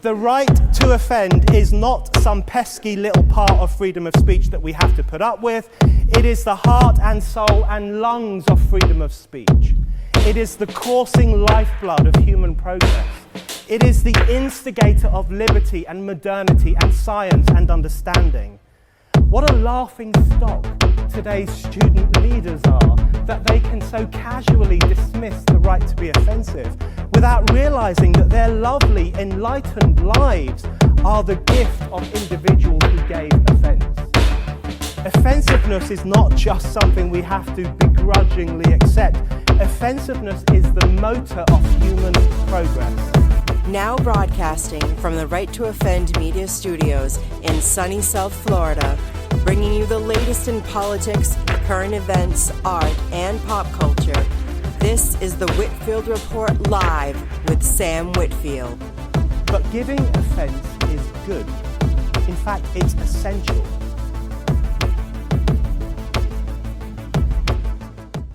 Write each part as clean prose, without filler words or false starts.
The right to offend is not some pesky little part of freedom of speech that we have to put up with. It is the heart and soul and lungs of freedom of speech. It is the coursing lifeblood of human progress. It is the instigator of liberty and modernity and science and understanding. What a laughing stock today's student leaders are, that they can so casually dismiss the right to be offensive without realizing that their lovely, enlightened lives are the gift of individuals who gave offense. Offensiveness is not just something we have to begrudgingly accept. Offensiveness is the motor of human progress. Now broadcasting from the Right to Offend Media Studios in sunny South Florida, bringing you the latest in politics, current events, art, and pop culture. This is the Whitfield Report Live with Sam Whitfield. But giving offense is good. In fact, it's essential.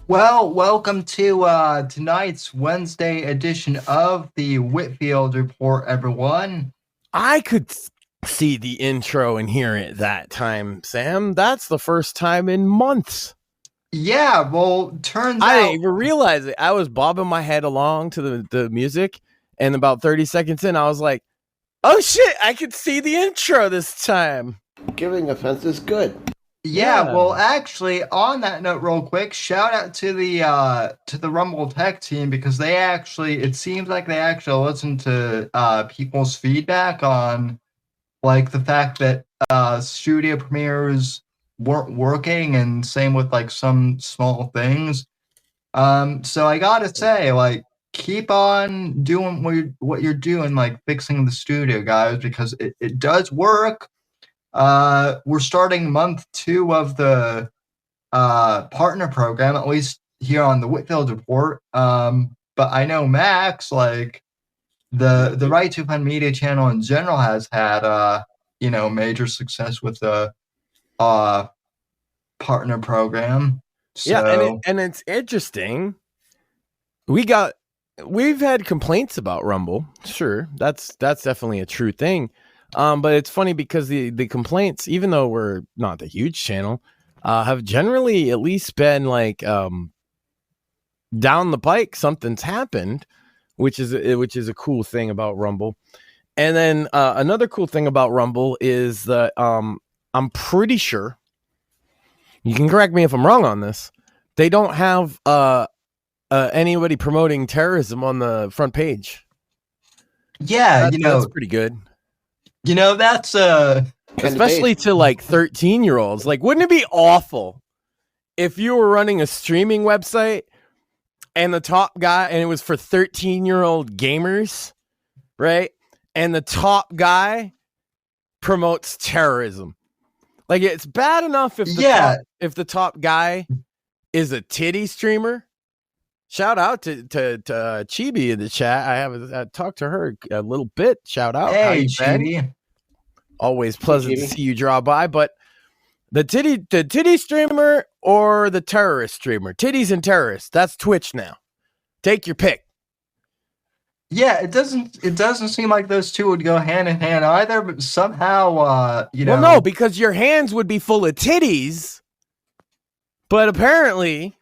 Well, welcome to tonight's Wednesday edition of the Whitfield Report, everyone. I could see the intro and hear it that time, Sam. That's the first time in months. Yeah, well, turns out... I didn't even realize it. I was bobbing my head along to the music, and about 30 seconds in, I was like, oh shit, I could see the intro this time. Giving offense is good. Yeah, well, actually, on that note, real quick, shout out to the Rumble Tech team, because it seems like they actually listened to people's feedback on, like, the fact that studio premieres weren't working, and same with, like, some small things. So I gotta say, like, keep on doing what you're doing, like, fixing the studio, guys, because it does work. We're starting month 2 of the partner program, at least here on the Whitfield Report. But I know Max, like the Right to Offend Media channel in general, has had major success with the partner program. So, yeah, and it's interesting. We've had complaints about Rumble. Sure, that's definitely a true thing. But it's funny because the complaints, even though we're not the huge channel, have generally at least been like down the pike, something's happened, which is a cool thing about Rumble. And then another cool thing about Rumble is that I'm pretty sure, you can correct me if I'm wrong on this, they don't have anybody promoting terrorism on the front page. Yeah, that's pretty good. That's especially to like 13-year-olds. Like, wouldn't it be awful if you were running a streaming website and the top guy, and it was for 13-year-old gamers, right? And the top guy promotes terrorism. Like, it's bad enough if the top guy is a titty streamer. Shout out to Chibi in the chat. I talked to her a little bit. Shout out. Hey, Chibi. Always pleasant to see you draw by. But the titty streamer or the terrorist streamer? Titties and terrorists. That's Twitch now. Take your pick. Yeah, it doesn't seem like those two would go hand in hand either. But somehow, Well, no, because your hands would be full of titties. But apparently,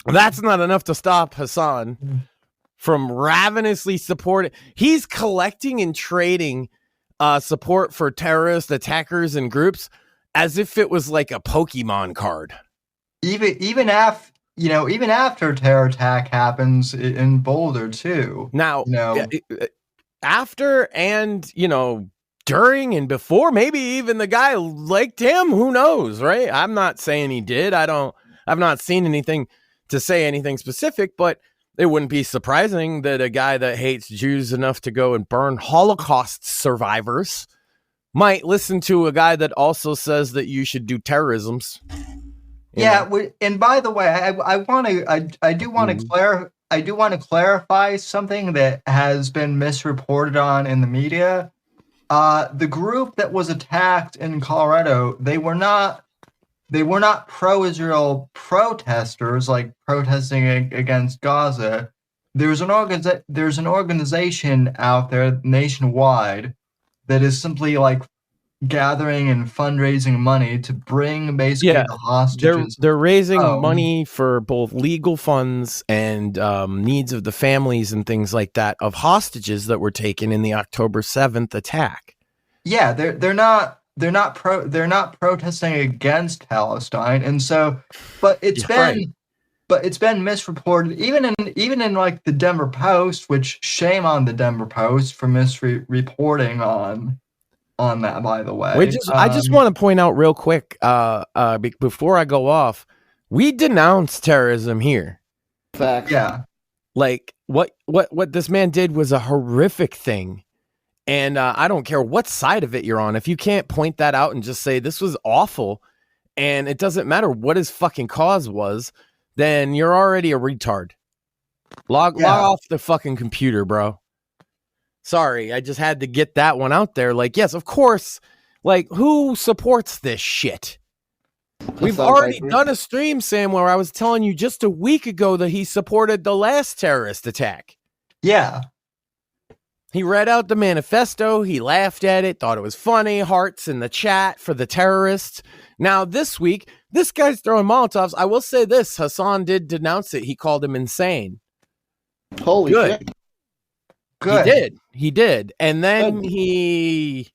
that's not enough to stop Hasan from ravenously supporting. He's collecting and trading support for terrorist attackers and groups as if it was like a Pokemon card. Even after terror attack happens in Boulder too. Now, after and during and before, maybe even the guy liked him. Who knows, right? I'm not saying he did. I've not seen anything to say anything specific, but it wouldn't be surprising that a guy that hates Jews enough to go and burn Holocaust survivors might listen to a guy that also says that you should do terrorisms. Yeah, and by the way, I do want to clarify something that has been misreported on in the media. The group that was attacked in Colorado, they were not pro-Israel protesters, like protesting against Gaza. there's an organization out there nationwide that is simply like gathering and fundraising money to bring basically Yeah, the hostages. they're raising home. money for both legal funds and needs of the families and things like that of hostages that were taken in the October 7th attack. Yeah, they're not protesting against Palestine, and so, but it's been misreported even in like the Denver Post, which shame on the Denver Post for misreporting on that, by the way. Which is, I just want to point out real quick, before I go off, we denounce terrorism here. Facts. Yeah. Like what this man did was a horrific thing. And I don't care what side of it you're on. If you can't point that out and just say this was awful, and it doesn't matter what his fucking cause was, then you're already a retard. Log off the fucking computer, bro. Sorry, I just had to get that one out there. Like, yes, of course. Like, who supports this shit? We've already done a stream, Sam, where I was telling you just a week ago that he supported the last terrorist attack. Yeah. He read out the manifesto. He laughed at it, thought it was funny. Hearts in the chat for the terrorists. Now, this week, this guy's throwing Molotovs. I will say this. Hasan did denounce it. He called him insane. Holy shit. Good. He did. And then he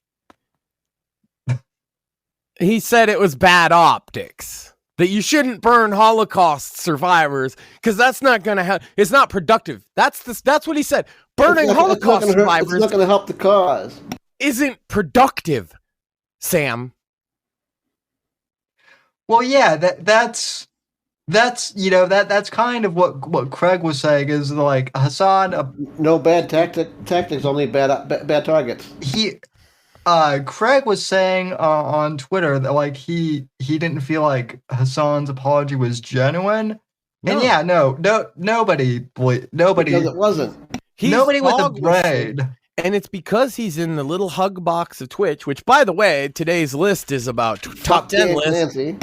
said it was bad optics. That you shouldn't burn Holocaust survivors because that's not going to help. It's not productive. That's what he said. Burning Holocaust survivors. It's not going to help the cause. Isn't productive, Sam. Well, yeah, that's kind of what Craig was saying is like Hasan. No bad tactics, only bad targets. Craig was saying on Twitter that like he didn't feel like Hasan's apology was genuine, and yeah, nobody because it wasn't. Nobody with a brain. And it's because he's in the little hug box of Twitch, which, by the way, today's list is about top 10 list. Nancy.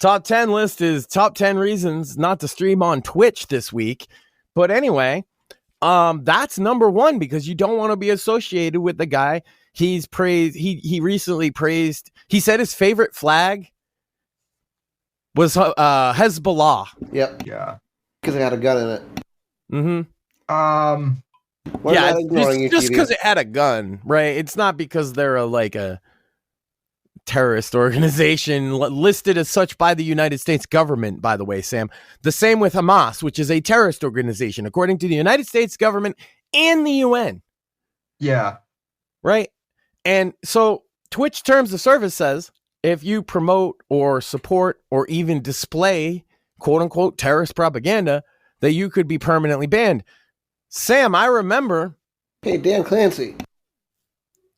Top 10 list is top 10 reasons not to stream on Twitch this week. But anyway, that's number one because you don't want to be associated with the guy. He's praised. He recently praised. He said his favorite flag was Hezbollah. Yep. Yeah. Because it had a gun in it. Mm-hmm. Yeah, just because it had a gun, right? It's not because they're a terrorist organization listed as such by the United States government, by the way, Sam. The same with Hamas, which is a terrorist organization, according to the United States government and the UN. Yeah. Right? And so Twitch Terms of Service says if you promote or support or even display quote unquote terrorist propaganda, that you could be permanently banned. Sam, I remember. Hey, Dan Clancy.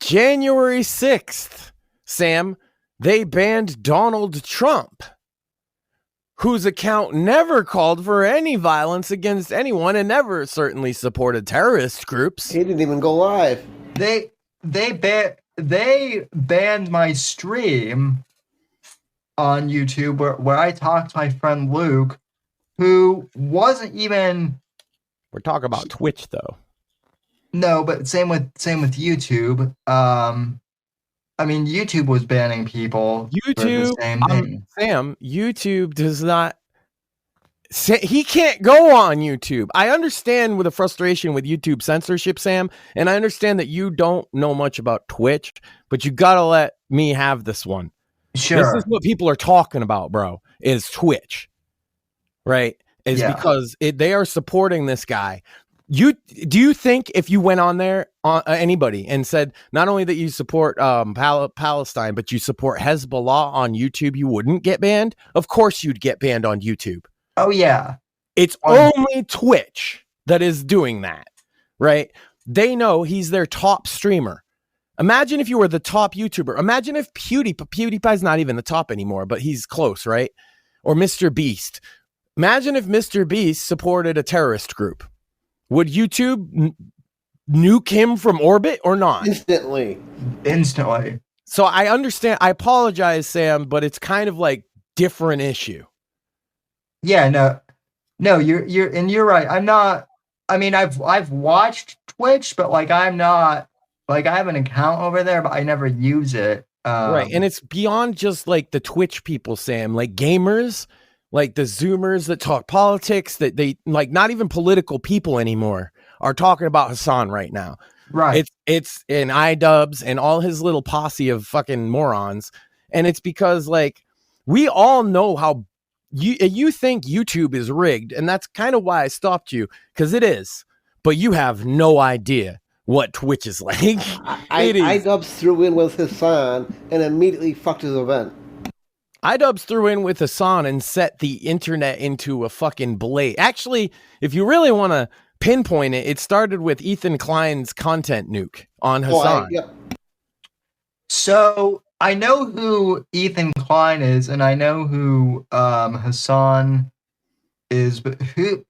January 6th, Sam, they banned Donald Trump, whose account never called for any violence against anyone and never certainly supported terrorist groups. He didn't even go live. They banned my stream on YouTube where I talked to my friend Luke, who wasn't even. We're talking about Twitch, though. No, but same with YouTube. I mean, YouTube was banning people. YouTube, for the same thing. Sam, YouTube does not. He can't go on YouTube. I understand with the frustration with YouTube censorship, Sam, and I understand that you don't know much about Twitch, but you gotta let me have this one. Sure. This is what people are talking about, bro. Is Twitch, right? Is because they are supporting this guy. Do you think if you went on there, anybody, and said not only that you support Palestine, but you support Hezbollah on YouTube, you wouldn't get banned? Of course you'd get banned on YouTube. Oh, yeah. It's only Twitch that is doing that, right? They know he's their top streamer. Imagine if you were the top YouTuber. Imagine if PewDiePie's not even the top anymore, but he's close, right? Or Mr. Beast. Imagine if Mr. Beast supported a terrorist group. Would YouTube nuke him from orbit or not? Instantly. So I understand. I apologize, Sam, but it's kind of like different issue. Yeah, no, you're right. I'm not I mean, I've watched Twitch, but like I'm not like I have an account over there, but I never use it. Right. And it's beyond just like the Twitch people, Sam, like gamers, like the Zoomers that talk politics, that they like not even political people anymore are talking about Hasan right now. Right. It's in iDubbbz and all his little posse of fucking morons. And it's because like we all know how you think YouTube is rigged, and that's kind of why I stopped you, because it is, but you have no idea what Twitch is like. iDubbbz threw in with Hasan and immediately fucked his event. iDubbbz threw in with Hasan and set the internet into a fucking blaze. Actually, if you really want to pinpoint it, it started with Ethan Klein's content nuke on Hasan. So I know who Ethan Klein is, and I know who Hasan is, but who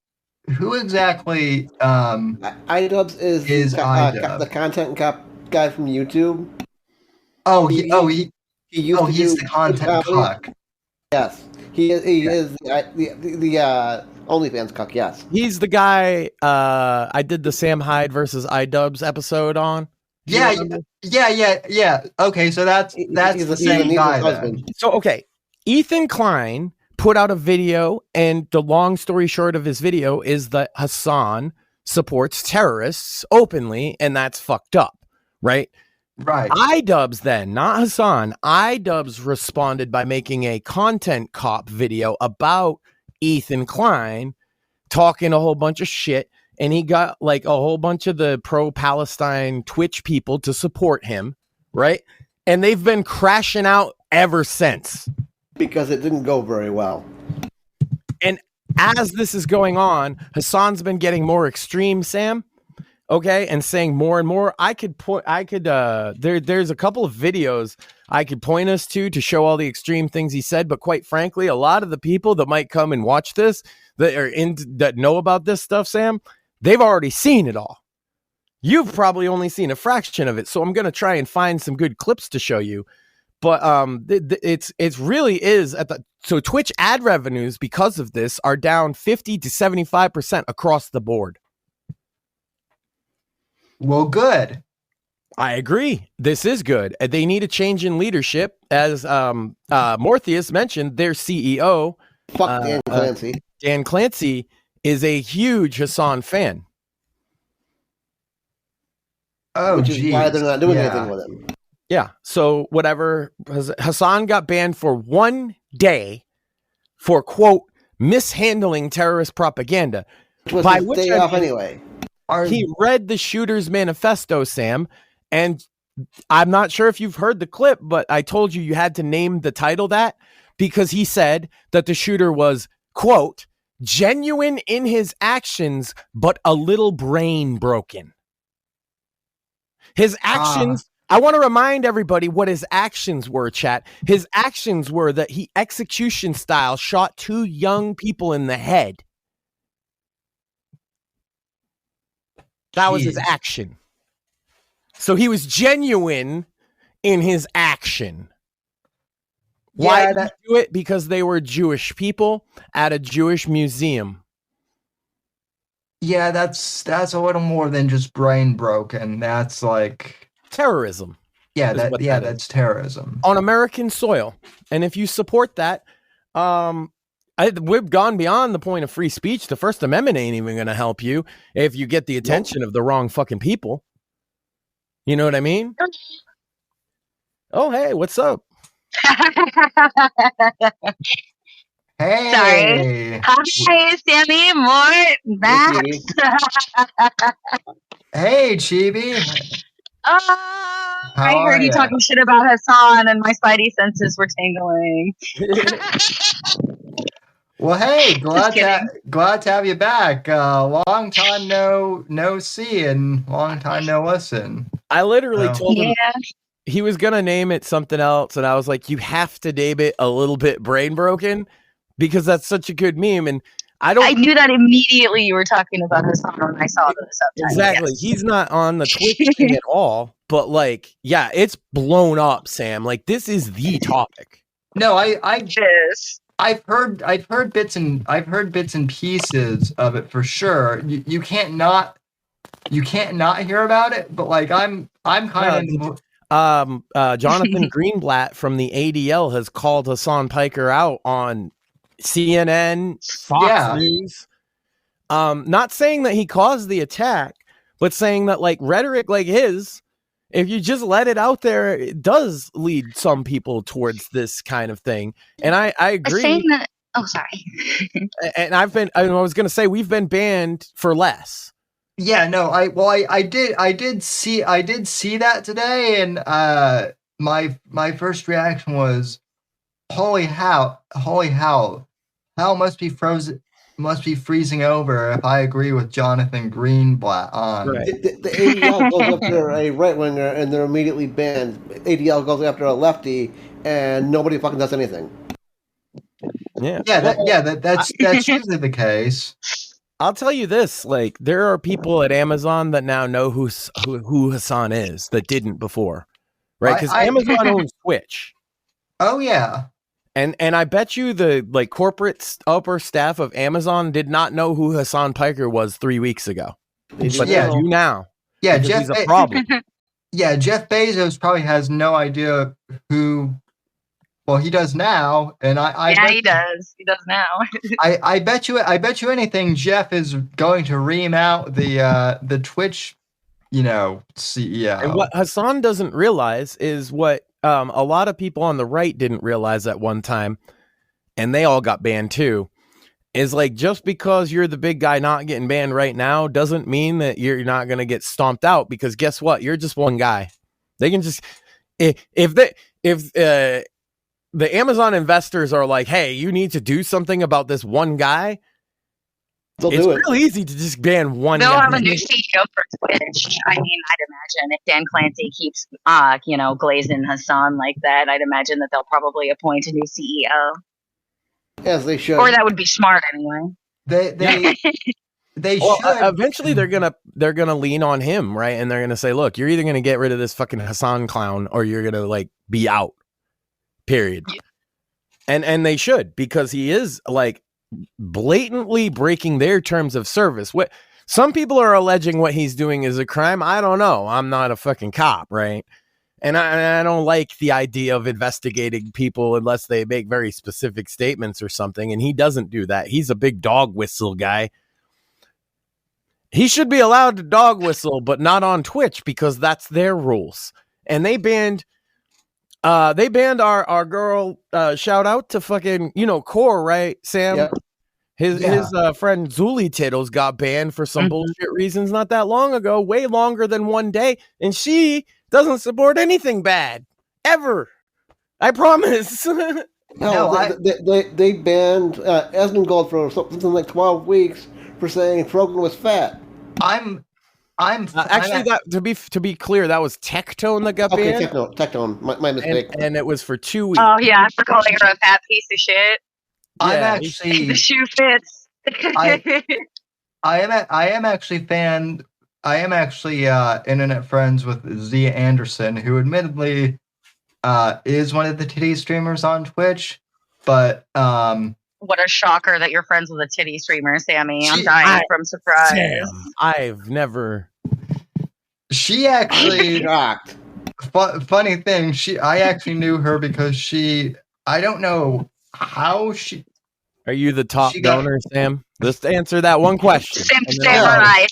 exactly? iDubbbz is the content guy from YouTube. He's the content cuck. Yes, he is the OnlyFans cuck. Yes, he's the guy I did the Sam Hyde versus iDubbbz episode on. Yeah. Okay, so that's the same guy then. So okay, Ethan Klein put out a video, and the long story short of his video is that Hasan supports terrorists openly, and that's fucked up, right? Right. iDubbbz then, not Hasan, iDubbbz responded by making a content cop video about Ethan Klein talking a whole bunch of shit, and he got like a whole bunch of the pro-Palestine Twitch people to support him, right? And they've been crashing out ever since. Because it didn't go very well. And as this is going on, Hasan's been getting more extreme, Sam. Okay, and saying more and more. There's a couple of videos I could point us to show all the extreme things he said, but quite frankly, a lot of the people that might come and watch this that know about this stuff, Sam, they've already seen it all. You've probably only seen a fraction of it, so I'm going to try and find some good clips to show you. But it's really is so Twitch ad revenues because of this are down 50 to 75% across the board. Well, good. I agree. This is good. They need a change in leadership, as Mortheus mentioned. Their CEO, Dan Clancy. Dan Clancy is a huge Hasan fan. Oh, which is why they're not doing anything with him. Yeah. So whatever, Hasan got banned for 1 day for, quote, mishandling terrorist propaganda. Which was his day off anyway. He read the shooter's manifesto, Sam, and I'm not sure if you've heard the clip, but I told you had to name the title that, because he said that the shooter was, quote, genuine in his actions, but a little brain broken. His actions... I want to remind everybody what his actions were, chat. His actions were that he execution style shot 2 young people in the head. That was his action. So he was genuine in his action. Why did he do it? Because they were Jewish people at a Jewish museum. Yeah, that's a little more than just brain broken. That's like terrorism. Yeah, that's terrorism on American soil. And if you support that, we've gone beyond the point of free speech. The First Amendment ain't even going to help you if you get the attention of the wrong fucking people. You know what I mean? Oh, hey, what's up? Hey. Sorry. Hi, Sammy, Mort, Max. Hey, Chibi. I heard you talking shit about Hasan, and my spidey senses were tingling. Well, hey, glad to have you back. Long time no see, and long time no listen. I literally told him he was gonna name it something else, and I was like, "You have to name it a little bit brain broken, because that's such a good meme." And I knew that immediately you were talking about Hasan when I saw the subtitle. Exactly. Yes. He's not on the Twitch thing at all, but like, yeah, it's blown up, Sam. Like, this is the topic. No, I I've heard bits and pieces of it for sure. You can't not hear about it, but like I'm kind of Jonathan Greenblatt from the ADL has called Hasan Piker out on CNN, Fox News. Not saying that he caused the attack, but saying that like rhetoric like his, if you just let it out there, it does lead some people towards this kind of thing. And I agree. Saying that, sorry. And I was going to say, we've been banned for less. Yeah, no, I did see that today, and my first reaction was, holy hell, must be freezing over if I agree with Jonathan Greenblatt on. Right. The ADL goes after a right winger and they're immediately banned. ADL goes after a lefty and nobody fucking does anything. That's usually the case. I'll tell you this: like, there are people at Amazon that now know who Hasan is that didn't before, right? Because Amazon owns Twitch. Oh yeah. And I bet you the like corporate upper staff of Amazon did not know who Hasan Piker was 3 weeks ago. But they do now. Yeah, he's a problem. Yeah, Jeff Bezos probably has no idea who. Well, he does now, and he does. He does now. I bet you anything. Jeff is going to ream out the Twitch, CEO. And what Hasan doesn't realize is what a lot of people on the right didn't realize at one time, and they all got banned too, is like, just because you're the big guy not getting banned right now doesn't mean that you're not going to get stomped out, because guess what? You're just one guy. They can just, if the Amazon investors are like, hey, you need to do something about this one guy, it's real easy to just ban one guy. They'll have a new CEO for Twitch. I mean, I'd imagine if Dan Clancy keeps, glazing Hasan like that, I'd imagine that they'll probably appoint a new CEO. As they should. Or that would be smart anyway. They should. Eventually, they're gonna lean on him, right? And they're gonna say, look, you're either gonna get rid of this fucking Hasan clown, or you're gonna like be out. Period. And they should, because he is like blatantly breaking their terms of service. What some people are alleging what he's doing is a crime. I don't know. I'm not a fucking cop, right? And I don't like the idea of investigating people unless they make very specific statements or something. And he doesn't do that. He's a big dog whistle guy. He should be allowed to dog whistle, but not on Twitch, because that's their rules. And they banned our girl, shout out to fucking, Core, right, Sam? Yep. His friend Zuli Tittles got banned for some bullshit reasons not that long ago, way longer than one day. And she doesn't support anything bad, ever. I promise. They banned Esmongold for something like 12 weeks for saying Trogan was fat. To be clear, that was Tectone that got banned. Tectone, my mistake. And it was for 2 weeks. Oh yeah, for calling her a fat piece of shit. I'm actually the shoe fits. I am actually internet friends with Zia Anderson, who admittedly is one of the titty streamers on Twitch, but what a shocker that you're friends with a titty streamer, Sammy. I'm dying from surprise. Sam, I've never. She actually shocked. Funny thing, I actually knew her because I don't know how she. Are you the top donor, Sam? Just answer that one question. Simp Samurai.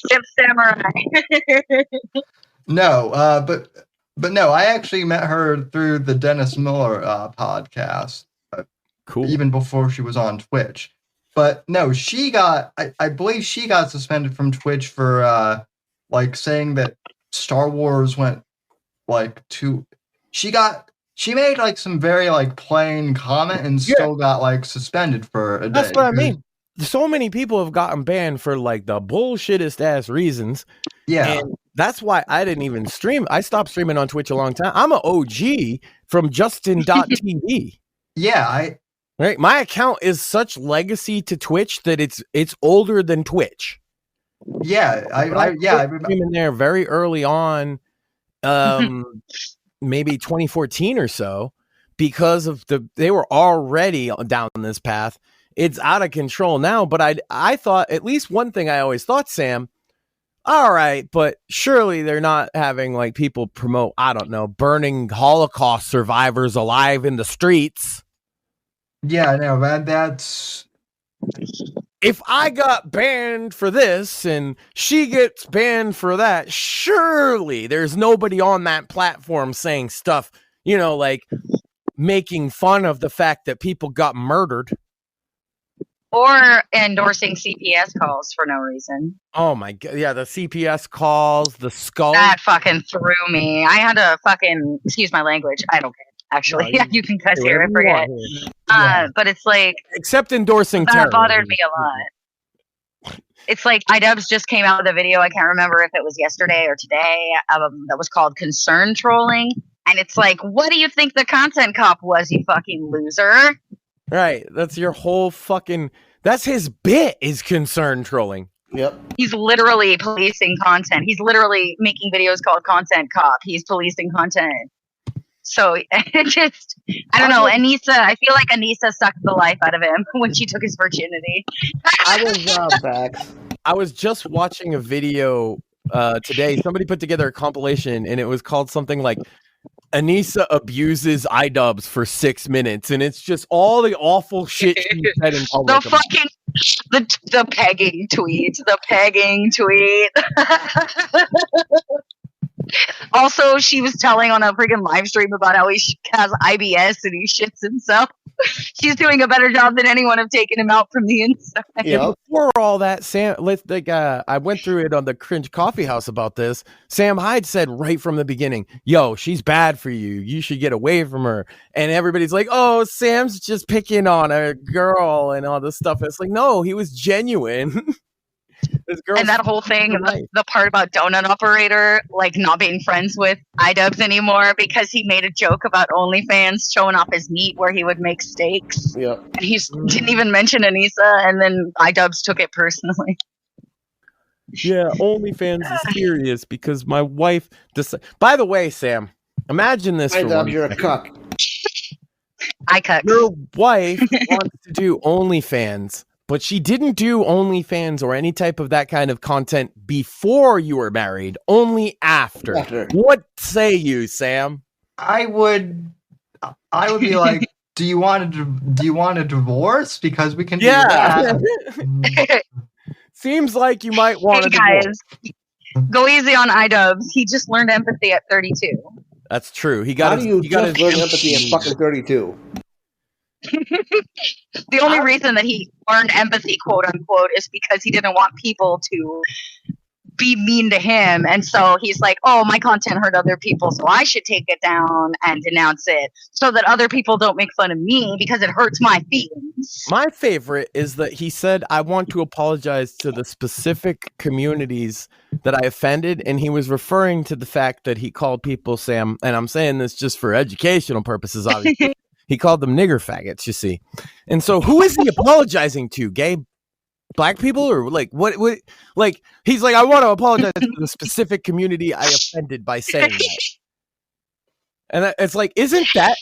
No, but no, I actually met her through the Dennis Miller podcast. Cool. Even before she was on Twitch. But no, I believe she got suspended from Twitch for saying that Star Wars went she made like some very like plain comment and still got like suspended for a day. That's what I mean. So many people have gotten banned for like the bullshittest ass reasons. Yeah. And that's why I didn't even stream. I stopped streaming on Twitch a long time. I'm an OG from Justin.tv. Yeah, right. My account is such legacy to Twitch that it's older than Twitch. Yeah, I remember streaming there very early on, maybe 2014 or so. because of they were already down this path. It's out of control now. But I thought, at least one thing I always thought, Sam, all right, but surely they're not having like people promote, I don't know, burning Holocaust survivors alive in the streets. Yeah, no, that's. If I got banned for this and she gets banned for that, surely there's nobody on that platform saying stuff, you know, like making fun of the fact that people got murdered. Or endorsing CPS calls for no reason. Oh my God. Yeah, the CPS calls, the skull. That fucking threw me. I had to fucking, excuse my language, I don't care. Actually, No, you can cuss here, I forget. But it's like, except endorsing that terrorism. bothered me a lot. It's like iDubbbz just came out with a video, I can't remember if it was yesterday or today, that was called Concern Trolling. And it's like, what do you think the content cop was, you fucking loser? Right. That's your whole fucking, that's his bit, is concern trolling. Yep. He's literally policing content. He's literally making videos called Content Cop. He's policing content. So it just, I don't know. Anissa, I feel like Anissa sucked the life out of him when she took his virginity. I was just watching a video today. Somebody put together a compilation and it was called something like Anissa abuses iDubbbz for 6 minutes, and it's just all the awful shit she said in public. The fucking the pegging tweet. The pegging tweet. Also, she was telling on a freaking live stream about how he has IBS and he shits himself. She's doing a better job than anyone of taking him out from the inside. Yeah. Before all that, Sam, I went through it on the Cringe Coffee House about this. Sam Hyde said right from the beginning, "Yo, she's bad for you. You should get away from her." And everybody's like, "Oh, Sam's just picking on a girl and all this stuff." It's like, no, he was genuine. And that whole thing, the part about Donut Operator, like not being friends with iDubbbz anymore because he made a joke about OnlyFans showing off his meat where he would make steaks. Yep. And he didn't even mention Anissa, and then iDubbbz took it personally. Yeah, OnlyFans is serious because my wife By the way, Sam, imagine this. iDubbbz, you're a cuck. I cuck. Your wife wants to do OnlyFans, but she didn't do OnlyFans or any type of that kind of content before you were married, only after. What say you, Sam? I would be like, do you want a divorce? Because we can do that. Seems like you might want to guys, go easy on iDubbbz. He just learned empathy at 32. That's true. He got learn empathy at fucking 32? The only reason that he learned empathy, quote unquote, is because he didn't want people to be mean to him. And so he's like, oh, my content hurt other people, so I should take it down and denounce it so that other people don't make fun of me because it hurts my feelings. My favorite is that he said, I want to apologize to the specific communities that I offended. And he was referring to the fact that he called people, Sam, and I'm saying this just for educational purposes, obviously. He called them nigger faggots, you see. And so who is he apologizing to? Gay black people? Or like what like he's like, I want to apologize to the specific community I offended by saying that. And it's like, isn't that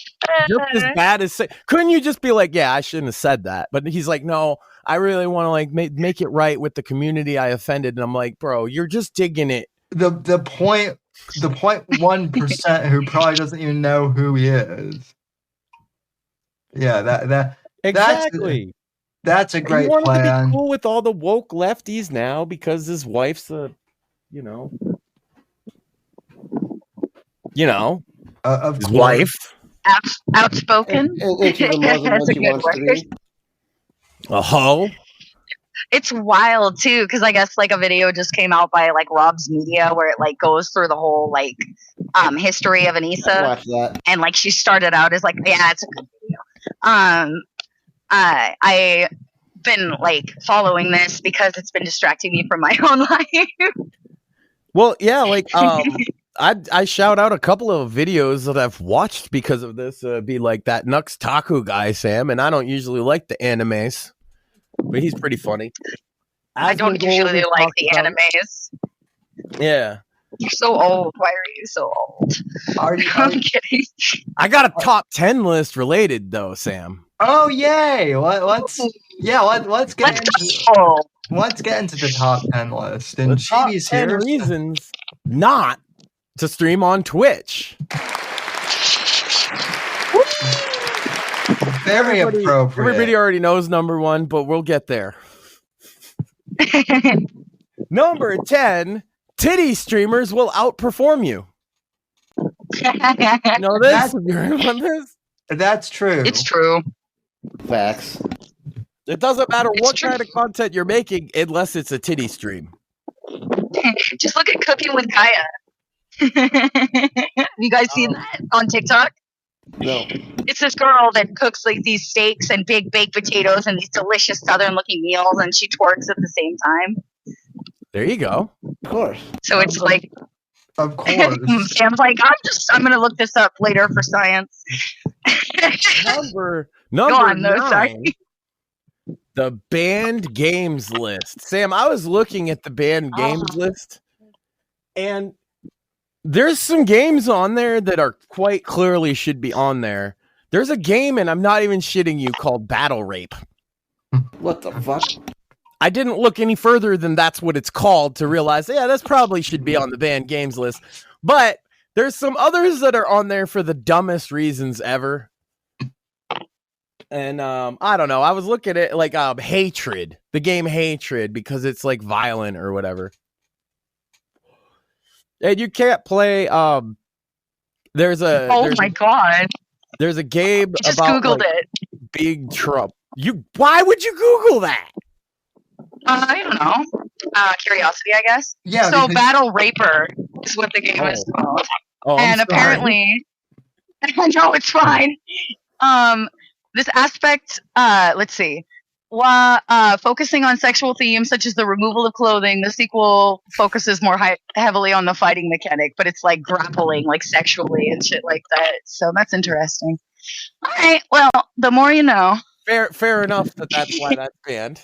just as bad as couldn't you just be like, yeah, I shouldn't have said that? But he's like, no, I really want to like make it right with the community I offended. And I'm like, bro, you're just digging it. The 0.1% who probably doesn't even know who he is. Yeah, that exactly. That's a great plan. To be cool with all the woke lefties now because his wife's his wife, outspoken. That's a good word. A hoe. It's wild too, because I guess like a video just came out by like Rob's Media where it like goes through the whole like history of Anissa. Watch that. And like she started out as like, yeah, it's a good video. I've been like following this because it's been distracting me from my own life. Well, yeah, like I shout out a couple of videos that I've watched because of this. Be like that Nux Taku guy, Sam, and I don't usually like the animes, but he's pretty funny. I don't usually like the animes. Yeah. You're so old. Why are you so old? Are you? I'm kidding. I got a top 10 list related though, Sam. Oh yay! Let's get into the top 10 list. And The top Chibi's 10 here. reasons not to stream on Twitch. Very appropriate. Everybody already knows number 1, but we'll get there. Number 10, titty streamers will outperform you. You know this? Have you heard about this? That's true. It's true. Facts. It doesn't matter It's what true. kind of content you're making unless it's a titty stream. Just look at Cooking with Kaya. Have you guys seen that on TikTok? No. It's this girl that cooks like these steaks and big baked potatoes and these delicious southern looking meals, and she twerks at the same time. There you go. Of course. So it's like, Of course. Sam's like, I'm gonna look this up later for science. Number Go on, 9, though, sorry. the banned games list. Sam, I was looking at the banned games list, and there's some games on there that are quite clearly should be on there. There's a game, and I'm not even shitting you, called Battle Rape. What the fuck? I didn't look any further than that's what it's called to realize, yeah, that's probably should be on the banned games list. But there's some others that are on there for the dumbest reasons ever. And I don't know. I was looking at like Hatred, the game Hatred, because it's like violent or whatever. And you can't play. There's a My god! there's a game I just about googled like, it. Big Trump. Why would you Google that? I don't know. Curiosity, I guess. Yeah, So because- Battle Raper is what the game is called. Oh, I'm And sorry. apparently, no, it's fine. This aspect, let's see. Focusing on sexual themes such as the removal of clothing, the sequel focuses more heavily on the fighting mechanic, but it's like grappling, like sexually and shit like that. So that's interesting. All right, well, the more you know. Fair enough that's why that's banned.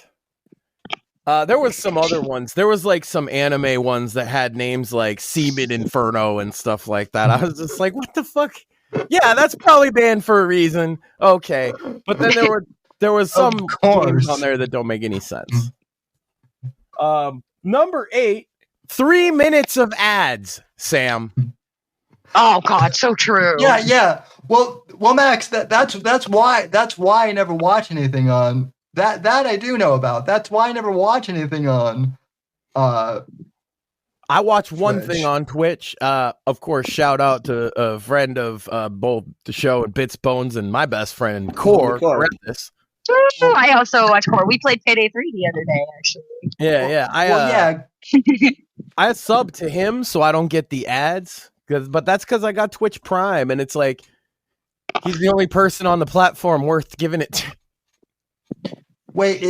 There was some other ones. There was like some anime ones that had names like Semen Inferno and stuff like that. I was just like, what the fuck? Yeah, that's probably banned for a reason. Okay, but then there was some games on there that don't make any sense. Number 8, 3 minutes of ads, Sam. Oh God, so true. Yeah. Well, Max, that's why I never watch anything on that I do know about. That's why I never watch anything on. I watch one Twitch. thing on Twitch. Of course, shout out to a friend of both the show and Bits Bones and my best friend Core. Horrendous. I also watch Core. We played Payday 3 the other day, actually. Yeah. I sub to him so I don't get the ads. But that's because I got Twitch Prime, and it's like he's the only person on the platform worth giving it to.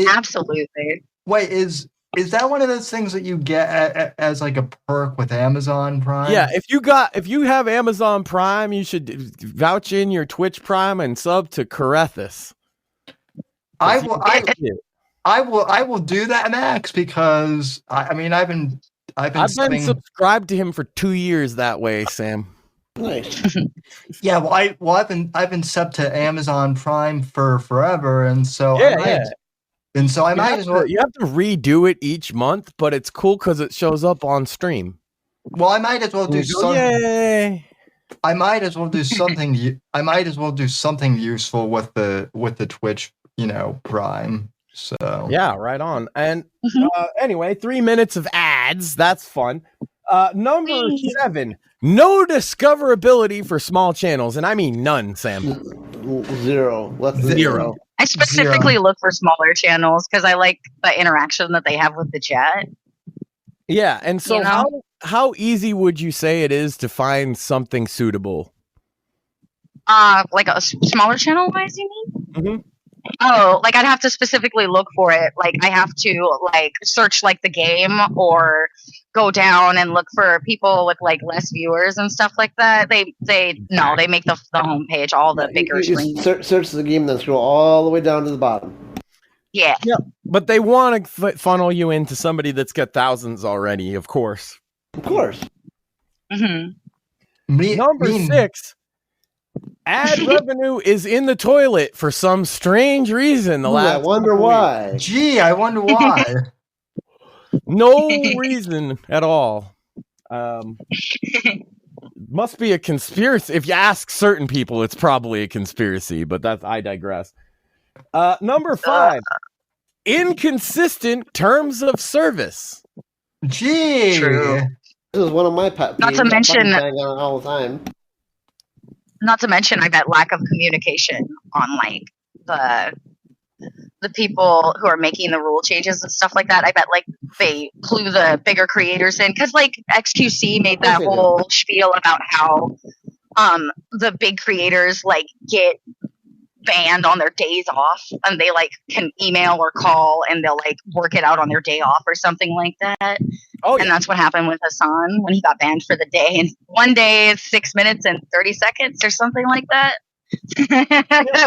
Absolutely. Wait, is that one of those things that you get as like a perk with Amazon Prime? Yeah, if you have Amazon Prime, you should vouch in your Twitch Prime and sub to Corethus. I will do that, Max, because I've been subscribed to him for 2 years that way, Sam. Nice. Yeah, I've been subbed to Amazon Prime for forever, and so I might as well. You have to redo it each month, but it's cool because it shows up on stream. Well, I might as well do something. Yay! I might as well do something. I might as well do something useful with the Twitch, Prime. So yeah, right on. And anyway, 3 minutes of ads. That's fun. Number 7, no discoverability for small channels, and I mean none, Sam. Zero. What's Zero. I specifically look for smaller channels because I like the interaction that they have with the chat. Yeah, and so how easy would you say it is to find something suitable? Like a smaller channel wise, you mean? Mm-hmm. Oh, like I'd have to specifically look for it. Like I have to like search like the game or go down and look for people with like less viewers and stuff like that. They make the homepage all the bigger screen. Search the game, then scroll all the way down to the bottom. Yeah. But they want to funnel you into somebody that's got thousands already, of course. Of course. Number 6, ad revenue is in the toilet for some strange reason. I wonder why. Gee, I wonder why. No reason at all. Must be a conspiracy. If you ask certain people, it's probably a conspiracy, but I digress. Number 5, inconsistent terms of service. Gee. True. This is one of my pet peeves. Not to mention- I bang on all the time. Not to mention, I bet lack of communication on like the people who are making the rule changes and stuff like that. I bet like they clue the bigger creators in, because like XQC made that whole spiel about how the big creators like get banned on their days off, and they like can email or call and they'll like work it out on their day off or something like that. Oh, yeah. And that's what happened with Hasan when he got banned for the day. And one day is 6 minutes and 30 seconds or something like that.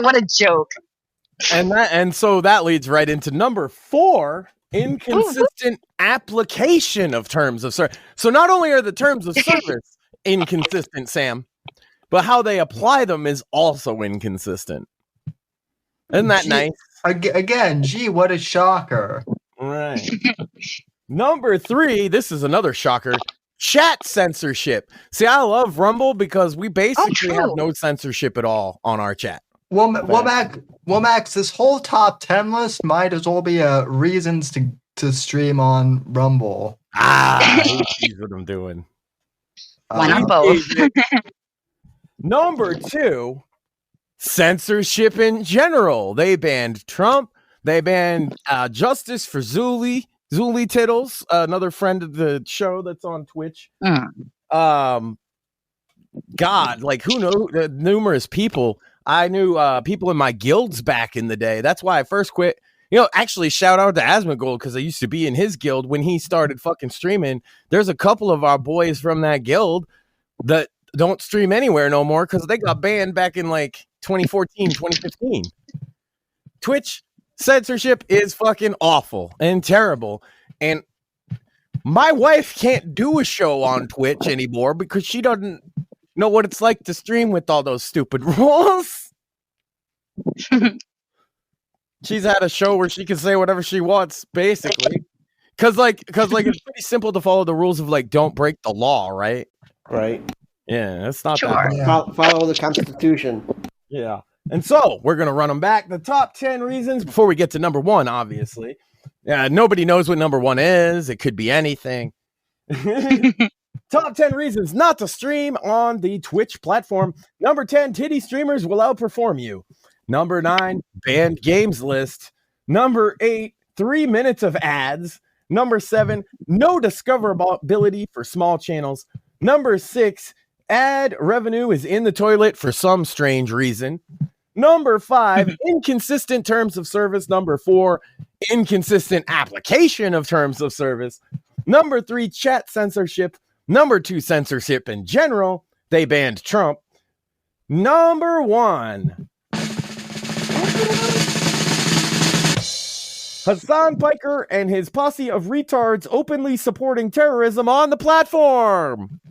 What a joke. And so that leads right into number 4, inconsistent application of terms of service. So not only are the terms of service inconsistent, Sam, but how they apply them is also inconsistent. Isn't that nice? Again, gee, what a shocker. Right. Number 3, this is another shocker. Chat censorship. See, I love Rumble because we basically have no censorship at all on our chat. Well, Max, this whole top 10 list might as well be reasons to stream on Rumble. Here's what I'm doing. Why not both? Number 2, censorship in general. They banned Trump. They banned Justice for Zuli Tittles, another friend of the show that's on Twitch. God, like who knows? Numerous people. I knew people in my guilds back in the day. That's why I first quit. Actually, shout out to Asmongold because I used to be in his guild when he started fucking streaming. There's a couple of our boys from that guild that don't stream anywhere no more because they got banned back in like 2014, 2015. Twitch censorship is fucking awful and terrible. And my wife can't do a show on Twitch anymore because she doesn't know what it's like to stream with all those stupid rules. She's had a show where she can say whatever she wants, basically. Cause it's pretty simple to follow the rules of like don't break the law, right? Right. Yeah, it's not Sure. that. Yeah. Follow the Constitution. Yeah. And so we're going to run them back. The top 10 reasons before we get to number 1, obviously. Nobody knows what number 1 is. It could be anything. Top 10 reasons not to stream on the Twitch platform. Number 10, titty streamers will outperform you. Number 9, banned games list. Number 8, 3 minutes of ads. Number 7, no discoverability for small channels. Number 6, ad revenue is in the toilet for some strange reason. Number 5, inconsistent terms of service. Number 4, inconsistent application of terms of service. Number 3, chat censorship. Number 2, censorship in general. They banned Trump. Number 1, Hasan Piker and his posse of retards openly supporting terrorism on the platform.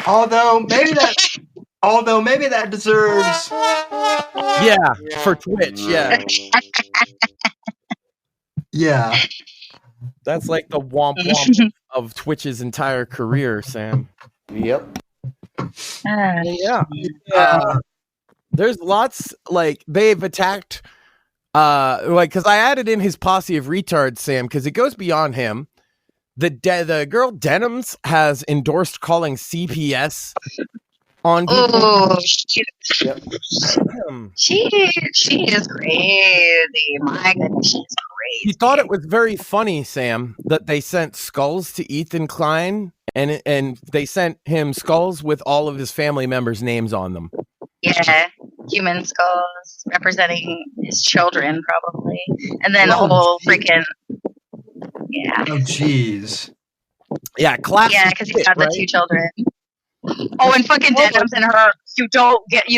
Although maybe that deserves. Yeah, for Twitch, yeah. Yeah. That's like the womp womp of Twitch's entire career, Sam. Yep. Yeah. There's lots, like, they've attacked, because I added in his posse of retards, Sam, because it goes beyond him. The girl Denims has endorsed calling CPS on people. Oh, Yep. she is crazy. My goodness, she's crazy. He thought it was very funny, Sam, that they sent skulls to Ethan Klein, and they sent him skulls with all of his family members' names on them. Yeah, human skulls representing his children, probably, and then the whole freaking yeah. Oh, jeez. Yeah, classic. Yeah, because he's got right? the 2 children. Oh, and fucking Denims and her. You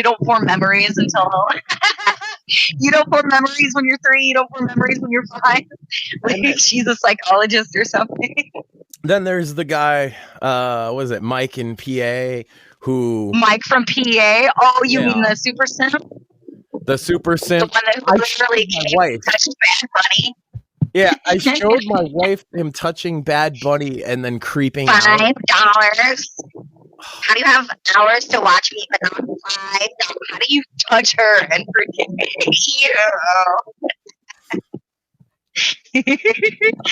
don't form memories until You don't form memories when you're 3. You don't form memories when you're 5. Like, she's a psychologist or something. Then there's the guy, was it Mike in PA, who Mike from PA. Oh, you Yeah. mean the super simp? the super The simp. one that I literally showed my came wife. and touched Bad Bunny. Yeah, I showed my wife him touching Bad Bunny and then creeping out. $5. How do you have hours to watch me, but not $5? How do you touch her and freaking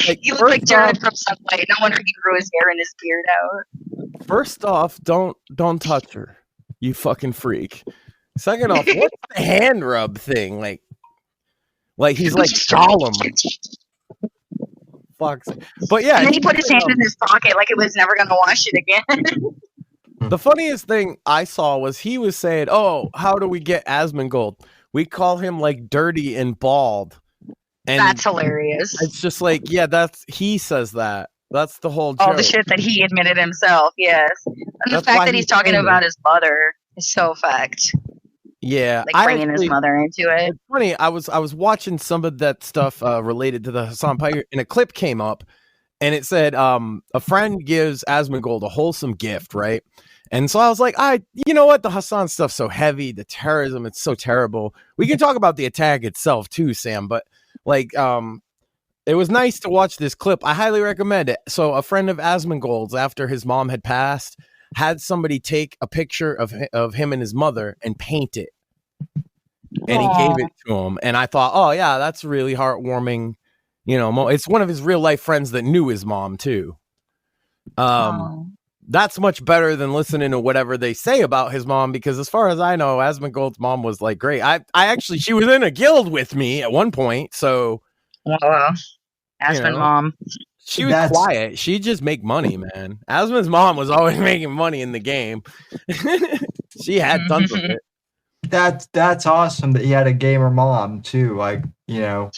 Like, you look like first Jared off- from Subway. No wonder he grew his hair and his beard out. First off, don't touch her, you fucking freak. Second off, what's the hand rub thing? Like he's like Gollum. Fuck. But yeah, And then he put his hand in his pocket like it was never going to wash it again. the funniest thing I saw was he was saying, "Oh, how do we get Asmongold? We call him like dirty and bald." And That's hilarious. it's just like, yeah, he says that. That's the whole joke. All the shit that he admitted himself, yes. And the That's fact why that he's he's talking famous. about his mother is so fucked. Yeah, Like bringing his mother into it. It's funny. I was watching some of that stuff related to the Hasan Piker, and a clip came up, and it said a friend gives Asmongold a wholesome gift, right? And so I was like, you know what? The Hasan stuff's so heavy. The terrorism, it's so terrible. We can talk about the attack itself too, Sam. But like, it was nice to watch this clip. I highly recommend it. So a friend of Asmongold's, after his mom had passed, had somebody take a picture of him and his mother and paint it. And he gave it to him. And I thought, oh, yeah, that's really heartwarming. You know, it's one of his real life friends that knew his mom, too. That's much better than listening to whatever they say about his mom, because as far as I know, Asmongold's mom was like great. I actually, she was in a guild with me at one point. So, Asmon mom. She was quiet. She just make money, man. Asmon's mom was always making money in the game. She had tons of it. That's awesome that he had a gamer mom too. Like, you know,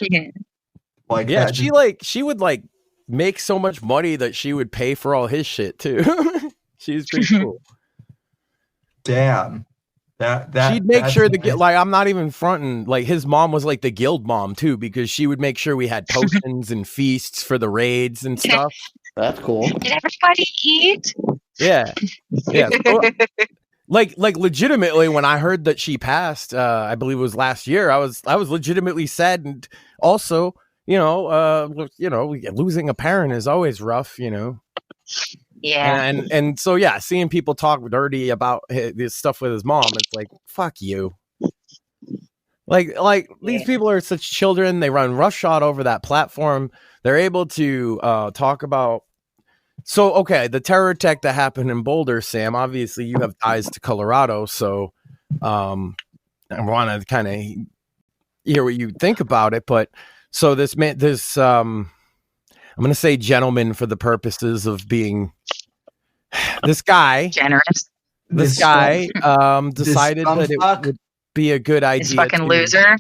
like yeah, that. she would like make so much money that she would pay for all his shit too. She's pretty cool. Damn. She'd make sure to get, like, I'm not even fronting, like his mom was like the guild mom too, because she would make sure we had potions and feasts for the raids and stuff. That's cool. Did everybody eat? Yeah. Yeah. So, like legitimately, when I heard that she passed, I believe it was last year, I was legitimately sad. And also, losing a parent is always rough, you know. Yeah. And so, yeah, seeing people talk dirty about this stuff with his mom, it's like, fuck you. Like these people are such children. They run roughshod over that platform. They're able to talk about. So, okay, the terror attack that happened in Boulder, Sam, obviously you have ties to Colorado. So I want to kind of hear what you think about it. But so this man, I'm going to say gentleman for the purposes of being this guy. Generous. This guy decided that it would be a good idea. This fucking loser.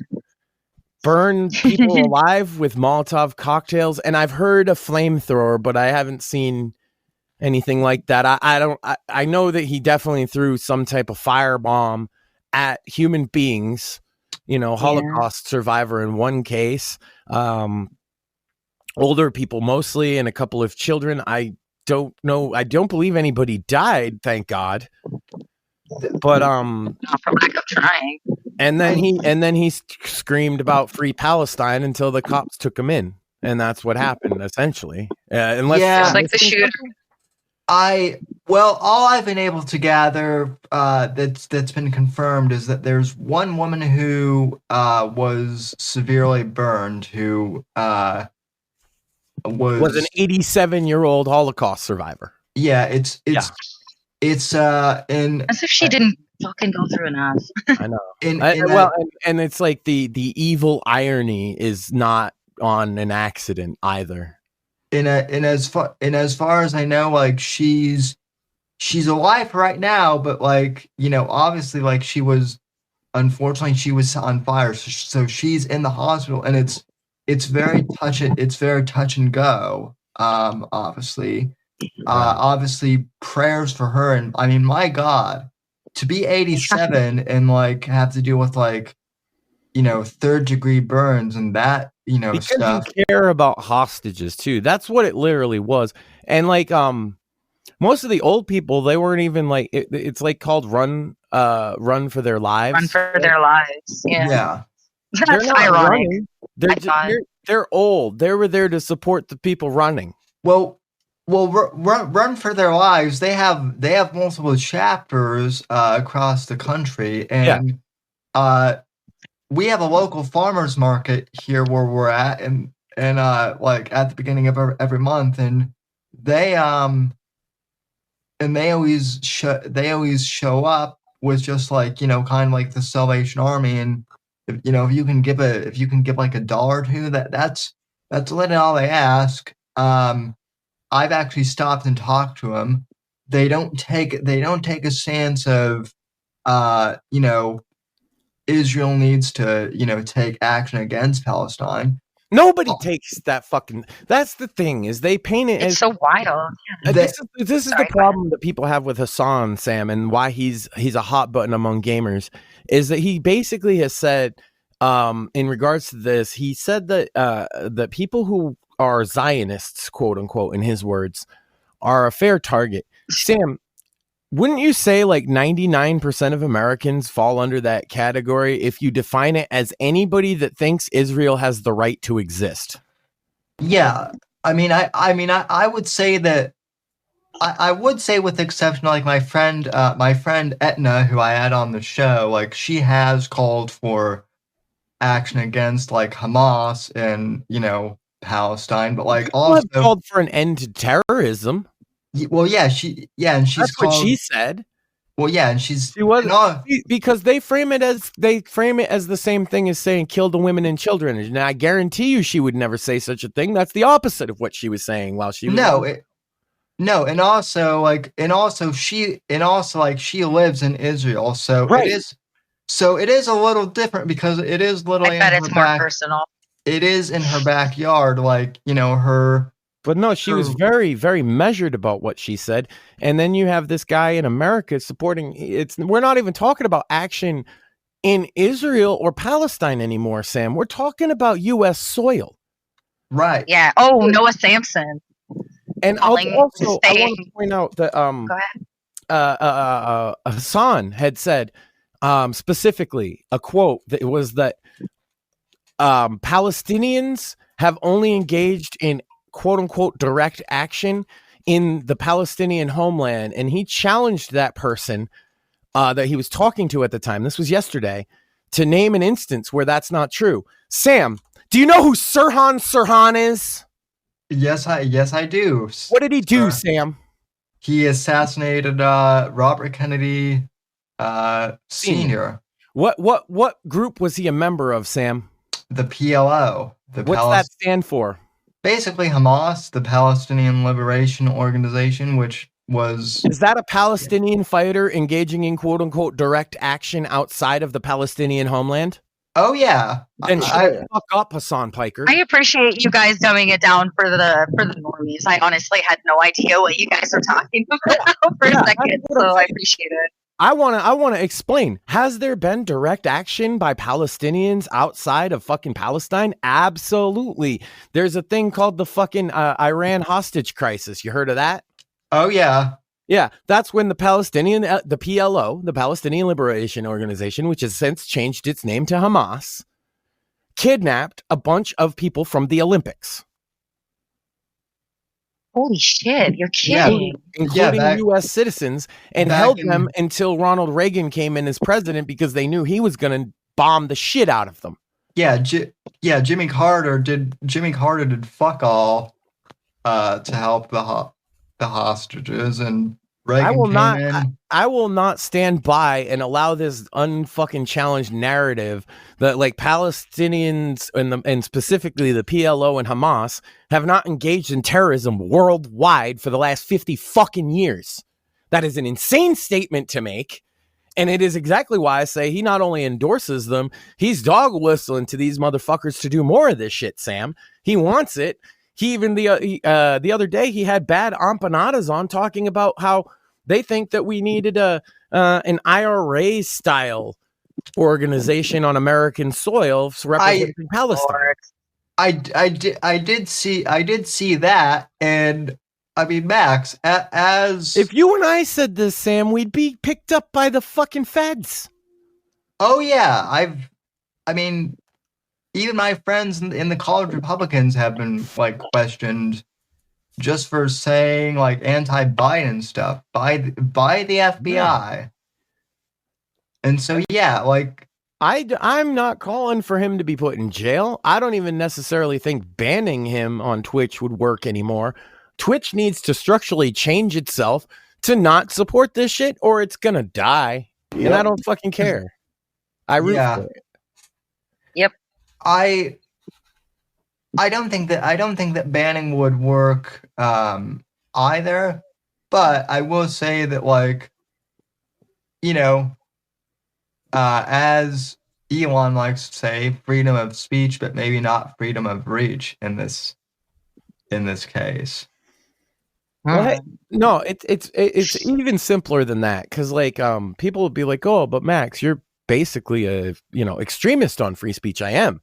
Burn people alive with Molotov cocktails. And I've heard a flamethrower, but I haven't seen anything like that. I know that he definitely threw some type of firebomb at human beings, you know, Holocaust survivor in one case. Older people mostly, and a couple of children. I don't know. I don't believe anybody died, thank God. But not for lack of trying. And then he screamed about free Palestine until the cops took him in, and that's what happened essentially. It's like the shooter. All I've been able to gather that's been confirmed is that there's one woman who was severely burned, who was an 87-year-old Holocaust survivor. Yeah, it's as if she didn't fucking go through enough. I know. And it's like the evil irony is not on an accident either. And as far as I know, like she's alive right now, but like, you know, obviously, like unfortunately she was on fire, so she's in the hospital, and it's very touch and go. Obviously, obviously prayers for her, and I mean, my God, to be 87 and like have to deal with like third-degree burns and that, Because stuff. you care about hostages too. That's what it literally was. And like most of the old people, they weren't even like it's like called run for their lives. Run for their lives. Yeah. Yeah. That's ironic. Running. They're old. They were there to support the people running. Well, run for their lives. They have multiple chapters across the country, and we have a local farmers market here where we're at, and like at the beginning of every month, and they always show up with just like kind of like the Salvation Army, and if you can give like $1 or $2, that's literally all they ask. I've actually stopped and talked to them. They don't take a stance of Israel needs to take action against Palestine. Nobody takes that fucking. That's the thing, is they paint it It's as so wild. Yeah. this is Sorry, the problem that people have with Hasan, Sam, and why he's a hot button among gamers, is that he basically has said, in regards to this, he said that that people who are Zionists, quote unquote, in his words, are a fair target. Sam, wouldn't you say like 99% of Americans fall under that category if you define it as anybody that thinks Israel has the right to exist? Yeah, I would say that. I would say, with the exception of like my friend Etna, who I had on the show, like she has called for action against like Hamas and Palestine, but like People also have called for an end to terrorism. Well, and she's That's called, what she said. Well, yeah, and She was because they frame it as the same thing as saying kill the women and children. And I guarantee you, she would never say such a thing. That's the opposite of what she was saying while she was. And also she lives in Israel, so Right. it is a little different because it is literally I bet it's more personal. It is in her backyard, like her. But no, she was very, very measured about what she said. And then you have this guy in America supporting it's. We're not even talking about action in Israel or Palestine anymore, Sam. We're talking about U.S. soil. Right. Yeah. Oh, Noah Samson. And I want to point out that Go ahead. Hasan had said specifically a quote that was that Palestinians have only engaged in quote unquote direct action in the Palestinian homeland, and he challenged that person that he was talking to at the time, this was yesterday, to name an instance where that's not true. Sam, do you know who Sirhan is? Yes, I do. What did he do, Sam? He assassinated Robert Kennedy Sr. What group was he a member of, Sam? The PLO. What's that stand for? Basically Hamas, the Palestinian Liberation Organization, which was... Is that a Palestinian fighter engaging in quote-unquote direct action outside of the Palestinian homeland? Oh, yeah. Then shut the fuck up, Hasan Piker. I appreciate you guys dumbing it down for the normies. I honestly had no idea what you guys were talking about for a second, so I appreciate it. I want to explain. Has there been direct action by Palestinians outside of fucking Palestine? Absolutely. There's a thing called the fucking Iran hostage crisis. You heard of that? Oh, yeah. Yeah, that's when the PLO, the Palestinian Liberation Organization, which has since changed its name to Hamas, kidnapped a bunch of people from the Olympics. Holy shit, you're kidding. Including U.S. citizens, and held them until Ronald Reagan came in as president because they knew he was going to bomb the shit out of them. Yeah, Jimmy Carter did fuck all to help the hostages, and Reagan I will not stand by and allow this unfucking challenged narrative that like Palestinians and specifically the PLO and Hamas have not engaged in terrorism worldwide for the last 50 fucking years. That is an insane statement to make. And it is exactly why I say he not only endorses them, he's dog whistling to these motherfuckers to do more of this shit, Sam. He wants it. He even the other day he had bad empanadas on talking about how they think that we needed an IRA style organization on American soil representing Palestine. I did see that, and I mean, Max, as if you and I said this, Sam, we'd be picked up by the fucking feds. Oh yeah, I mean, even my friends in the college Republicans have been like questioned just for saying like anti-Biden stuff by the FBI. Yeah. And so yeah, like I'm not calling for him to be put in jail. I don't even necessarily think banning him on Twitch would work anymore. Twitch needs to structurally change itself to not support this shit, or it's gonna die. Yep. And I don't fucking care. I root for it. Yep. I don't think that banning would work either, but I will say that, like, you know, as Elon likes to say, freedom of speech, but maybe not freedom of reach in this case. Well, no, it's even simpler than that, because like people would be like, oh, but Max, you're basically a extremist on free speech. I am.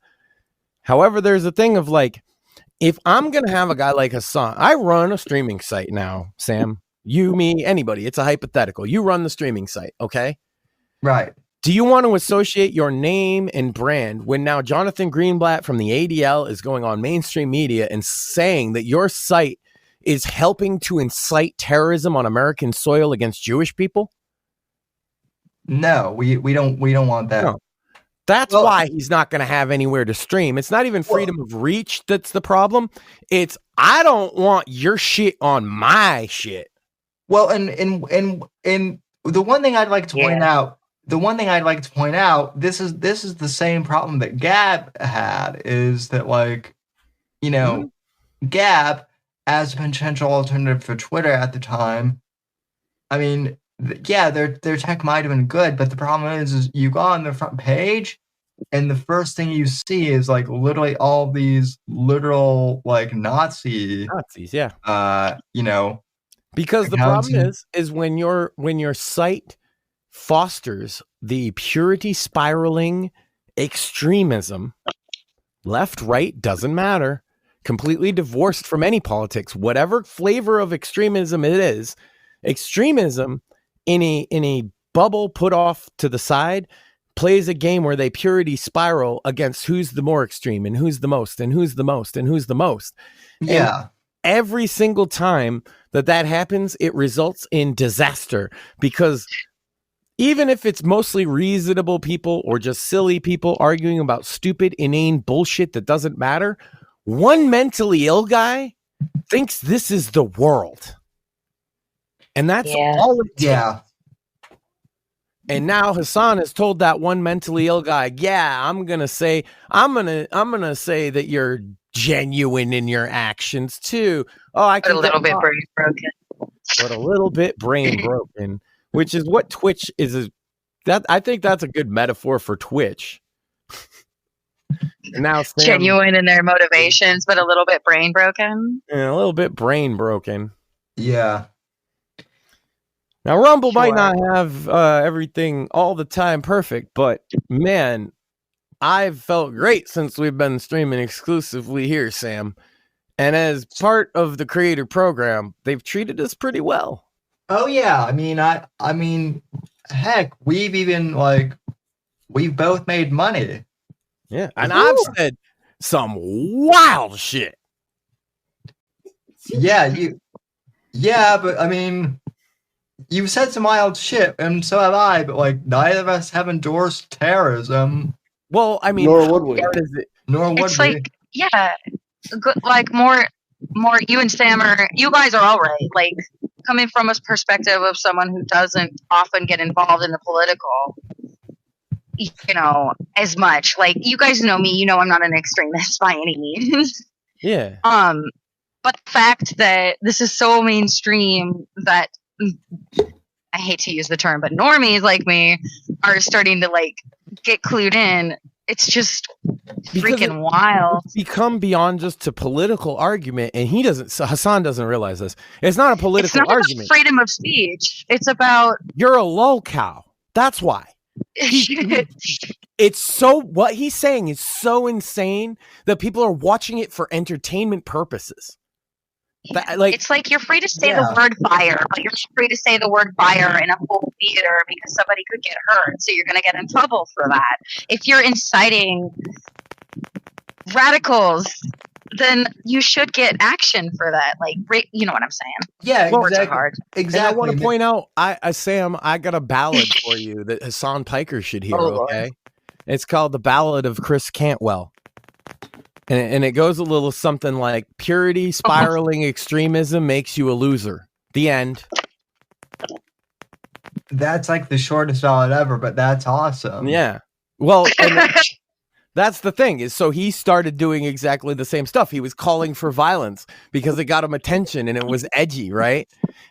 However, there's a thing of like, if I'm gonna have a guy like Hasan, I run a streaming site now, Sam. You, me, anybody. It's a hypothetical. You run the streaming site, okay? Right. Do you want to associate your name and brand when now Jonathan Greenblatt from the ADL is going on mainstream media and saying that your site is helping to incite terrorism on American soil against Jewish people? No, we don't want that. No. That's why he's not going to have anywhere to stream. It's not even freedom of reach that's the problem. It's I don't want your shit on my shit. Well, and the one thing I'd like to point out. The one thing I'd like to point out, this is the same problem that Gab had, is that, like, you know, Gab, as a potential alternative for Twitter at the time, I mean, yeah, their tech might have been good, but the problem is you go on the front page, and the first thing you see is like literally all these literal like Nazis, yeah. You know, because the problem is when your site fosters the purity spiraling extremism, left, right, doesn't matter, completely divorced from any politics, whatever flavor of extremism it is, extremism in a bubble put off to the side plays a game where they purity spiral against who's the more extreme and who's the most and who's the most and who's the most. Yeah. And every single time that happens, it results in disaster, because even if it's mostly reasonable people or just silly people arguing about stupid, inane bullshit that doesn't matter, one mentally ill guy thinks this is the world. And that's all it takes. Yeah. And now Hasan has told that one mentally ill guy, I'm gonna say that you're genuine in your actions too. Oh, I can a little bit brain broken. But a little bit brain broken, which is what Twitch is. I think that's a good metaphor for Twitch. And now Sam, genuine in their motivations, but a little bit brain broken. And a little bit brain broken. Yeah. Now, Rumble might not have everything all the time perfect, but man, I've felt great since we've been streaming exclusively here, Sam. And as part of the creator program, they've treated us pretty well. Oh yeah, I mean, heck, we've both made money. Yeah, and I've said some wild shit. Yeah, but I mean, you've said some wild shit, and so have I, but like neither of us have endorsed terrorism. Well, I mean, nor would we. It's like, yeah, good, like more you and Sam you guys are all right. Like, coming from a perspective of someone who doesn't often get involved in the political, as much. Like, you guys know me, I'm not an extremist by any means. Yeah. But the fact that this is so mainstream that I hate to use the term, but normies like me are starting to like get clued in. It's just freaking wild. It's become beyond just a political argument, and Hasan doesn't realize this. It's not a political argument. It's not about freedom of speech. It's about you're a lol cow. That's why. It's so, what he's saying is so insane that people are watching it for entertainment purposes. It's like you're free to say the word fire, but you're not free to say the word fire in a full theater because somebody could get hurt. So you're going to get in trouble for that. If you're inciting radicals, then you should get action for that. Like, you know what I'm saying? Yeah, Words are hard. Exactly. And I want to point out, Sam, I got a ballad for you that Hasan Piker should hear. Okay, it's called "The Ballad of Chris Cantwell." And it goes a little something like, purity spiraling extremism makes you a loser. The end. That's like the shortest ballad ever, but that's awesome. Yeah. Well, that's the thing, is so he started doing exactly the same stuff. He was calling for violence because it got him attention and it was edgy, right?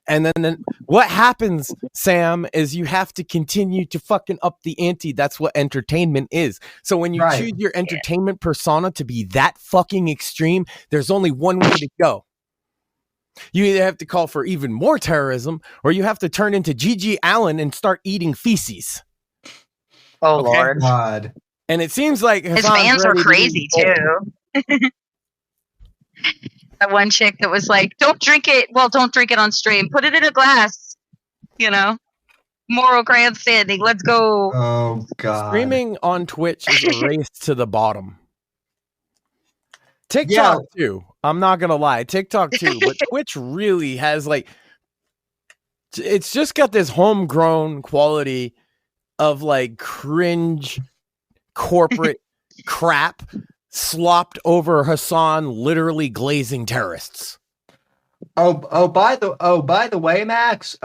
And then what happens, Sam, is you have to continue to fucking up the ante. That's what entertainment is. So when you choose your entertainment persona to be that fucking extreme, there's only one way to go. You either have to call for even more terrorism, or you have to turn into Gigi Allen and start eating feces. Oh, Lord. God. And it seems like his fans are crazy too. That one chick that was like, "Don't drink it. Well, don't drink it on stream. Put it in a glass." You know, moral grandstanding. Let's go. Oh God. Streaming on Twitch is a race to the bottom. TikTok too. I'm not gonna lie, TikTok too. But Twitch really has it's just got this homegrown quality of like cringe corporate crap slopped over Hasan literally glazing terrorists. By the way, Max,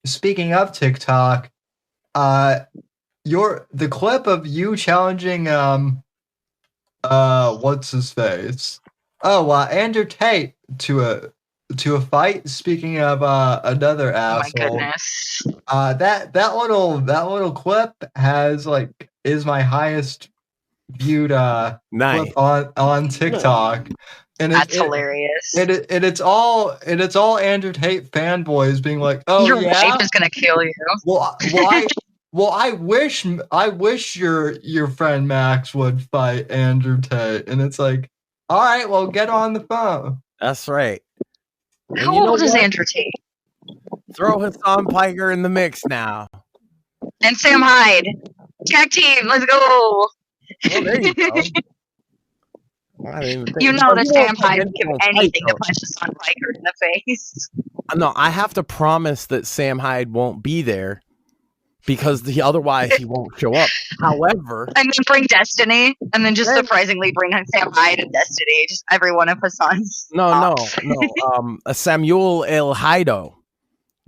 speaking of TikTok, the clip of you challenging what's his face? Andrew Tate to a fight. Speaking of another asshole. Oh my goodness. That little clip is my highest viewed clip on TikTok. And that's hilarious. It's all Andrew Tate fanboys being like, "Oh, your wife is gonna kill you." Well, I wish your friend Max would fight Andrew Tate, and it's like, all right, well, get on the phone. That's right. How old is Andrew Tate? Throw Hasan Piker in the mix now. And Sam Hyde. Tag team, let's go. Well, there you go. You know that Sam Hyde would give anything to punch Hasan Piker in the face. No, I have to promise that Sam Hyde won't be there because otherwise he won't show up. However, and then bring Destiny, and then just surprisingly bring Sam Hyde and Destiny, just every one of Hasan's. No. Samuel El Haido.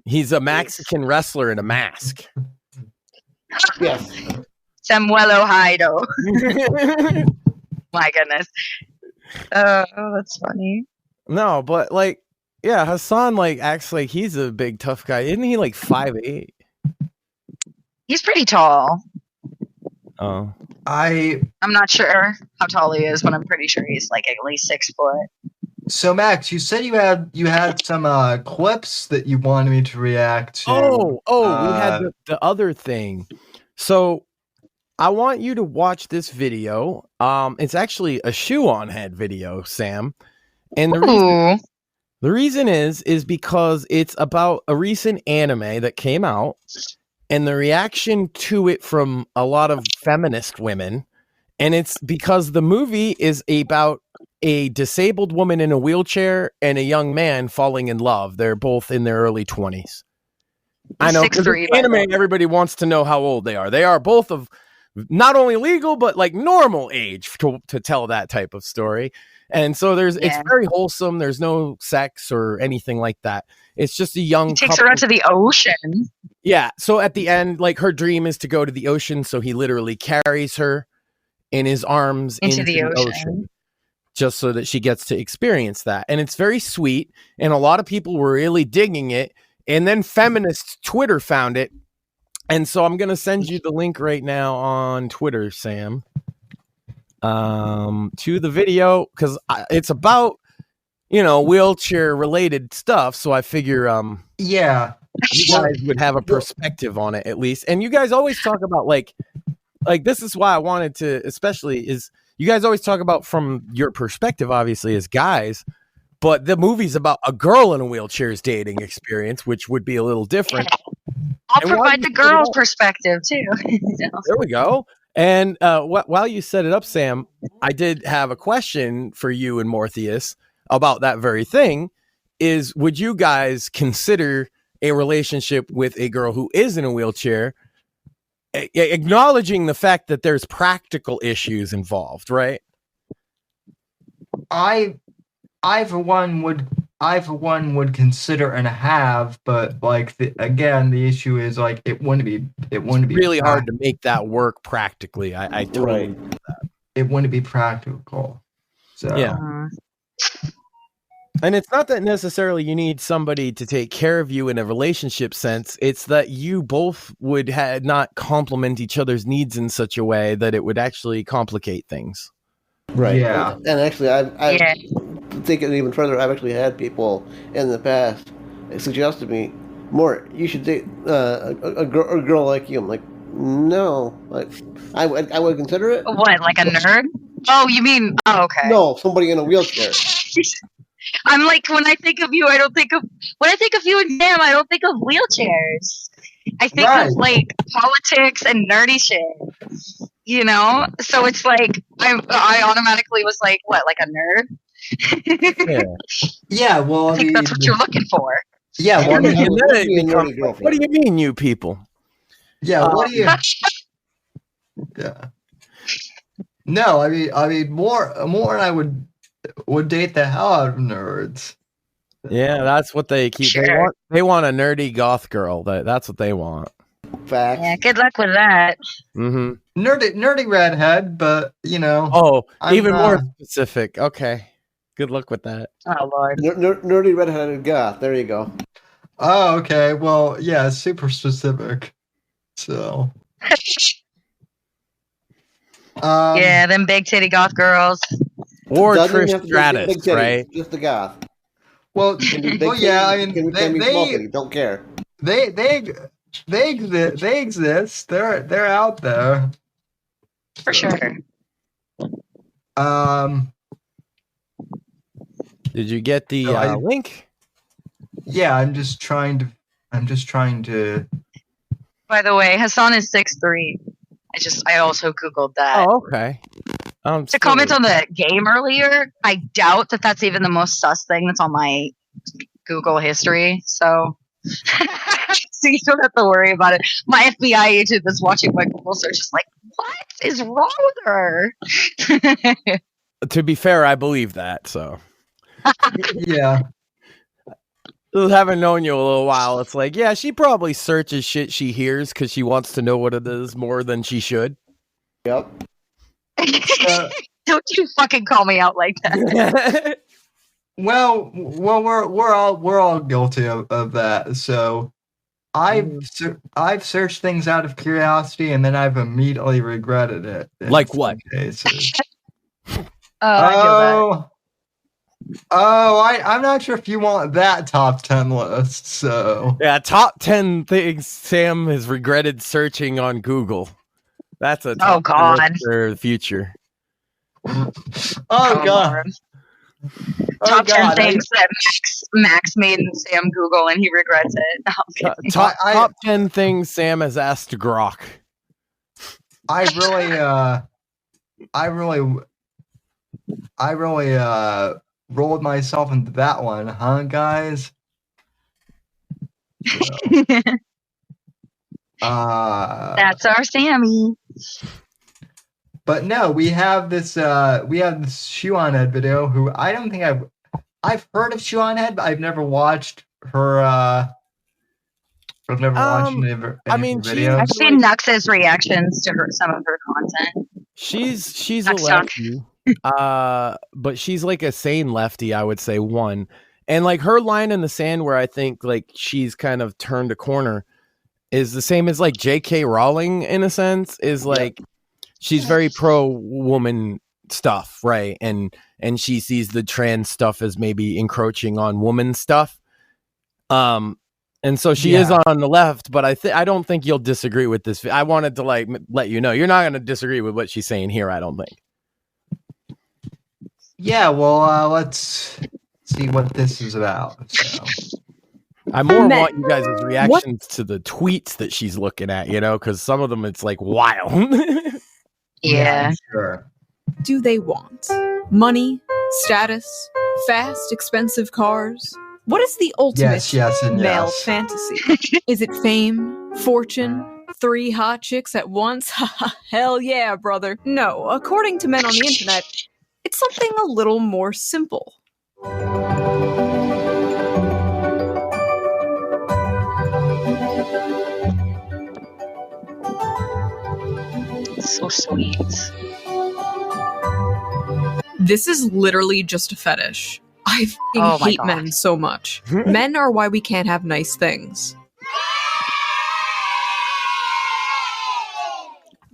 He's a Mexican wrestler in a mask. Yes. Samuel Haido. My goodness. Oh, that's funny. No, but Hasan acts like he's a big tough guy. Isn't he 5'8"? He's pretty tall. Oh. I'm not sure how tall he is, but I'm pretty sure he's at least 6 foot. So Max, you said you had some clips that you wanted me to react to. We had the other thing. So I want you to watch this video. It's actually a shoe on head video, Sam. And the reason is because it's about a recent anime that came out and the reaction to it from a lot of feminist women. And it's because the movie is about a disabled woman in a wheelchair and a young man falling in love. They're both in their early 20s. I know, 6'3", anime, everybody wants to know how old they are. They are both of not only legal, but normal age to tell that type of story. And so it's very wholesome. There's no sex or anything like that. It's just a young couple. Takes her out to the ocean. Yeah. So at the end, her dream is to go to the ocean. So he literally carries her in his arms into the ocean just so that she gets to experience that. And it's very sweet. And a lot of people were really digging it. And then feminists Twitter found it. And so I'm going to send you the link right now on Twitter, Sam, to the video, because it's about, wheelchair related stuff. So I figure, yeah. you guys would have a perspective on it at least. And you guys always talk about like this is why I wanted to, especially is you guys always talk about from your perspective, obviously as guys, but the movie's about a girl in a wheelchair's dating experience, which would be a little different. I'll provide the girl's perspective too. There we go. And while you set it up, Sam, I did have a question for you and Mortheus about that very thing. Is would you guys consider a relationship with a girl who is in a wheelchair, acknowledging the fact that there's practical issues involved, right? I for one would consider and have, but like the issue is like it wouldn't be really hard to make that work practically. I totally get that. It wouldn't be practical. So yeah. And it's not that necessarily you need somebody to take care of you in a relationship sense. It's that you both would not complement each other's needs in such a way that it would actually complicate things. Right. Yeah. And actually, I take it even further. I've actually had people in the past suggest to me, "Mort, you should date a girl like you." I'm like, no. Like, I would consider it. What, like a nerd? Oh, you mean? Oh, okay. No, somebody in a wheelchair. I'm like, when I think of you and Sam, I don't think of wheelchairs. I think of like politics and nerdy shit. You know? So it's like I automatically was like, what, like a nerd? Yeah, well, I think that's what you're looking for. Yeah, well, what do you mean, you people? Yeah, what do you? Yeah. No, I mean, more, and I would date the hell out of nerds. Yeah, that's what they keep. Sure. They want a nerdy goth girl. That's what they want. Facts. Yeah, good luck with that. Mm-hmm. Nerdy redhead, but you know. Oh, even more specific. Okay, good luck with that. Oh Lord. Nerdy redheaded goth. There you go. Oh, okay. Well, yeah, super specific. So. Yeah, them big titty goth girls. Or Trish Stratus, right? Just the goth. Well, yeah. I mean, they don't care. They exist. They're out there. For sure. Did you get the link? Yeah, I'm just trying to. By the way, Hasan is 6'3". I also Googled that. Oh, okay. To comment on the game earlier, I doubt that that's even the most sus thing that's on my Google history. So you don't have to worry about it. My FBI agent that's watching my Google search is like, what is wrong with her? To be fair, I believe that. So yeah. Having known you a little while, it's like, yeah, she probably searches shit she hears because she wants to know what it is more than she should. Yep. Don't you fucking call me out like that. Well, we're all guilty of that. So I've searched things out of curiosity and then I've immediately regretted it. Like what? I'm not sure if you want that top 10 list. So yeah, top 10 things Sam has regretted searching on Google. That's a top for the future. Oh God. Top 10 things that Max made Sam Google and he regrets it. No, top 10 things Sam has asked Grok. I really rolled myself into that one, huh, guys? So, that's our Sammy. But no, we have this Shoe on Head video. Who I don't think I've heard of Shoe on Head, but I've never watched her. I've never watched any of her videos. I've seen Nux's reactions to some of her content. She's a lefty, but she's like a sane lefty, I would say. One, and like her line in the sand, where I think like she's kind of turned a corner, is the same as like J.K. Rowling in a sense. Is like she's very pro woman stuff, right? And she sees the trans stuff as maybe encroaching on woman stuff. And so she is on the left, but I don't think you'll disagree with this. I wanted to like let you know you're not going to disagree with what she's saying here. I don't think. Yeah, well, let's see what this is about. So. I more want you guys' reactions to the tweets that she's looking at, because some of them it's like wild. Yeah, sure. Do they want money, status, fast, expensive cars? What is the ultimate male fantasy? Is it fame, fortune, 3 hot chicks at once? Hell yeah, brother. No, according to men on the internet, it's something a little more simple. So sweet. This is literally just a fetish. I hate men so much. Men are why we can't have nice things.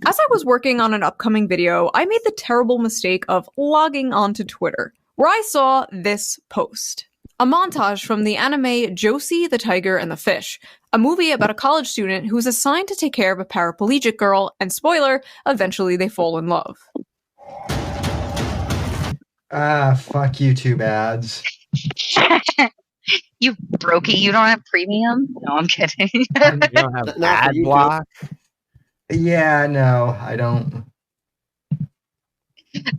As I was working on an upcoming video, I made the terrible mistake of logging onto Twitter, where I saw this post. A montage from the anime Josie, the Tiger, and the Fish, a movie about a college student who's assigned to take care of a paraplegic girl, and spoiler, eventually they fall in love. Fuck YouTube ads. You brokey, you don't have premium? No, I'm kidding. You don't have ad block? Yeah, no, I don't.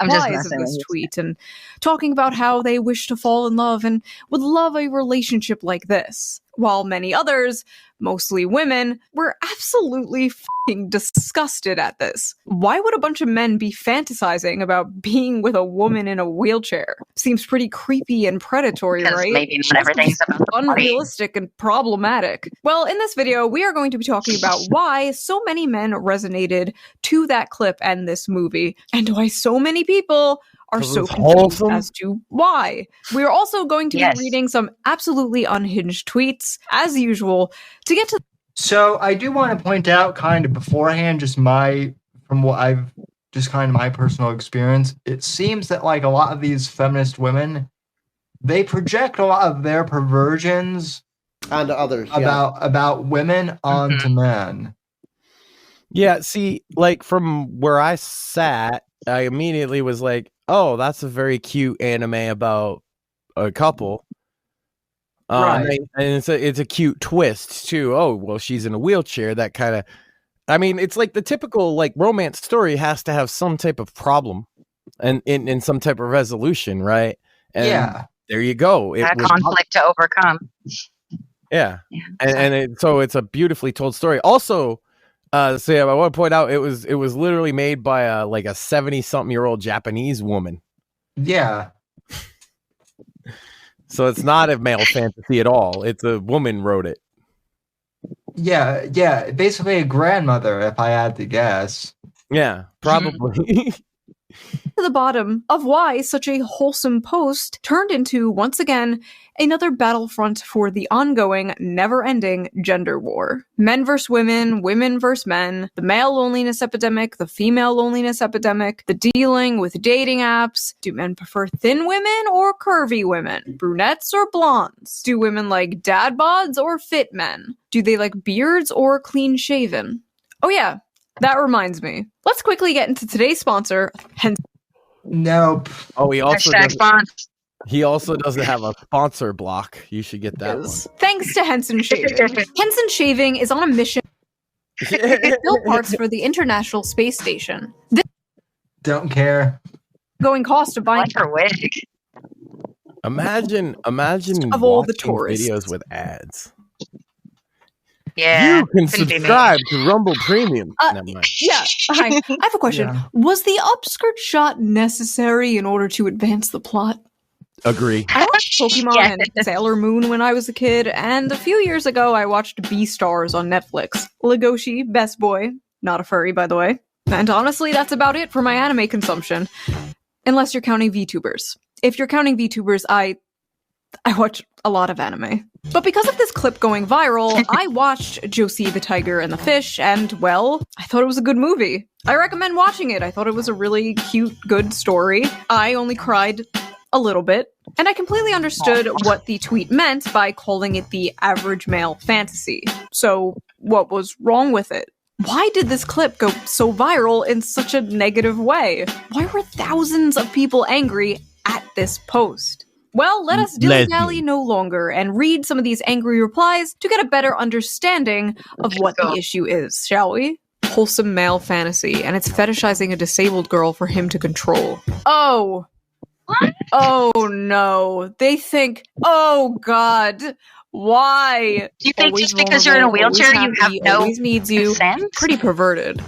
I'm just Lies in this tweet and talking about how they wish to fall in love and would love a relationship like this, while many others, mostly women, were absolutely f***ing disgusted at this. Why would a bunch of men be fantasizing about being with a woman in a wheelchair? Seems pretty creepy and predatory, right? Maybe not everything's about the unrealistic and problematic. Well, in this video, we are going to be talking about why so many men resonated to that clip and this movie, and why so many people are so confused as to why. We are also going to be reading some absolutely unhinged tweets, as usual, to get to... So I do want to point out kind of beforehand, my personal experience, it seems that like a lot of these feminist women, they project a lot of their perversions onto others about women onto men. Yeah, see, like from where I sat, I immediately was like, oh, that's a very cute anime about a couple. Right. And it's a cute twist too. Oh, well, she's in a wheelchair. That kind of, I mean, it's like the typical like romance story has to have some type of problem and in some type of resolution, right? And there you go. A conflict to overcome. Yeah. So it's a beautifully told story. Also, I want to point out it was literally made by a 70-something-year-old Japanese woman. Yeah. So it's not a male fantasy at all. It's a woman wrote it. Yeah. Basically a grandmother, if I had to guess. Yeah, probably. To the bottom of why such a wholesome post turned into, once again, another battlefront for the ongoing, never-ending gender war. Men versus women, women versus men, the male loneliness epidemic, the female loneliness epidemic, the dealing with dating apps. Do men prefer thin women or curvy women? Brunettes or blondes? Do women like dad bods or fit men? Do they like beards or clean-shaven? Oh yeah, that reminds me. Let's quickly get into today's sponsor, Nope. Oh, he also doesn't have a sponsor block. You should get that one. Thanks to Henson Shaving. Henson Shaving is on a mission to build parts for the International Space Station. Don't care. Going cost of buying her wig. Imagine of all the tourists. videos with ads. Yeah, you can subscribe to Rumble Premium. Yeah, hi. I have a question. Yeah. Was the upskirt shot necessary in order to advance the plot? Agree. I watched Pokemon and Sailor Moon when I was a kid, and a few years ago I watched Beastars on Netflix. Legoshi, best boy. Not a furry, by the way. And honestly, that's about it for my anime consumption. Unless you're counting VTubers. If you're counting VTubers, I watch a lot of anime. But because of this clip going viral, I watched Josie, the Tiger, and the Fish, and, well, I thought it was a good movie. I recommend watching it. I thought it was a really cute, good story. I only cried a little bit, and I completely understood what the tweet meant by calling it the average male fantasy. So, what was wrong with it? Why did this clip go so viral in such a negative way? Why were thousands of people angry at this post? Well, let us dilly-dally no longer and read some of these angry replies to get a better understanding of what the issue is, shall we? Wholesome male fantasy, and it's fetishizing a disabled girl for him to control. Oh. What? Oh no. They think, oh god, why? Do you think Always just because you're in a vulnerable, wheelchair always you have happy, no always needs you? consent? Pretty perverted.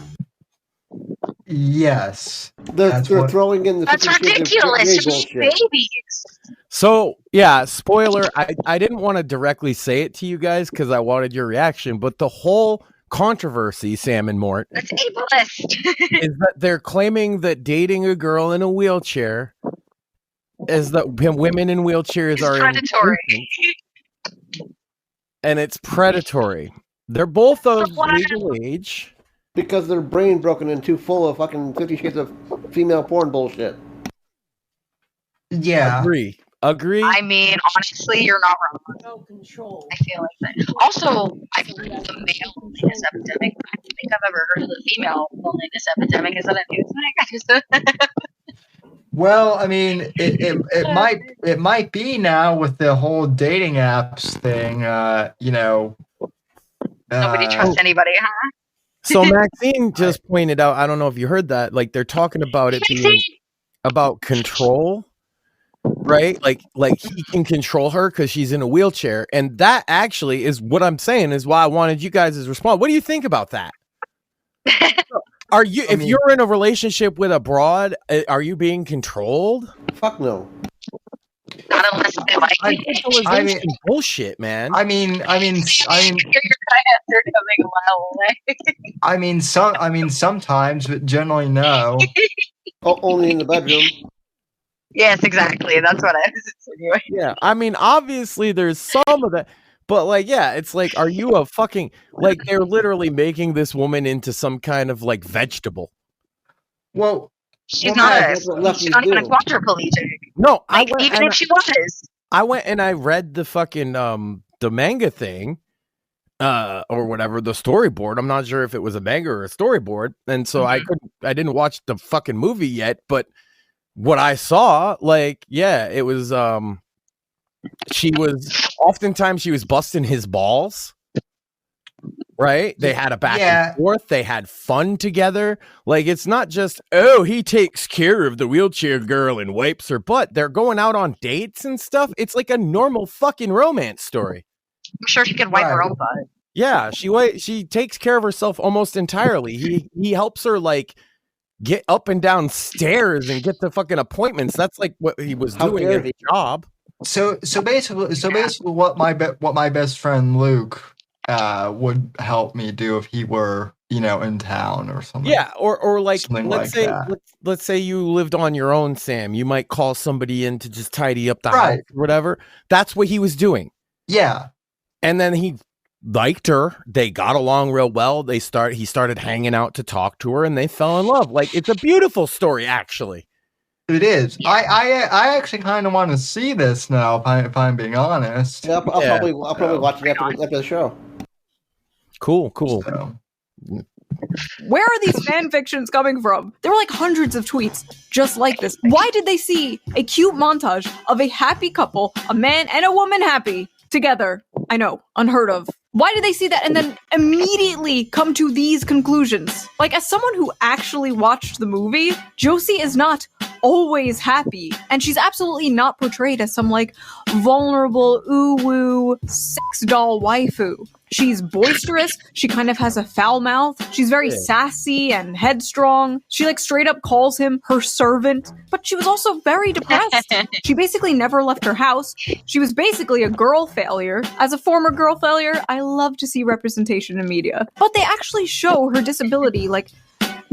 Yes. They're throwing in the That's 50 Shades of ridiculous. Grey She's bullshit. babies. So, yeah, spoiler, I didn't want to directly say it to you guys because I wanted your reaction, but the whole controversy, Sam and Mort, That's ableist. is that they're claiming that dating a girl in a wheelchair is that women in wheelchairs It's are predatory. indecent, and it's predatory. They're both of So what? legal age. Because their brain broken and too full of fucking 50 Shades of female porn bullshit. Yeah. Agree. I mean, honestly, you're not wrong. No control. I feel like that. Also, I've heard of the male loneliness epidemic. I don't think I've ever heard of the female loneliness epidemic. Is that a new thing? Well, I mean, it might be now with the whole dating apps thing. Nobody trusts anybody, huh? So Maxine just pointed out, I don't know if you heard that, like they're talking about it being about control, right? Like he can control her because she's in a wheelchair. And that actually is what I'm saying is why I wanted you guys to respond. What do you think about that? Are you, if you're in a relationship with a broad, are you being controlled? Fuck no. Not unless they like it. I mean, bullshit, man. I mean, Your kind of answer coming a mile away. sometimes, but generally no. Only in the bedroom. Yes, exactly. That's what I was insinuating. Yeah, I mean, obviously there's some of that, but like, yeah, it's like, are you a fucking, like, they're literally making this woman into some kind of like vegetable. Well, She's that's what not lefties even a do. quadriplegic. No, Even if she was. I went and I read the fucking the manga thing, or whatever, the storyboard. I'm not sure if it was a manga or a storyboard, and so I didn't watch the fucking movie yet. But what I saw, like, yeah, it was oftentimes she was busting his balls. Right? They had a back and forth. They had fun together. Like, it's not just, oh, he takes care of the wheelchair girl and wipes her butt. They're going out on dates and stuff. It's like a normal fucking romance story. I'm sure she could wipe her own butt. Yeah, she takes care of herself almost entirely. He helps her, like, get up and down stairs and get the fucking appointments. That's like what he was doing at his job. So basically, what my best friend Luke would help me do if he were, in town or something. Yeah, or like, something let's like say that. let's say you lived on your own, Sam. You might call somebody in to just tidy up the house or whatever. That's what he was doing. Yeah. And then he liked her. They got along real well. He started hanging out to talk to her, and they fell in love. Like, it's a beautiful story, actually. It is. I actually kind of want to see this now, if I'm being honest. Yeah, I'll probably watch it after the show. Cool. So. Where are these fan fictions coming from? There were like hundreds of tweets just like this. Why did they see a cute montage of a happy couple, a man and a woman happy, together? I know, unheard of. Why did they see that and then immediately come to these conclusions? Like, as someone who actually watched the movie, Josie is not always happy, and she's absolutely not portrayed as some, like, vulnerable, ooh-woo, sex doll waifu. She's boisterous, she kind of has a foul mouth, she's very sassy and headstrong, she, like, straight up calls him her servant, but she was also very depressed. She basically never left her house, she was basically a girl failure. As a former girl failure, I love to see representation in media. But they actually show her disability, like,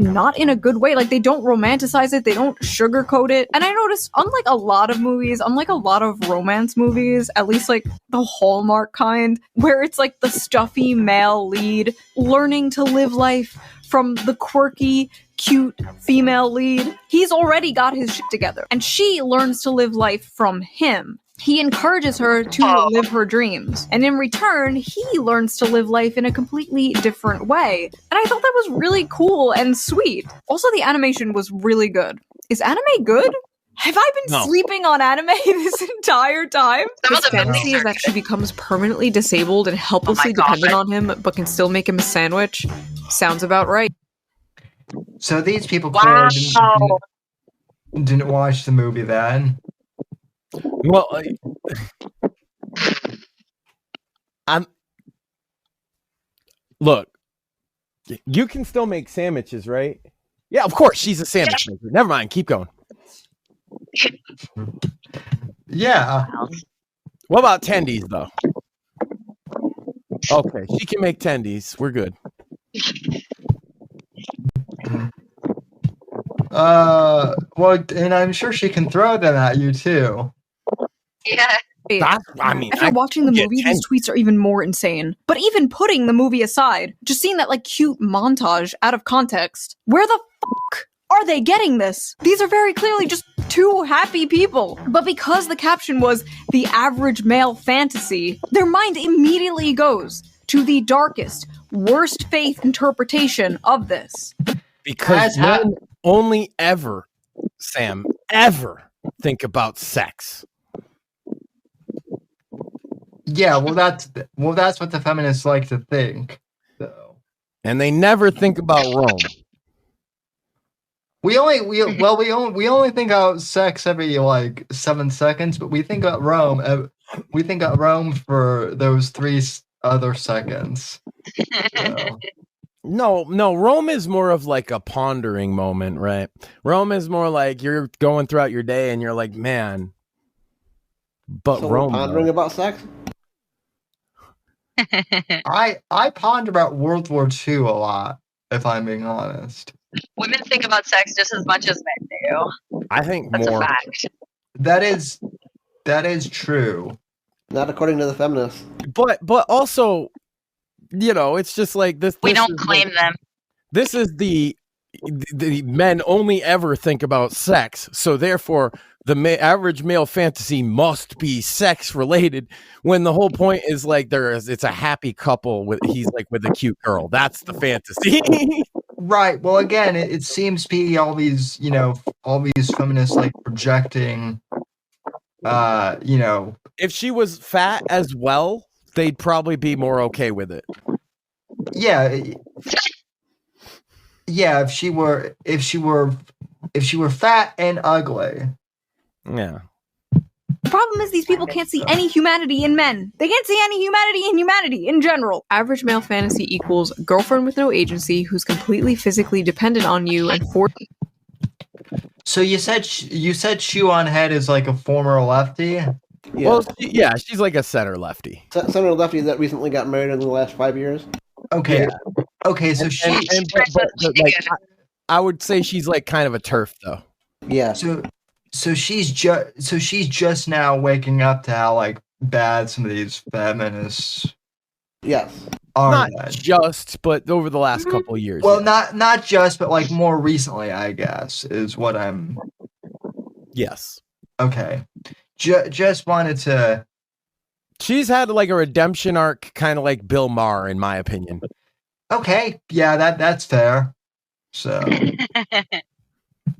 not in a good way. Like, they don't romanticize it, they don't sugarcoat it. And I noticed, unlike a lot of movies, unlike a lot of romance movies, at least like the Hallmark kind, where it's like the stuffy male lead learning to live life from the quirky cute female lead. He's already got his shit together, and she learns to live life from him. He encourages her to live her dreams, and in return, he learns to live life in a completely different way. And I thought that was really cool and sweet. Also, the animation was really good. Is anime good? Have I been sleeping on anime this entire time? His fantasy is that she becomes permanently disabled and helplessly dependent on him, but can still make him a sandwich. Sounds about right. So these people clearly didn't watch the movie then. Well, look, you can still make sandwiches, right? Yeah, of course, she's a sandwich maker. Never mind, keep going. Yeah. What about tendies, though? Okay, she can make tendies. We're good. Well, and I'm sure she can throw them at you too. Yeah. After watching the movie, these tweets are even more insane. But even putting the movie aside, just seeing that like cute montage out of context, where the fuck are they getting this? These are very clearly just two happy people. But because the caption was the average male fantasy, their mind immediately goes to the darkest, worst faith interpretation of this. Because men only ever, Sam, ever think about sex. Yeah, well that's what the feminists like to think. So. And they never think about Rome. We only think about sex every like 7 seconds, but we think about Rome. We think about Rome for those 3 other seconds. So. No, Rome is more of like a pondering moment, right? Rome is more like you're going throughout your day and you're like, man. But so Rome pondering about sex? I ponder about World War II a lot, if I'm being honest. Women think about sex just as much as men do. I think That's more. a fact. That is true. Not according to the feminists. But also, you know, it's just like this. We don't claim them. This is the men only ever think about sex, so therefore the average male fantasy must be sex related. When the whole point is like it's a happy couple he's like with a cute girl. That's the fantasy. Right. Well, again, it seems to be all these feminists like projecting. If she was fat as well, they'd probably be more okay with it. Yeah. Yeah, if she were fat and ugly. Yeah. The problem is these people can't see any humanity in men. They can't see any humanity in humanity in general. Average male fantasy equals girlfriend with no agency who's completely physically dependent on you and So you said Shoe on Head is like a former lefty? Yeah. Well, she's like a center lefty. Center lefty that recently got married in the last 5 years. Okay. Yeah. Okay, so I would say she's like kind of a turf though. Yeah. So she's just now waking up to how like bad some of these feminists Yes. are. Not just, but over the last couple of years. Well, not just, but like more recently, I guess, is what I'm. Yes. Okay. Just wanted to. She's had like a redemption arc, kind of like Bill Maher, in my opinion. Okay. Yeah, that's fair. So.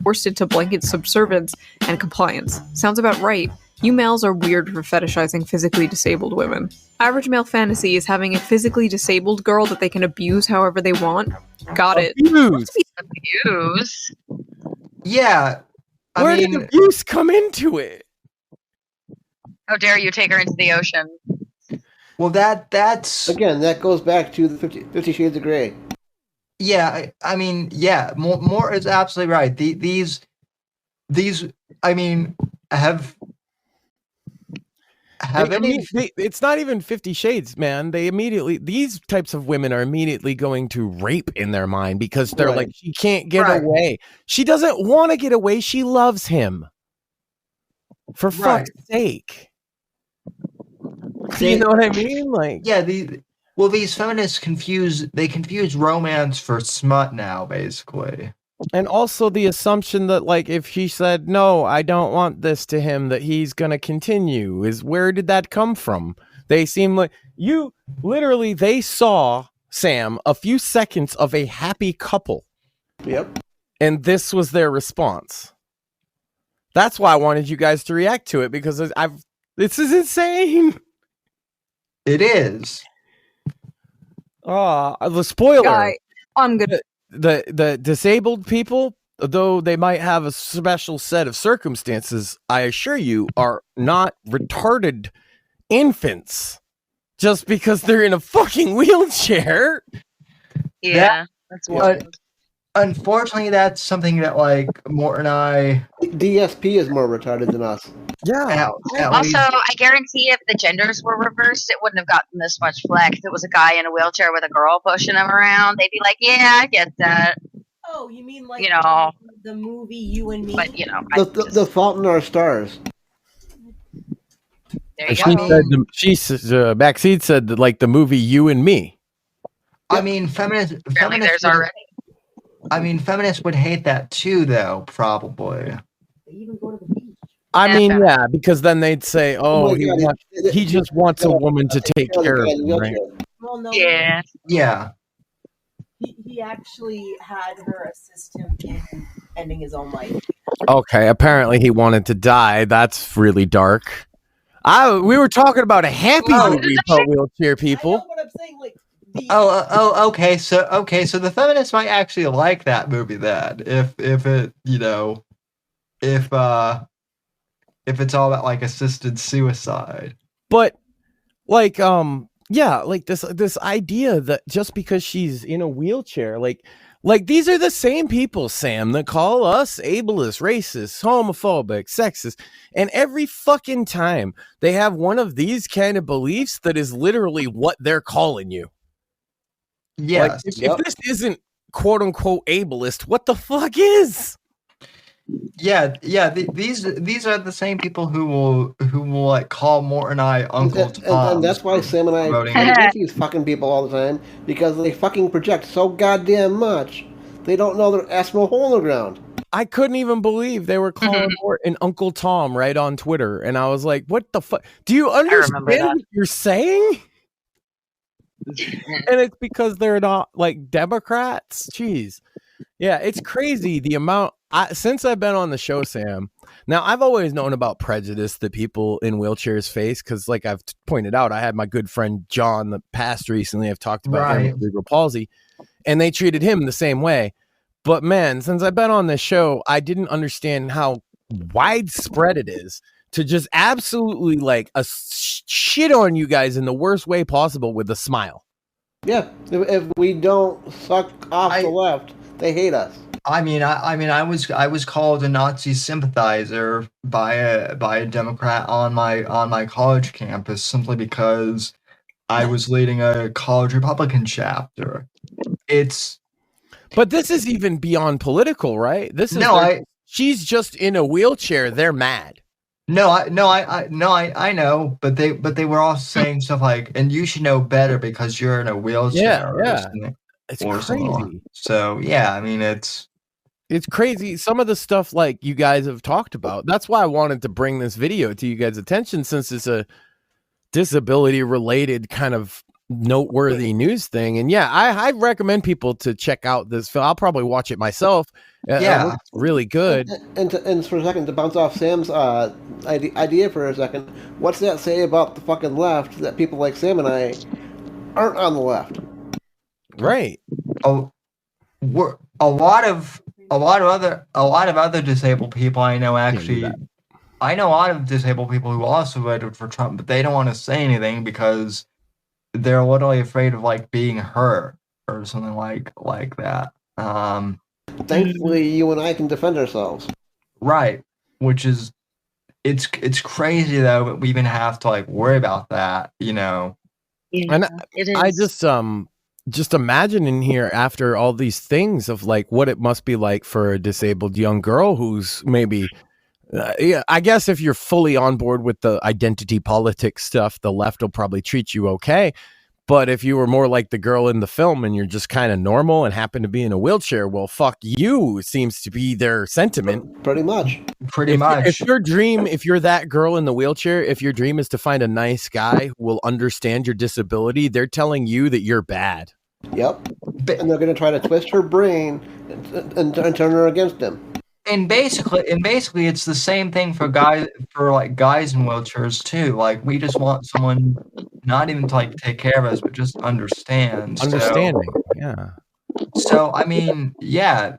forced into blanket subservience and compliance. Sounds about right. You males are weird for fetishizing physically disabled women. Average male fantasy is having a physically disabled girl that they can abuse however they want. Got it. Abuse? Yeah. Where did abuse come into it? How dare you take her into the ocean? Well, that's... Again, that goes back to the 50 Shades of Grey. Yeah, I mean, yeah, more is absolutely right. These, I mean, have any... It's not even 50 Shades, man. These types of women are immediately going to rape in their mind because they're like, she can't get away. She doesn't want to get away. She loves him. For fuck's sake. You know what I mean? Like, yeah, these feminists confuse romance for smut now, basically. And also the assumption that, like, if she said, no, I don't want this to him, that he's going to continue. Where did that come from? They seem like they saw, Sam, a few seconds of a happy couple. Yep. And this was their response. That's why I wanted you guys to react to it, because this is insane. It is. The spoiler. Guy, I'm good. The disabled people, though they might have a special set of circumstances, I assure you, are not retarded infants just because they're in a fucking wheelchair. Yeah, that's wild. Unfortunately, that's something that, like, Mort and I... DSP is more retarded than us. Yeah. Also, I guarantee if the genders were reversed, it wouldn't have gotten this much flack. If it was a guy in a wheelchair with a girl pushing him around, they'd be like, yeah, I get that. Oh, you mean like the movie You and Me? But, The Fault in Our Stars. There you go. Maxine said that, like, the movie You and Me. I mean, feminists would hate that too, though, probably. They even go to the beach. I mean, yeah, because then they'd say, "Oh, he just wants a woman to take care of him." Right? Well, no. Yeah. Yeah. He actually had her assist him in ending his own life. Okay, apparently he wanted to die. That's really dark. We were talking about a happy movie for wheelchair people. I know what I'm saying, like. Okay. So the feminists might actually like that movie then, if it, if it's all about, like, assisted suicide. But, like, like this idea that just because she's in a wheelchair, like these are the same people, Sam, that call us ableist, racist, homophobic, sexist, and every fucking time they have one of these kind of beliefs that is literally what they're calling you. Yes. Like, if this isn't quote unquote ableist, what the fuck is? Yeah. These are the same people who will like call Mort and I Uncle Tom. And that's why Sam and I hate these fucking people all the time, because they fucking project so goddamn much. They don't know their ass from a hole in the ground. I couldn't even believe they were calling Mort an Uncle Tom right on Twitter, and I was like, "What the fuck? Do you understand what you're saying?" And it's because they're not, like, Democrats. Jeez. Yeah, it's crazy the amount. Since I've been on the show, Sam, now I've always known about prejudice that people in wheelchairs face, because, like I've pointed out, I had my good friend John, the past recently. I've talked about him with cerebral palsy, and they treated him the same way. But man, since I've been on this show, I didn't understand how widespread it is to just absolutely, like, a shit on you guys in the worst way possible with a smile. Yeah, if we don't suck off the left, they hate us. I mean, I was called a Nazi sympathizer by a Democrat on my college campus simply because I was leading a college Republican chapter. But this is even beyond political, right? This is she's just in a wheelchair. They're mad. I know, but they were all saying stuff like, and you should know better because you're in a wheelchair. Yeah. It's crazy. So yeah, I mean, it's crazy. Some of the stuff, like, you guys have talked about. That's why I wanted to bring this video to you guys' attention, since it's a disability related kind of noteworthy news thing. And yeah, I recommend people to check out this film. I'll probably watch it myself. It looks really good. And for a second, to bounce off Sam's idea for a second, what's that say about the fucking left, that people like Sam and I aren't on the left? Right. A lot of other disabled people I know, actually. I know a lot of disabled people who also voted for Trump, but they don't want to say anything because they're literally afraid of, like, being hurt or something like that. Thankfully, you and I can defend ourselves. Right, which is it's crazy though, but we even have to, like, worry about that, Yeah, and it is. I just imagine in here, after all these things, of, like, what it must be like for a disabled young girl who's maybe I guess if you're fully on board with the identity politics stuff, the left will probably treat you okay. But if you were more like the girl in the film and you're just kind of normal and happen to be in a wheelchair, well, fuck you seems to be their sentiment. Pretty much. If your dream, if you're that girl in the wheelchair, if your dream is to find a nice guy who will understand your disability, they're telling you that you're bad. Yep. And they're going to try to twist her brain and turn her against him. And basically, it's the same thing for guys in wheelchairs too. Like, we just want someone not even to like take care of us, but just understand. Understanding, yeah. So I mean, yeah.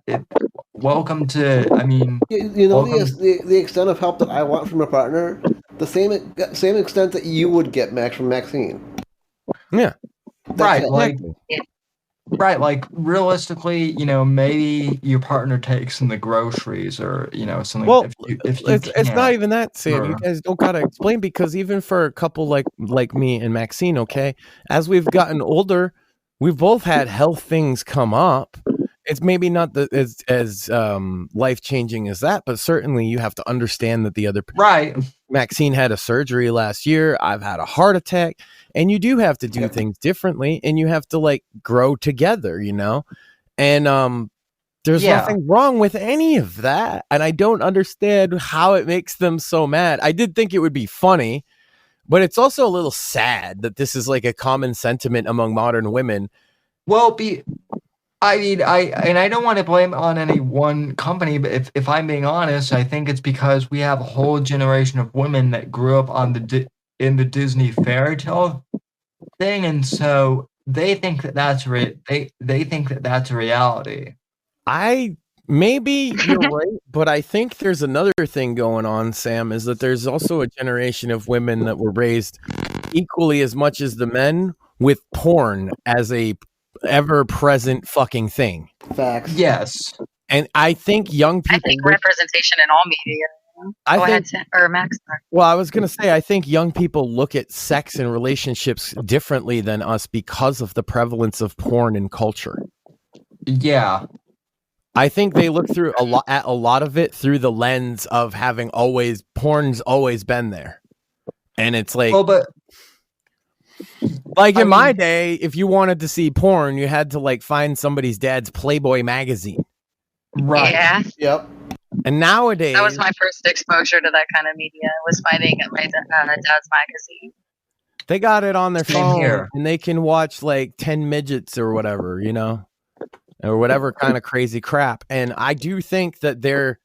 Welcome to. I mean, the extent of help that I want from a partner, the same extent that you would get, Max, from Maxine. Yeah. Right. Right, like realistically, maybe your partner takes in the groceries or something. Well, if you it's not even that, Sam. You guys don't gotta explain, because even for a couple like me and Maxine, okay, as we've gotten older, we've both had health things come up. It's maybe not as life changing as that, but certainly you have to understand that the other right. Maxine had a surgery last year. I've had a heart attack. And you do have to do things differently, and you have to like grow together, and there's nothing wrong with any of that. And I don't understand how it makes them so mad. I did think it would be funny, but it's also a little sad that this is like a common sentiment among modern women. Well, I mean, I don't want to blame it on any one company, but if I'm being honest, I think it's because we have a whole generation of women that grew up on in the Disney fairy tale thing, and so they think that that's they think that that's a reality. Maybe you're right, but I think there's another thing going on, Sam, is that there's also a generation of women that were raised equally as much as the men with porn as a ever-present fucking thing. Facts. Yes. And I think young people... I think representation in all media. Go ahead, Max. Well, I was going to say, I think young people look at sex and relationships differently than us because of the prevalence of porn in culture. Yeah. I think they look through at a lot of it through the lens of having porn's always been there. And it's like... Well, but... Like in my day, if you wanted to see porn, you had to like find somebody's dad's Playboy magazine. Right. Yeah. Yep. And nowadays, that was my first exposure to that kind of media. Was finding my dad's magazine. They got it on their phone here. And they can watch like 10 midgets or whatever, or whatever kind of crazy crap. And I do think that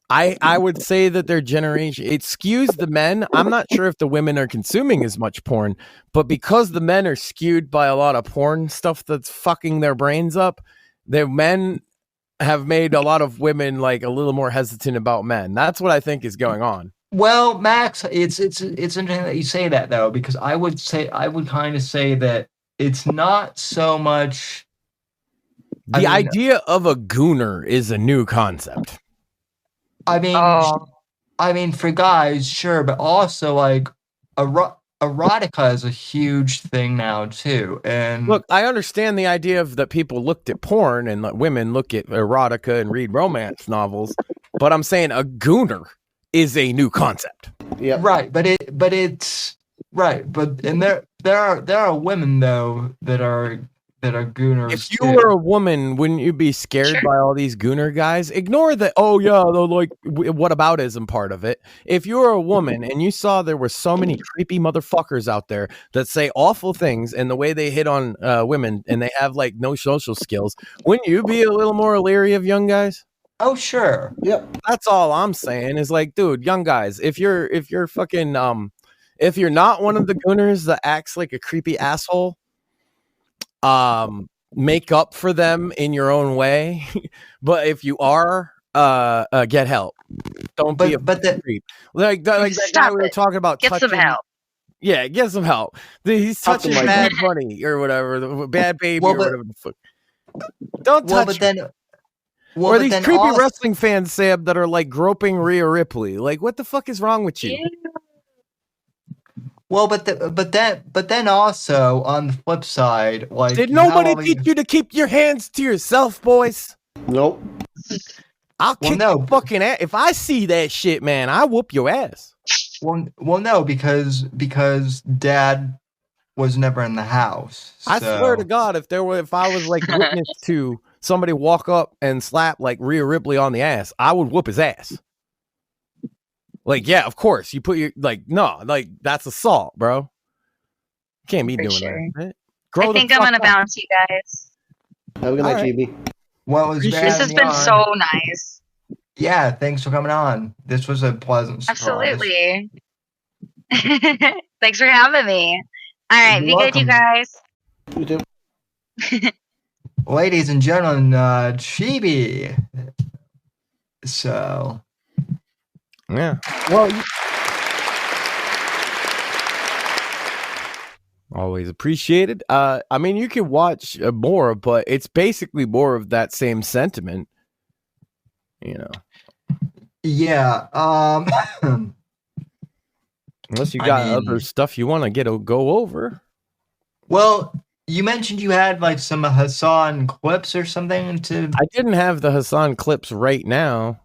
I would say that their generation, it skews the men. I'm not sure if the women are consuming as much porn, but because the men are skewed by a lot of porn stuff that's fucking their brains up, the men have made a lot of women like a little more hesitant about men. That's what I think is going on. Well, Max, it's interesting that you say that though, because I would kind of say that it's not so much. The idea of a gooner is a new concept. I mean, for guys, sure, but also like erotica is a huge thing now too. And look, I understand the idea of that people looked at porn and women look at erotica and read romance novels, but I'm saying a gooner is a new concept. Yeah, right. But it's right. But and there are women though that are gooners. If you were a woman, wouldn't you be scared by all these gooner guys? Ignore the they're like whataboutism part of it. If you were a woman and you saw there were so many creepy motherfuckers out there that say awful things and the way they hit on women and they have like no social skills, wouldn't you be a little more leery of young guys? Oh sure. Yep. That's all I'm saying is like, dude, young guys, if you're fucking if you're not one of the gooners that acts like a creepy asshole, make up for them in your own way. But if you are, get help. Don't be a creep. Like that guy we were talking about. Get some help. Yeah, get some help. He's touching Bad Bunny or whatever, Bad Baby or whatever the fuck. Don't touch. Or these creepy wrestling fans, Sam, that are like groping Rhea Ripley. Like, what the fuck is wrong with you? Well, but then also on the flip side, like, did nobody teach you to keep your hands to yourself, boys? Nope. I'll kick your fucking ass if I see that shit, man. I whoop your ass. Well, no, because Dad was never in the house. I swear to God, if I was like witness to somebody walk up and slap like Rhea Ripley on the ass, I would whoop his ass. Like, yeah, of course. You put your that's assault, bro. Can't be doing that. Right? I think I'm gonna bounce, you guys. Have a good night, Chibi. Well, this has been so nice. Yeah, thanks for coming on. This was a pleasant surprise. Absolutely. Thanks for having me. All right, You're be good, you guys. You too. Ladies and gentlemen, Chibi. So. Yeah. Well, always appreciated. I mean, you can watch more, but it's basically more of that same sentiment. You know. Yeah. Unless you got other stuff you want to go over. Well, you mentioned you had like some Hasan clips or something to. I didn't have the Hasan clips right now.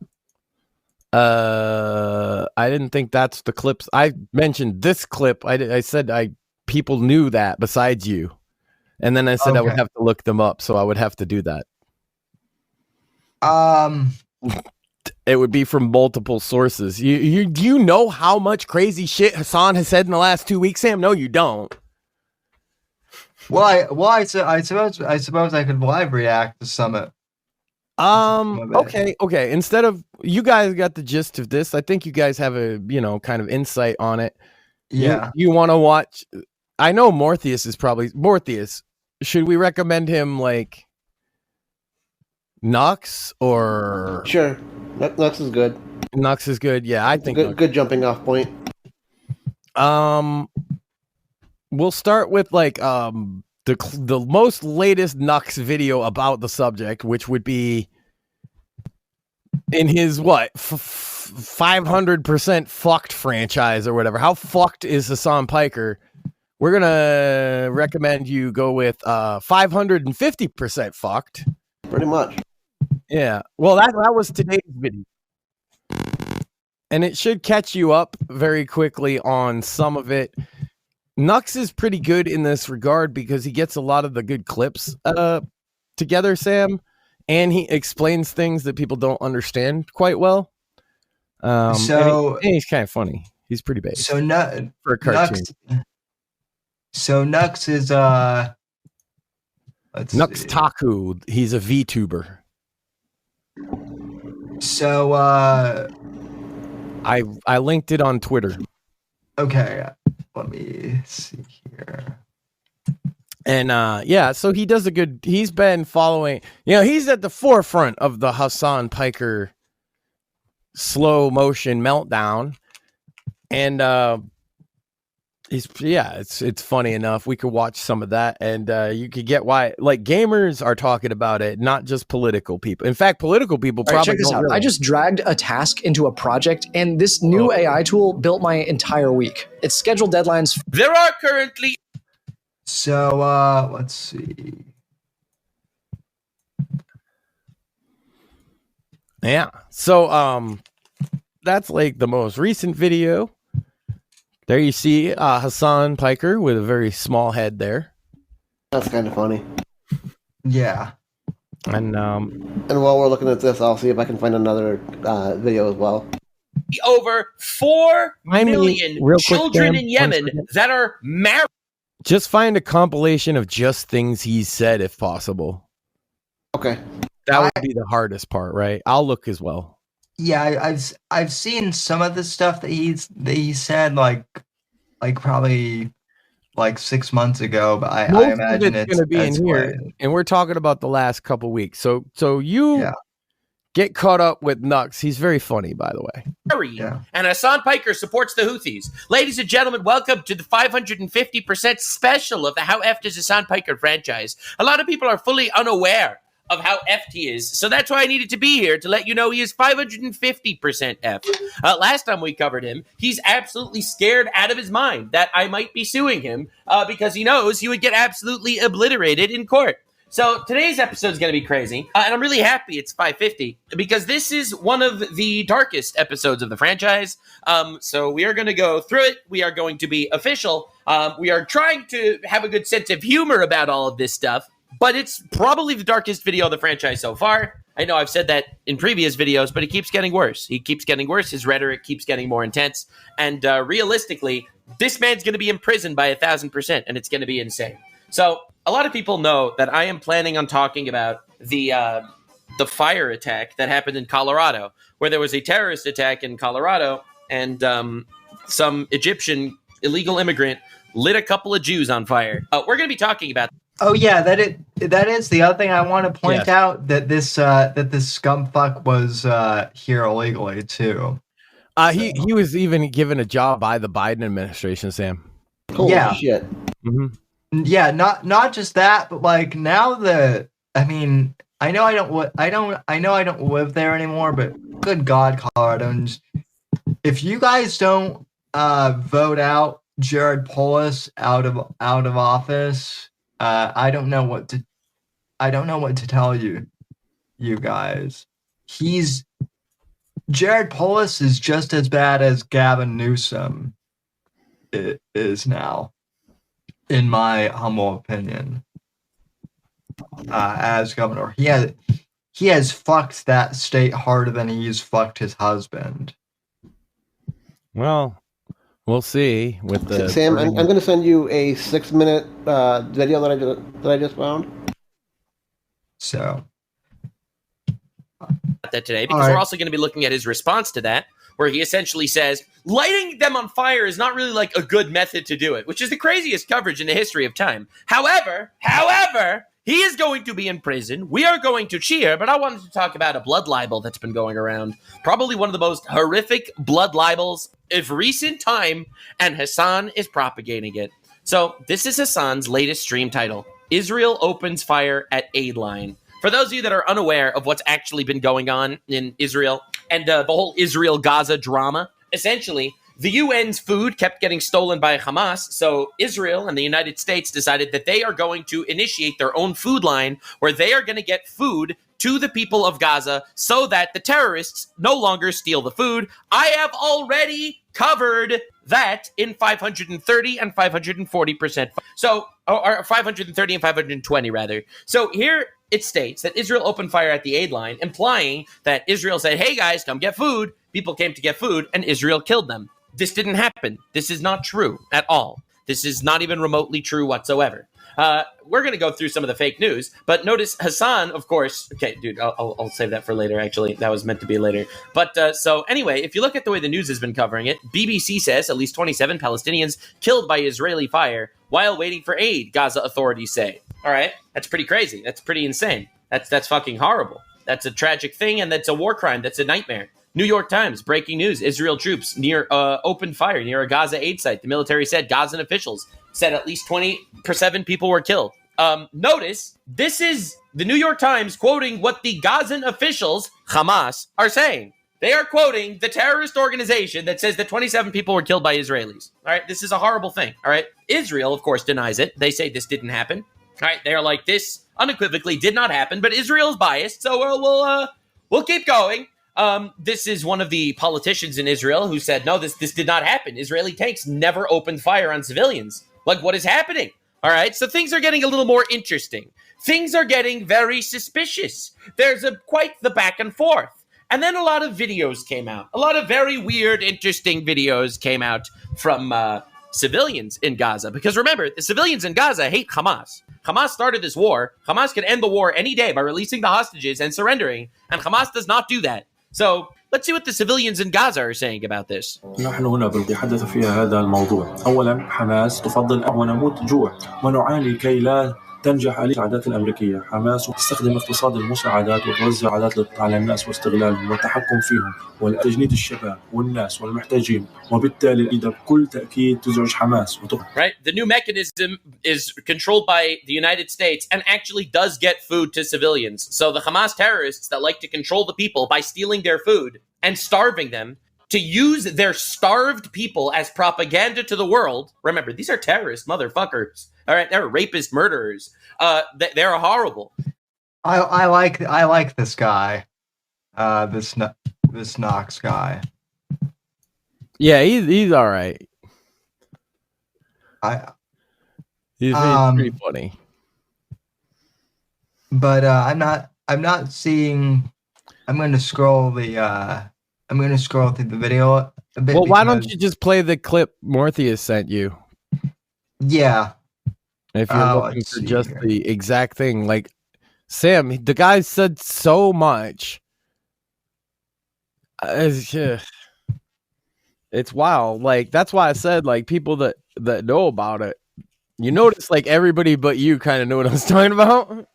I didn't think that's the clips. I mentioned this clip. I said people knew that besides you, and then I said I would have to look them up, so I would have to do that. It would be from multiple sources. Do you know how much crazy shit Hasan has said in the last 2 weeks, Sam? No, you don't. I suppose I could live react to some of. Okay. Instead of you guys got the gist of this, I think you guys have a kind of insight on it. Yeah. You want to watch? I know Mortheus is probably Mortheus. Should we recommend him like Nux or? Sure, Nux is good. Nux is good. Yeah, I think good jumping off point. We'll start with like the most latest Nux video about the subject, which would be in his 500% fucked franchise or whatever. How fucked is Hasan Piker? We're gonna recommend you go with 550% fucked. Pretty much. Yeah. Well, that was today's video. And it should catch you up very quickly on some of it. Nux is pretty good in this regard because he gets a lot of the good clips together, Sam, and he explains things that people don't understand quite well. And he's kind of funny. He's pretty basic. So for a cartoon. Nux is Nux Taku. He's a VTuber. So I linked it on Twitter. Okay. Let me see here. And so he does he's been following, he's at the forefront of the Hasan Piker slow motion meltdown. And it's funny enough. We could watch some of that, and you could get why like gamers are talking about it, not just political people. In fact, political people probably check this out. Realize. I just dragged a task into a project, and this new AI tool built my entire week. It's scheduled deadlines. There are currently. So let's see. Yeah. So that's like the most recent video. There you see Hasan Piker with a very small head there. That's kind of funny. Yeah. And while we're looking at this, I'll see if I can find another video as well. Over 4 million children in Yemen that are married. Just find a compilation of just things he's said, if possible. Okay. That would be the hardest part, right? I'll look as well. Yeah, I've seen some of the stuff that he said like probably like 6 months ago, but I imagine it's going to be in here, and we're talking about the last couple weeks. So you get caught up with Nux. He's very funny, by the way. Yeah. And Hasan Piker supports the Houthis. Ladies and gentlemen, welcome to the 550% special of the How Effed is Hasan Piker franchise. A lot of people are fully unaware of how effed he is. So that's why I needed to be here to let you know he is 550% effed. Last time we covered him, he's absolutely scared out of his mind that I might be suing him because he knows he would get absolutely obliterated in court. So today's episode is going to be crazy, and I'm really happy it's 5:50 because this is one of the darkest episodes of the franchise. So we are going to go through it. We are going to be official. We are trying to have a good sense of humor about all of this stuff, but it's probably the darkest video of the franchise so far. I know I've said that in previous videos, but it keeps getting worse. He keeps getting worse. His rhetoric keeps getting more intense. And realistically, this man's going to be imprisoned by 1,000%, and it's going to be insane. So a lot of people know that I am planning on talking about the fire attack that happened in Colorado, where there was a terrorist attack in Colorado, and some Egyptian illegal immigrant lit a couple of Jews on fire. We're going to be talking about. Oh yeah, that is the other thing I want to point out, that this scumfuck was here illegally too. He was even given a job by the Biden administration, Sam. Holy shit. Mm-hmm. Yeah, not just that, but like now I know I don't live there anymore, but good God, Coloradans, if you guys don't vote out Jared Polis out of office, I don't know what to tell you guys. Jared Polis is just as bad as Gavin Newsom is now, in my humble opinion. As governor, he has fucked that state harder than he's fucked his husband. Well, we'll see with the Sam. I'm going to send you a 6-minute video that I just found. So that today, because we're also going to be looking at his response to that, where he essentially says lighting them on fire is not really like a good method to do it, which is the craziest coverage in the history of time. However, he is going to be in prison. We are going to cheer, but I wanted to talk about a blood libel that's been going around. Probably one of the most horrific blood libels of recent time, and Hasan is propagating it. So this is Hasan's latest stream title: Israel opens fire at aid line. For those of you that are unaware of what's actually been going on in Israel and the whole Israel-Gaza drama, essentially, the UN's food kept getting stolen by Hamas, so Israel and the United States decided that they are going to initiate their own food line where they are going to get food to the people of Gaza so that the terrorists no longer steal the food. I have already covered that in 530 and 540%. So, or 530 and 520 rather. So here it states that Israel opened fire at the aid line, implying that Israel said, hey guys, come get food. People came to get food and Israel killed them. This didn't happen. This is not true at all. This is not even remotely true whatsoever. We're going to go through some of the fake news, but notice Hasan, of course. Okay, dude, I'll save that for later, actually. That was meant to be later. But so anyway, if you look at the way the news has been covering it, BBC says at least 27 Palestinians killed by Israeli fire while waiting for aid, Gaza authorities say. All right, that's pretty crazy. That's pretty insane. That's fucking horrible. That's a tragic thing, and that's a war crime. That's a nightmare. New York Times, breaking news. Israel troops near opened fire near a Gaza aid site. The military said Gazan officials said at least 27 people were killed. Notice, this is the New York Times quoting what the Gazan officials, Hamas, are saying. They are quoting the terrorist organization that says that 27 people were killed by Israelis. All right, this is a horrible thing. All right, Israel, of course, denies it. They say this didn't happen. All right, they're like, this unequivocally did not happen, but Israel's biased, so we'll keep going. This is one of the politicians in Israel who said, no, this did not happen. Israeli tanks never opened fire on civilians. Like, what is happening? All right, so things are getting a little more interesting. Things are getting very suspicious. There's quite the back and forth. And then a lot of videos came out. A lot of very weird, interesting videos came out from civilians in Gaza. Because remember, the civilians in Gaza hate Hamas. Hamas started this war. Hamas can end the war any day by releasing the hostages and surrendering. And Hamas does not do that. So let's see what the civilians in Gaza are saying about this. نحن هنا بنتحدث في هذا الموضوع. أولا حماس تفضل ونموت جوع ونعاني كي لا تنجح المساعدات الأمريكية. حماس تستخدم اقتصاد المساعدات وتوزع عادات على الناس واستغلالهم والتحكم فيهم وتجنيد الشباب والناس والمحتاجين وبالتالي إذا بكل تأكيد تزعج حماس. Right, the new mechanism is controlled by the United States and actually does get food to civilians. So the Hamas terrorists that like to control the people by stealing their food and starving them, to use their starved people as propaganda to the world. Remember, these are terrorist motherfuckers. All right, they're rapists, murderers. They're horrible. I like this guy, this Knox guy. Yeah, he's all right. He's pretty funny. But I'm not seeing. I'm going to scroll through the video a bit. Well, why don't you just play the clip Mortheus sent you? Yeah. If you're looking for just the exact thing, like Sam, the guy said so much. It's wild. Like that's why I said like people that know about it. You notice like everybody but you kind of know what I was talking about.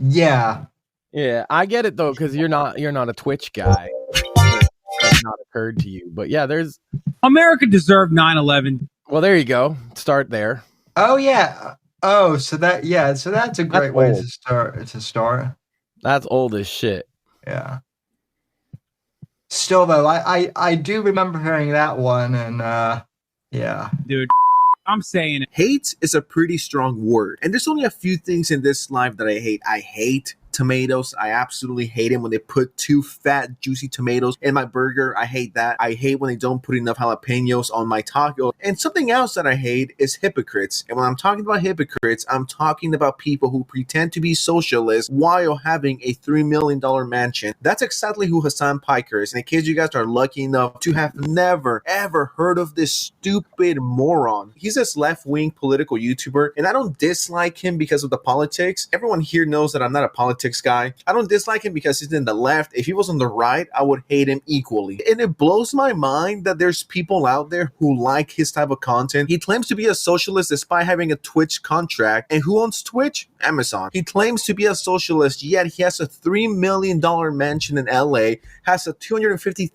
Yeah. Yeah, I get it though because you're not a Twitch guy. It's not occurred to you, but yeah, there's America deserved 9/11. Well, there you go. Start there. Oh yeah. Oh, so that's a great way to start. That's old as shit. Yeah. Still though, I do remember hearing that one, and yeah, dude. I'm saying it. Hate is a pretty strong word, and there's only a few things in this life that I hate. I hate tomatoes. I absolutely hate them when they put too fat, juicy tomatoes in my burger. I hate that. I hate when they don't put enough jalapenos on my taco. And something else that I hate is hypocrites. And when I'm talking about hypocrites, I'm talking about people who pretend to be socialists while having a $3 million mansion. That's exactly who Hasan Piker is. And in case you guys are lucky enough to have never, ever heard of this stupid moron, he's this left-wing political YouTuber, and I don't dislike him because of the politics. Everyone here knows that I'm not a politics guy. I don't dislike him because he's in the left. If he was on the right, I would hate him equally. And it blows my mind that there's people out there who like his type of content. He claims to be a socialist despite having a Twitch contract. And who owns Twitch? Amazon. He claims to be a socialist, yet he has a $3 million mansion in LA, has a $250,000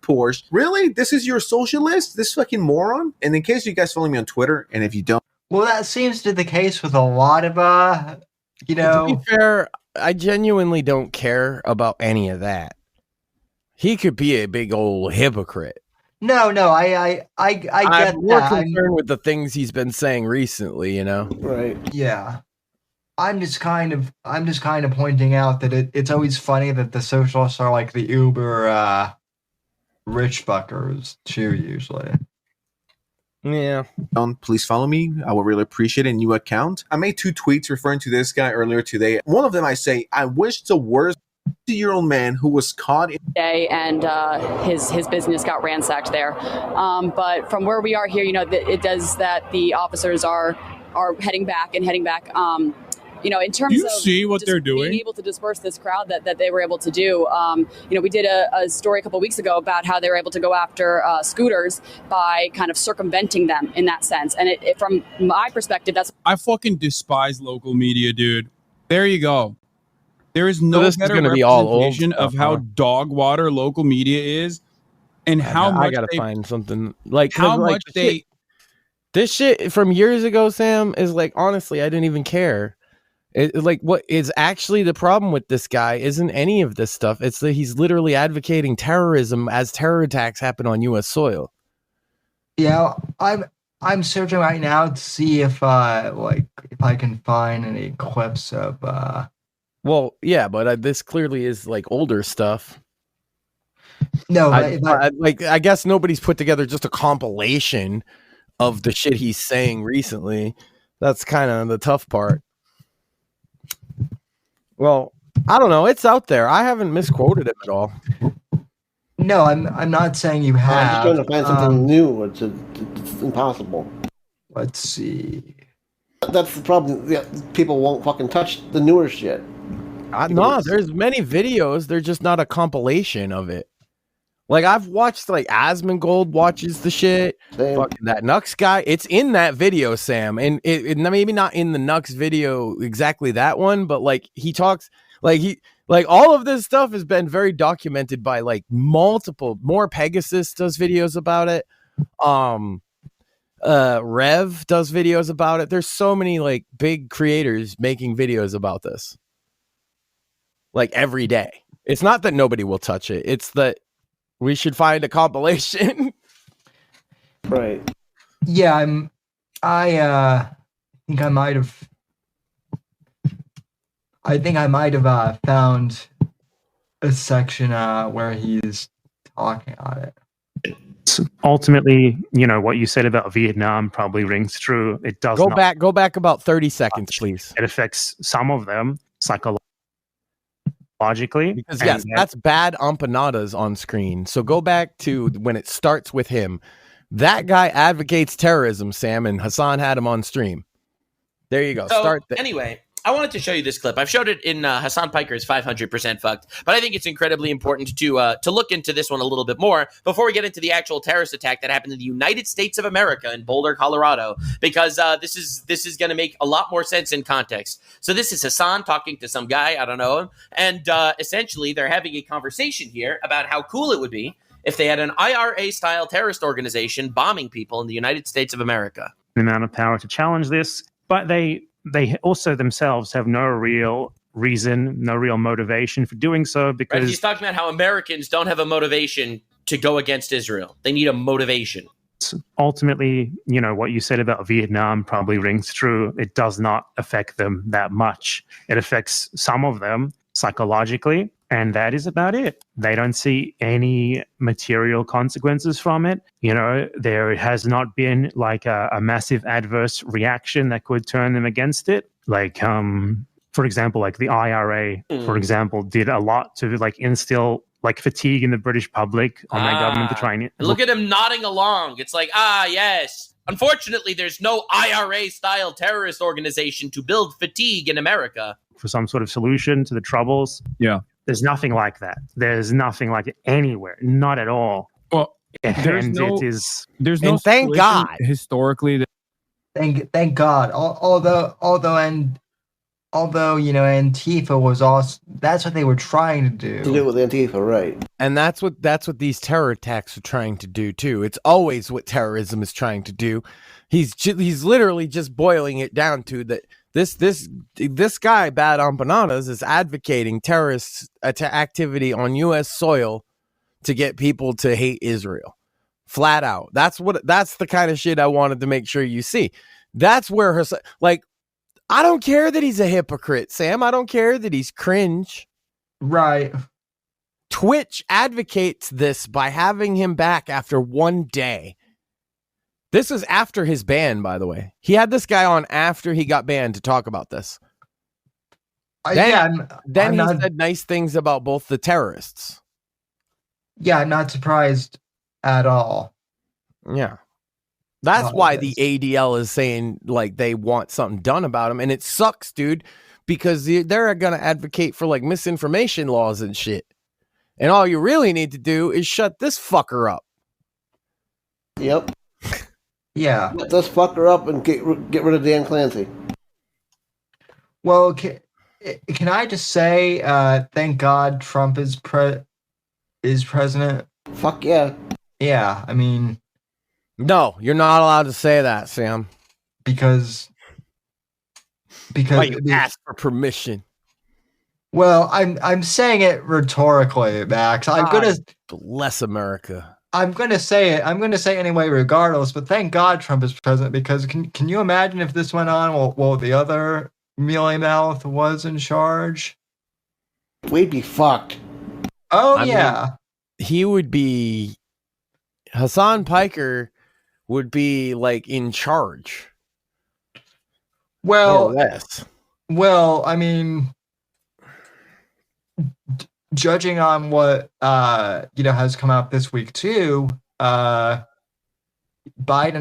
Porsche. Really? This is your socialist? This fucking moron? And in case you guys follow me on Twitter, and if you don't, well, that seems to be the case with a lot of To be fair, I genuinely don't care about any of that. He could be a big old hypocrite. No, I get I'm more that. concerned with the things he's been saying recently, you know? Right. Yeah. I'm just kind of pointing out that it's always funny that the socialists are like the uber rich fuckers too, usually. Yeah. Please follow me. I will really appreciate a new account. I made 2 tweets referring to this guy earlier today. One of them I say, I wish the worst 50-year-old man who was caught in day and his business got ransacked there. But from where we are here, you know, it does that the officers are heading back. You know, in terms you of see what they're doing, being able to disperse this crowd that they were able to do. You know, we did a story a couple of weeks ago about how they were able to go after scooters by kind of circumventing them in that sense. And it from my perspective, I fucking despise local media, dude. There you go. There is no better representation of how dog water local media is, and how much I gotta find something like how much they. This shit from years ago, Sam, is like honestly, I didn't even care. Like what is actually the problem with this guy isn't any of this stuff. It's that he's literally advocating terrorism as terror attacks happen on U.S. soil. Yeah, I'm searching right now to see if I can find any clips of. Well, yeah, but this clearly is like older stuff. No, I guess nobody's put together just a compilation of the shit he's saying recently. That's kind of the tough part. Well, I don't know. It's out there. I haven't misquoted him at all. No, I'm not saying you have. I'm just trying to find something new. It's impossible. Let's see. That's the problem. Yeah, people won't fucking touch the newer shit. No, there's many videos. They're just not a compilation of it. Like I've watched like Asmongold watches the shit. Fucking that Nux guy. It's in that video, Sam. And it maybe not in the Nux video exactly that one, but like he talks like all of this stuff has been very documented by like multiple more. Pegasus does videos about it. Rev does videos about it. There's so many like big creators making videos about this. Like every day. It's not that nobody will touch it. It's that we should find a compilation. Right. Yeah, think I might have found a section where he's talking on it. Ultimately, what you said about Vietnam probably rings true. It does go not. Go back about 30 seconds, please. It affects some of them psychologically. Because yes, that's bad empanadas on screen. So go back to when it starts with him. That guy advocates terrorism, Sam, and Hasan had him on stream. There you go. So, anyway, I wanted to show you this clip. I've showed it in Hasan Piker's 500% Fucked, but I think it's incredibly important to look into this one a little bit more before we get into the actual terrorist attack that happened in the United States of America in Boulder, Colorado, because this is going to make a lot more sense in context. So this is Hasan talking to some guy, I don't know him, and essentially they're having a conversation here about how cool it would be if they had an IRA-style terrorist organization bombing people in the United States of America. The amount of power to challenge this, but they also themselves have no real reason, no real motivation for doing so, because right? He's talking about how Americans don't have a motivation to go against Israel. They need a motivation. Ultimately, what you said about Vietnam probably rings true. It does not affect them that much. It affects some of them psychologically, and that is about it. They don't see any material consequences from it. There has not been like a massive adverse reaction that could turn them against it. Like, for example, like the IRA, for example, did a lot to like instill like fatigue in the British public on their government to try and look at him nodding along. It's like, yes. Unfortunately, there's no IRA-style terrorist organization to build fatigue in America. For some sort of solution to the troubles. Yeah. There's nothing like that. There's nothing like it anywhere. Not at all. Well, there's no thank God historically. Thank God. Although Antifa was also, that's what they were trying to do. To do with Antifa, right? And that's what these terror attacks are trying to do too. It's always what terrorism is trying to do. He's literally just boiling it down to that. This guy, Bad Empanadas, is advocating terrorist activity on U.S. soil to get people to hate Israel, flat out. That's the kind of shit I wanted to make sure you see. That's where I don't care that he's a hypocrite, Sam. I don't care that he's cringe. Right. Twitch advocates this by having him back after one day. This is after his ban, by the way. He had this guy on after he got banned to talk about this. Then he said nice things about both the terrorists. Yeah, I'm not surprised at all. Yeah. That's why the ADL is saying like they want something done about him. And it sucks, dude, because they're going to advocate for like misinformation laws and shit. And all you really need to do is shut this fucker up. Yep. Yeah. Let this fucker up and get rid of Dan Clancy. Well, can I just say, thank God Trump is president? Fuck yeah. Yeah, I mean... No, you're not allowed to say that, Sam. Because why you ask for permission. Well, I'm saying it rhetorically, Max. Bless America. I'm gonna say it. I'm gonna say it anyway, regardless. But thank God Trump is president, because can you imagine if this went on while the other mealy mouth was in charge? We'd be fucked. Oh, yeah. He would be. Hasan Piker would be like in charge. Well, yes. Well, I mean, judging on what has come out this week too, Biden,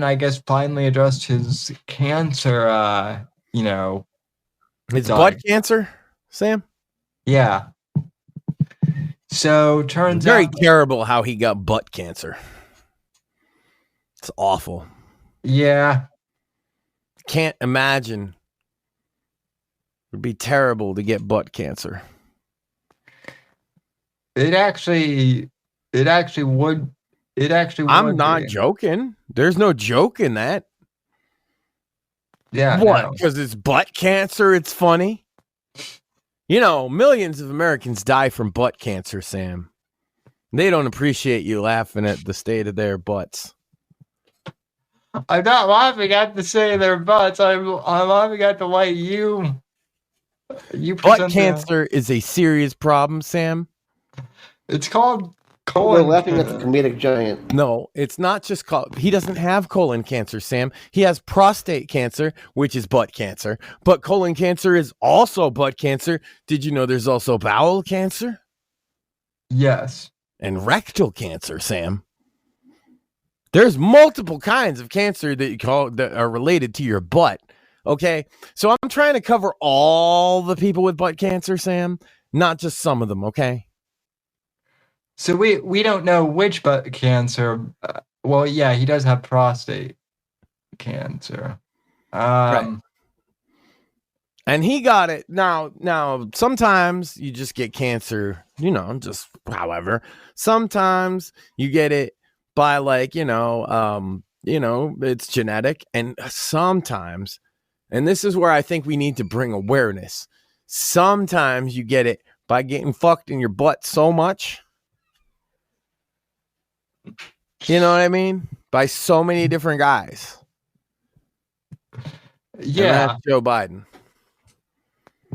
I guess, finally addressed his cancer. His butt cancer, Sam. Yeah. So turns very out terrible how he got butt cancer. It's awful. Yeah. Can't imagine. It would be terrible to get butt cancer. It actually would. I'm not joking. There's no joke in that. Yeah. What? Because it's butt cancer. It's funny. Millions of Americans die from butt cancer, Sam. They don't appreciate you laughing at the state of their butts. I'm not laughing at the say their butts. I'm laughing at the way you butt cancer is a serious problem, Sam. It's called colon. We're laughing at the comedic giant. No, it's not just he doesn't have colon cancer, Sam. He has prostate cancer, which is butt cancer. But colon cancer is also butt cancer. Did you know there's also bowel cancer? Yes. And rectal cancer, Sam. There's multiple kinds of cancer that are related to your butt. Okay, so I'm trying to cover all the people with butt cancer, Sam, not just some of them. Okay. So we don't know which butt cancer. Well, yeah, he does have prostate cancer. Right. And he got it. Now, sometimes you just get cancer, just however. Sometimes you get it by it's genetic. And sometimes, and this is where I think we need to bring awareness. Sometimes you get it by getting fucked in your butt so much. You know what I mean? By so many different guys. Yeah. And that's Joe Biden.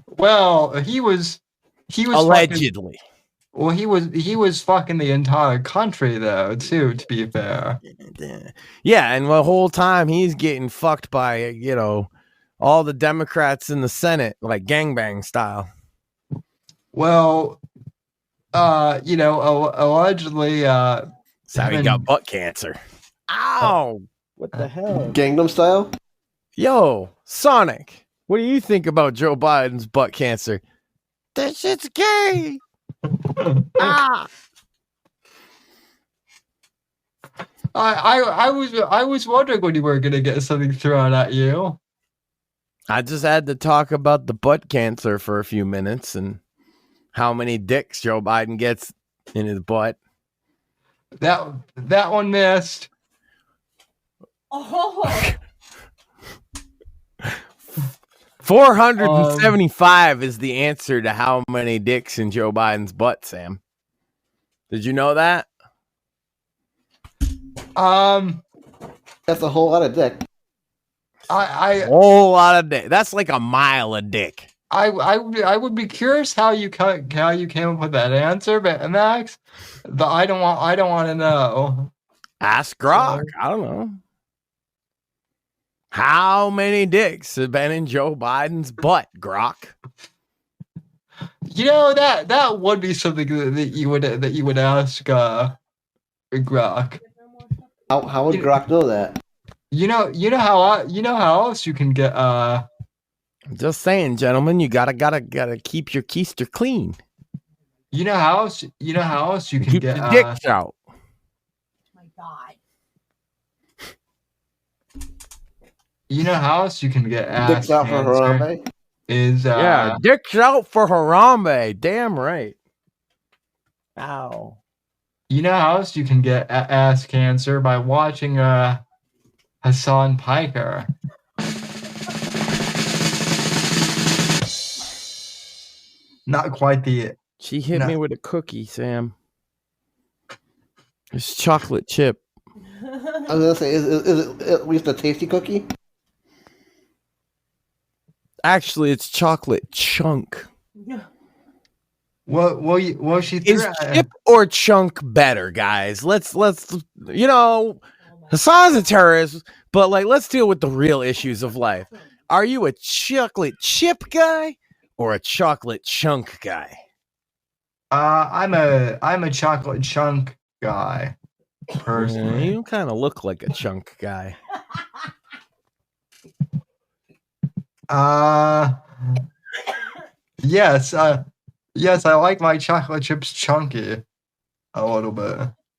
Well, he was allegedly. He was fucking the entire country though, too, to be fair. Yeah, and the whole time he's getting fucked by, all the Democrats in the Senate, like gangbang style. Well, allegedly that's how he got butt cancer. Ow! What the hell? Gangnam Style? Yo, Sonic, what do you think about Joe Biden's butt cancer? That shit's gay! Ah! I was wondering when you were gonna get something thrown at you. I just had to talk about the butt cancer for a few minutes and how many dicks Joe Biden gets in his butt. That one missed. Oh. 475 is the answer to how many dicks in Joe Biden's butt, Sam. Did you know that? That's a whole lot of dick. A whole lot of dick. That's like a mile of dick. I would be curious how you came up with that answer, but Max, but I don't want to know. Ask Grok. I don't know. How many dicks have been in Joe Biden's butt, Grok? That would be something that you would ask Grok. How would Grok know that? You know how else you can get I'm just saying, gentlemen, you gotta keep your keister clean. You know how else you can keep get the dicks out. My God. You know how else you can get ass dicks out for Harambe? Yeah, dicks out for Harambe. Damn right. Ow. You know how else you can get ass cancer? By watching Hasan Piker. Not quite the. She hit me with a cookie, Sam. It's chocolate chip. I was gonna say, is it at least a tasty cookie? Actually, it's chocolate chunk. Well, she threw is chip or chunk better, guys? Let's Hassan's a terrorist, but let's deal with the real issues of life. Are you a chocolate chip guy or a chocolate chunk guy? I'm a chocolate chunk guy. Personally, you kind of look like a chunk guy. Yes, I like my chocolate chips chunky a little bit.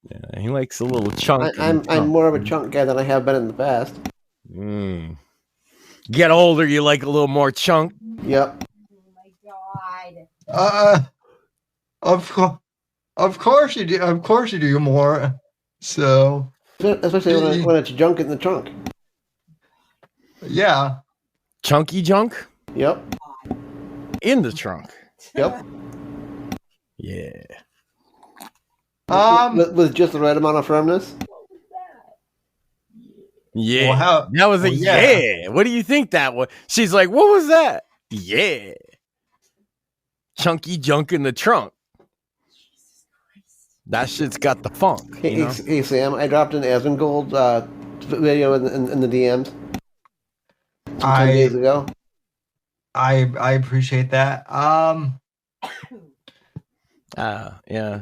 Yeah, he likes a little chunk. I'm more of a chunk guy than I have been in the past. Get older, you like a little more chunk. Yep. Oh my God. Of course you do. Of course you do more. So, especially when it's junk in the trunk. Yeah. Chunky junk? Yep. In the trunk. Yep. Yeah. With just the right amount of firmness. Yeah. Well, that was a yeah. What do you think that was? She's like, what was that? Yeah. Chunky junk in the trunk. That shit's got the funk. Hey, Sam, I dropped an Asmongold video in the DMs 10 days ago. I appreciate that. Yeah.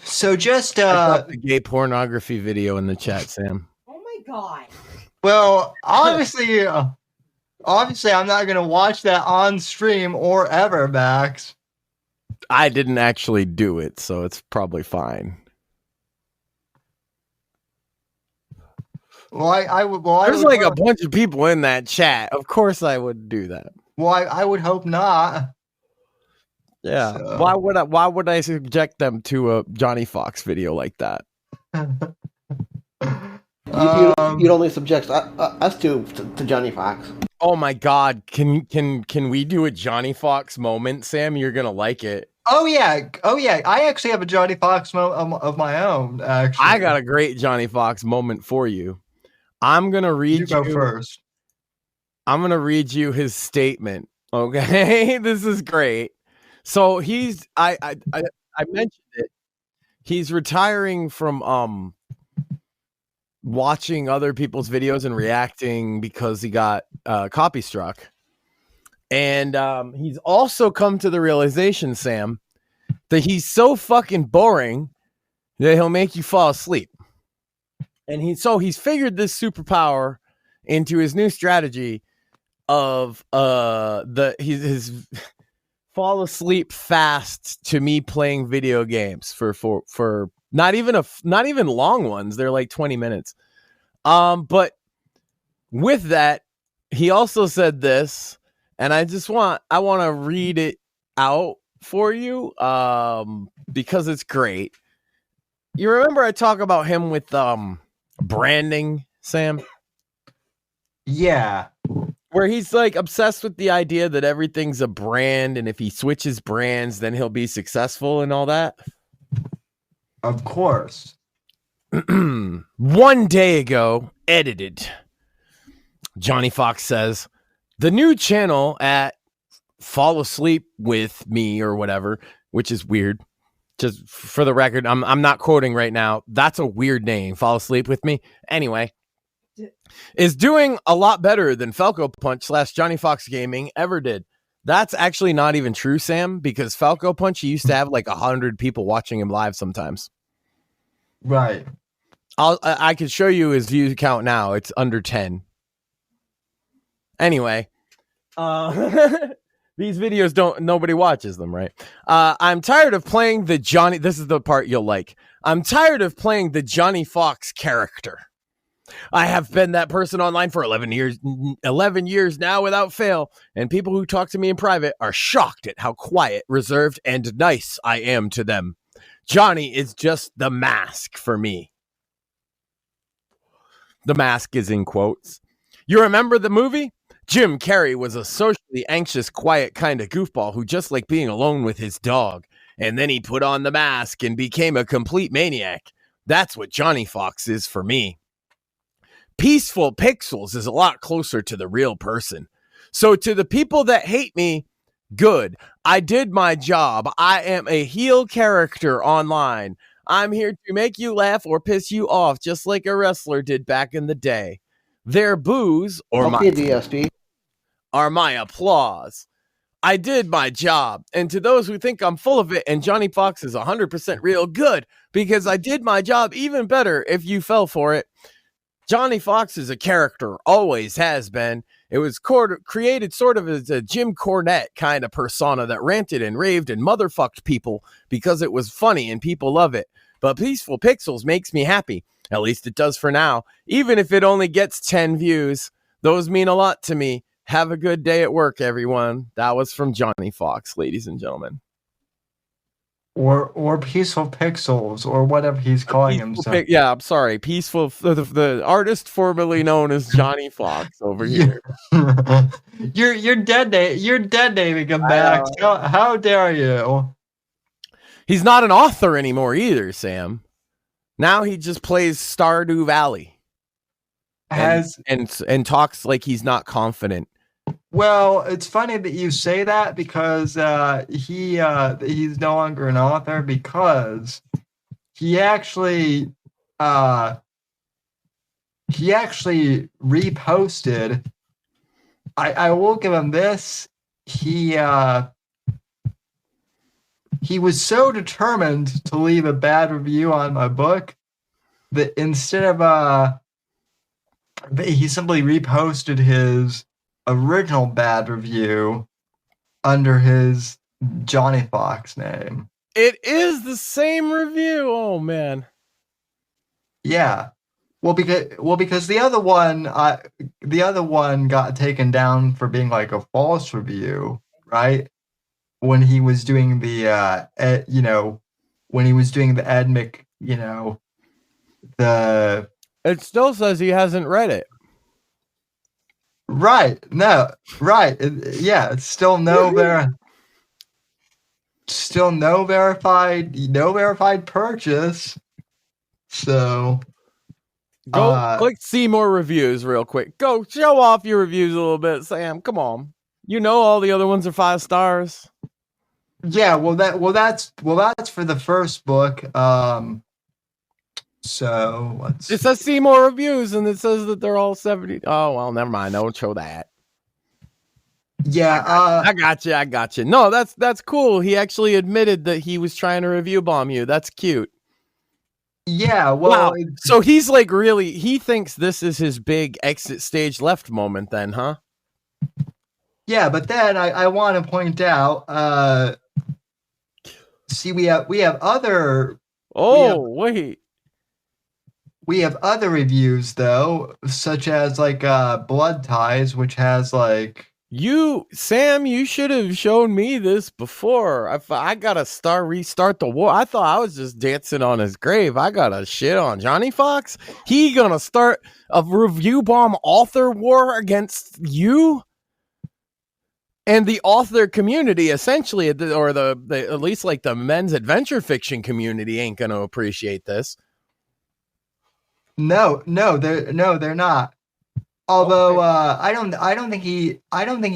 So just I dropped the gay pornography video in the chat, Sam. Oh my god. Well, obviously I'm not gonna watch that on stream or ever, Max. I didn't actually do it, so it's probably fine. Well, I would. Well, there's like a bunch of people in that chat. Of course, I would do that. Well, I would hope not. Yeah. So. Why would I subject them to a Johnny Fox video like that? You'd only subject us to Johnny Fox. Oh my God! Can we do a Johnny Fox moment, Sam? You're gonna like it. Oh yeah. I actually have a Johnny Fox moment of my own. Actually, I got a great Johnny Fox moment for you. I'm gonna read you. Go first. I'm gonna read you his statement. Okay, this is great. So I mentioned it. He's retiring from watching other people's videos and reacting because he got copy struck. And he's also come to the realization, Sam, that he's so fucking boring that he'll make you fall asleep. And he's figured this superpower into his new strategy of his fall asleep fast to me playing video games for not even long ones. They're like 20 minutes. But with that, he also said this, and I want to read it out for you because it's great. You remember I talk about him with branding, Sam? Yeah. Where he's like obsessed with the idea that everything's a brand, and if he switches brands, then he'll be successful and all that. Of course. 1 day ago, edited. Johnny Fox says, the new channel at Fall Asleep With Me or whatever, which is weird. Just for the record, I'm not quoting right now. That's a weird name. Fall Asleep With Me. Anyway, is doing a lot better than Falco Punch / Johnny Fox Gaming ever did. That's actually not even true, Sam, because Falco Punch, he used to have like 100 people watching him live sometimes. Right. I could show you his view count now. It's under 10. Anyway, these videos nobody watches them, right? I'm tired of playing the Johnny. This is the part you'll like. I'm tired of playing the Johnny Fox character. I have been that person online for 11 years now without fail, and people who talk to me in private are shocked at how quiet, reserved, and nice I am to them. Johnny is just the mask for me. The mask is in quotes. You remember the movie? Jim Carrey was a socially anxious, quiet kind of goofball who just liked being alone with his dog. And then he put on the mask and became a complete maniac. That's what Johnny Fox is for me. Peaceful Pixels is a lot closer to the real person. So to the people that hate me, good. I did my job. I am a heel character online. I'm here to make you laugh or piss you off, just like a wrestler did back in the day. Their boos or my applause. I did my job. And to those who think I'm full of it and Johnny Fox is 100% real, good, because I did my job even better if you fell for it. Johnny Fox is a character, always has been. It was created sort of as a Jim Cornette kind of persona that ranted and raved and motherfucked people because it was funny and people love it. But Peaceful Pixels makes me happy. At least it does for now. Even if it only gets 10 views, those mean a lot to me. Have a good day at work, everyone. That was from Johnny Fox, ladies and gentlemen. Or Peaceful Pixels, or whatever he's calling himself. Yeah, I'm sorry. Peaceful, the artist formerly known as Johnny Fox over here. You're dead naming him back. How dare you? He's not an author anymore either, Sam. Now he just plays Stardew Valley. and talks like he's not confident. Well, it's funny that you say that because he's no longer an author because he actually reposted. I will give him this. He was so determined to leave a bad review on my book that instead of he simply reposted his original bad review under his Johnny Fox name. It is the same review. Oh man. Yeah. Well, because the other one got taken down for being like a false review, right? When he was doing the it still says he hasn't read it. Right. No. Right. Yeah. It's still no verified purchase. So go click see more reviews real quick. Go show off your reviews a little bit, Sam. Come on. You know all the other ones are 5 stars. Yeah. That's for the first book. So it says see more reviews and it says that they're all 70. Oh well, never mind. Don't show that. Yeah, I got you. No, that's cool. He actually admitted that he was trying to review bomb you. That's cute. Yeah, well, wow. So he's like he thinks this is his big exit stage left moment then, huh? Yeah, but then I want to point out see we have other we have other reviews though, such as like Blood Ties, which has like Sam, you should have shown me this before. I gotta restart the war. I thought I was just dancing on his grave. I gotta shit on Johnny Fox. He gonna start a review bomb author war against you and the author community, essentially, or the at least like the men's adventure fiction community ain't gonna appreciate this. No, they're not. Although I don't think he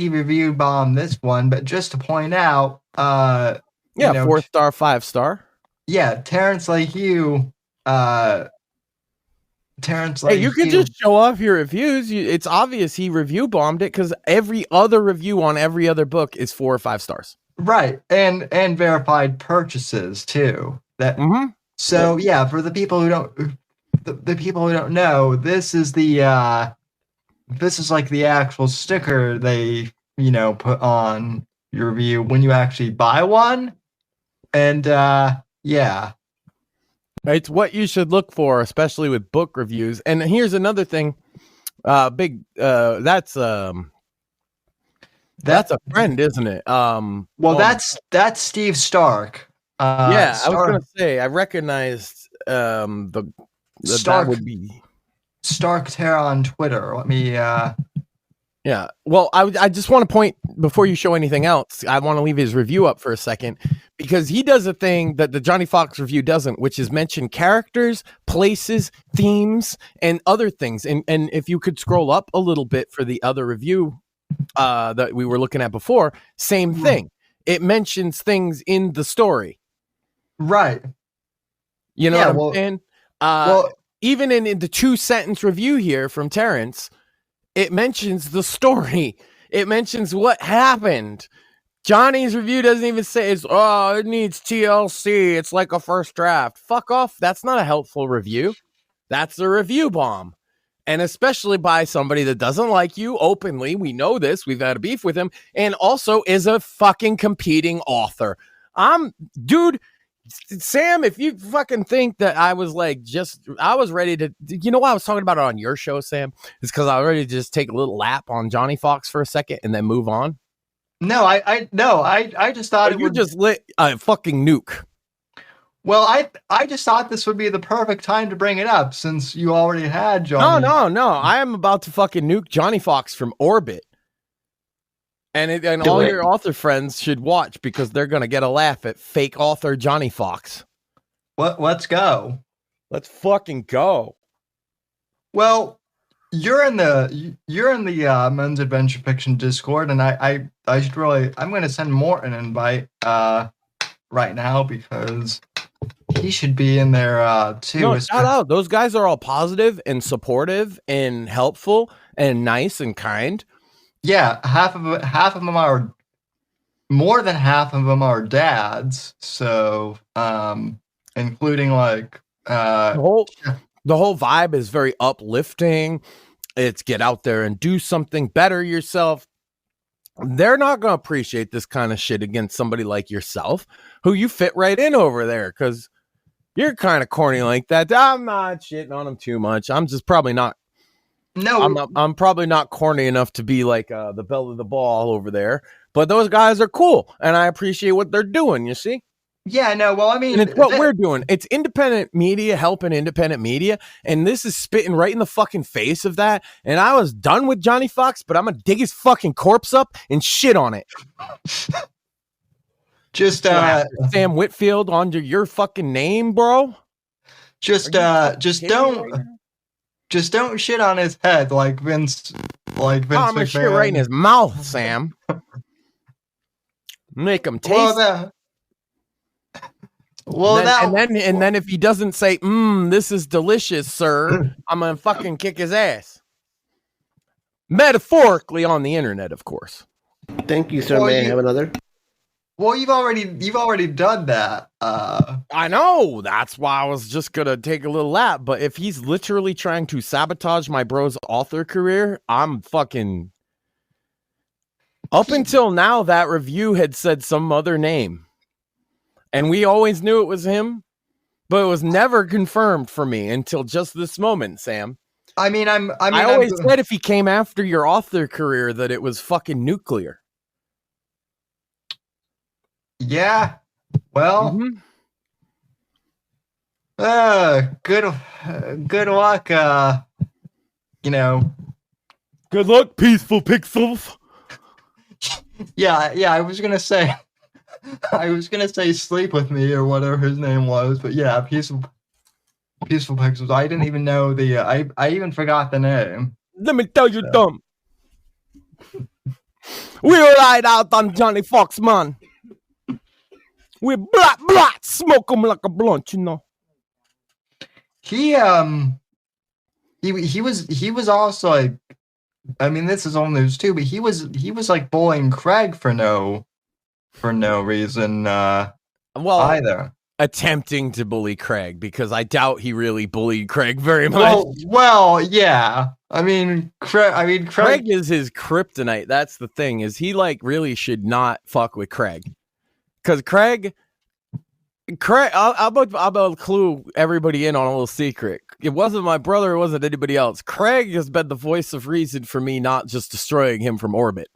reviewed bomb this one, but just to point out, 4-star, 5-star. Yeah, Terrence like you, Hey, you can just show off your reviews. It's obvious he review bombed it because every other review on every other book is 4 or 5 stars. Right, and verified purchases too. So yeah, for the people who don't. The people who don't know, this is like the actual sticker they put on your review when you actually buy one, and yeah, it's what you should look for, especially with book reviews. And here's another thing, that's a friend, isn't it? That's Steve Stark. I was gonna say I recognized that would be Stark Terra on Twitter. Let me Yeah. Well, I just want to point before you show anything else. I want to leave his review up for a second because he does a thing that the Johnny Fox review doesn't, which is mention characters, places, themes, and other things. And if you could scroll up a little bit for the other review that we were looking at before, same thing. It mentions things in the story. Right. You know what I'm saying? Even in the 2-sentence review here from Terrence, it mentions the story. It mentions what happened. Johnny's review doesn't even say it needs TLC. It's like a first draft. Fuck off. That's not a helpful review. That's a review bomb. And especially by somebody that doesn't like you openly. We know this. We've had a beef with him. And also is a fucking competing author. Dude, Sam, if you fucking think that I was I was ready to, you know why I was talking about it on your show, Sam? It's because I was ready to just take a little lap on Johnny Fox for a second and then move on. No, I just thought you just lit a fucking nuke. Well, I just thought this would be the perfect time to bring it up since you already had Johnny. No. I am about to fucking nuke Johnny Fox from orbit. And all your author friends should watch because they're going to get a laugh at fake author Johnny Fox. Let's go. Let's fucking go. Well, you're in the Men's Adventure Fiction Discord, and I should really, I'm going to send Morton an invite right now because he should be in there too. No, shout out. Those guys are all positive and supportive and helpful and nice and kind. Yeah, half of them are, more than half of them are dads. So, including like the whole vibe is very uplifting. It's get out there and do something, better yourself. They're not going to appreciate this kind of shit against somebody like yourself, who you fit right in over there, because you're kind of corny like that. I'm not shitting on them too much. I'm just probably not. No, I'm probably not corny enough to be like the belle of the ball over there. But those guys are cool, and I appreciate what they're doing. You see? Yeah, no, well, I mean, and it's what we're doing. It's independent media helping independent media, and this is spitting right in the fucking face of that. And I was done with Johnny Fox, but I'm gonna dig his fucking corpse up and shit on it. Just Sam Whitfield under your fucking name, bro. Just don't shit on his head like Vince. I'm gonna shit right in his mouth, Sam. Make him taste. And then if he doesn't say, this is delicious, sir, I'm gonna fucking kick his ass. Metaphorically on the internet, of course. Thank you, sir. May I have another? Well, you've already done that. I know. That's why I was just gonna take a little lap. But if he's literally trying to sabotage my bro's author career, I'm fucking. Up until now, that review had said some other name. And we always knew it was him, but it was never confirmed for me until just this moment, Sam. I always said if he came after your author career that it was fucking nuclear. Yeah. Well. Good luck. Good luck, peaceful pixels. Yeah. I was gonna say sleep with me or whatever his name was, but yeah, peaceful pixels. I didn't even know I even forgot the name. Let me tell you, dumb. We ride out on Johnny Fox, man. We black smoke him like a blunt, you know. He was also like, I mean, this is old news too, but he was like bullying Craig for no reason either. Attempting to bully Craig, because I doubt he really bullied Craig very much. Well, yeah. I mean, Craig is his kryptonite. That's the thing, is he like really should not fuck with Craig. Because Craig, I'll about clue everybody in on a little secret. It wasn't my brother, it wasn't anybody else. Craig has been the voice of reason for me not just destroying him from orbit.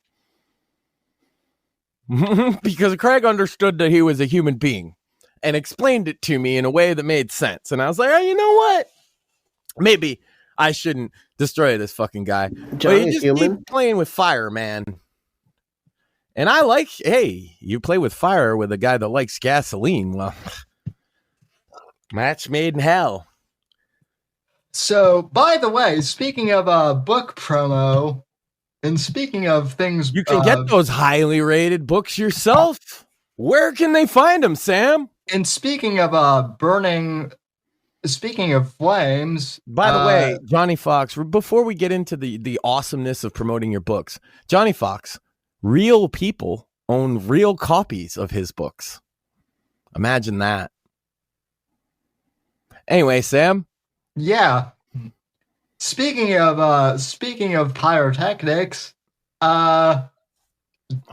Because Craig understood that he was a human being and explained it to me in a way that made sense. And I was like, oh, you know what? Maybe I shouldn't destroy this fucking guy. But you just keep playing with fire, man. And I like, hey, you play with fire with a guy that likes gasoline. Well, match made in hell. So, by the way, speaking of book promo, and speaking of things, you can get those highly rated books yourself. Where can they find them, Sam? And speaking of speaking of flames, by the way, Johnny Fox, before we get into the awesomeness of promoting your books, Johnny Fox, real people own real copies of his books. Imagine that. Anyway, Sam. Yeah. Speaking of pyrotechnics, hold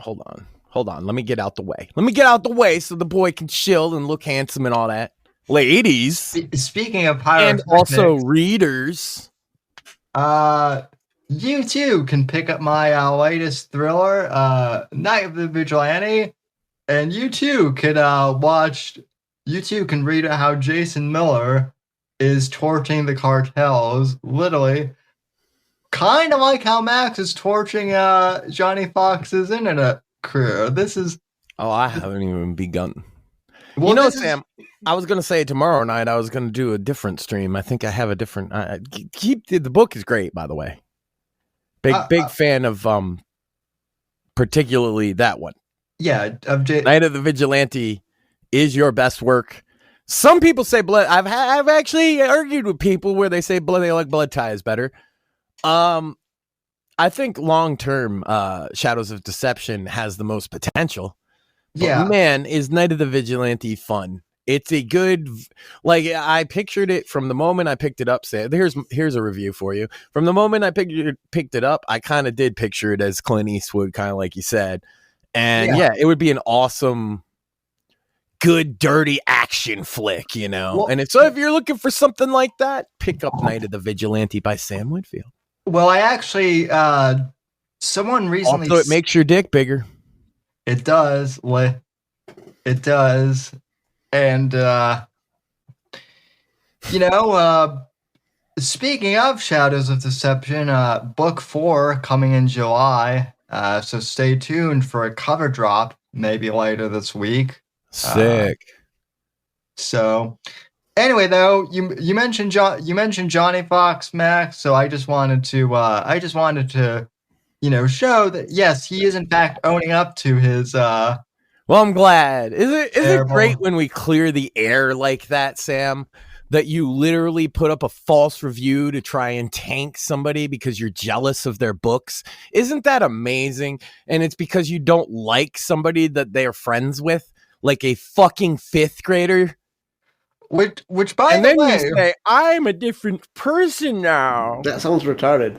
on. Let me get out the way so the boy can chill and look handsome and all that. Ladies. Speaking of pyrotechnics, and also readers. You too can pick up my latest thriller, Night of the Vigilante, and you too can read how Jason Miller is torching the cartels, literally, kind of like how Max is torching Johnny Fox's internet career. This is... Oh, I haven't even begun. Well, Sam, I was going to say tomorrow night I was going to do a different stream. I think I have a different. The book is great, by the way. Big fan of particularly that one. Yeah, Night of the Vigilante is your best work. Some people say blood. I've actually argued with people where they say they like Blood Ties better. I think long term, Shadows of Deception has the most potential. But man, is Night of the Vigilante fun? It's a good, I pictured it from the moment I picked it up. Here's a review for you. From the moment I picked it up, I kind of did picture it as Clint Eastwood, kind of like you said. And it would be an awesome, good, dirty action flick, Well, and so if you're looking for something like that, pick up Night of the Vigilante by Sam Whitfield. Well, I actually, someone recently. Also, it makes your dick bigger. It does. It does. And, speaking of Shadows of Deception, book 4 coming in July. So stay tuned for a cover drop, maybe later this week. Sick. So anyway, though, you mentioned Johnny Fox, Max. So I just wanted to show that yes, he is in fact owning up to his. Well, I'm glad. Is it great when we clear the air like that, Sam? That you literally put up a false review to try and tank somebody because you're jealous of their books. Isn't that amazing? And it's because you don't like somebody that they're friends with, like a fucking 5th grader. Which by the way, you say, I'm a different person now. That sounds retarded.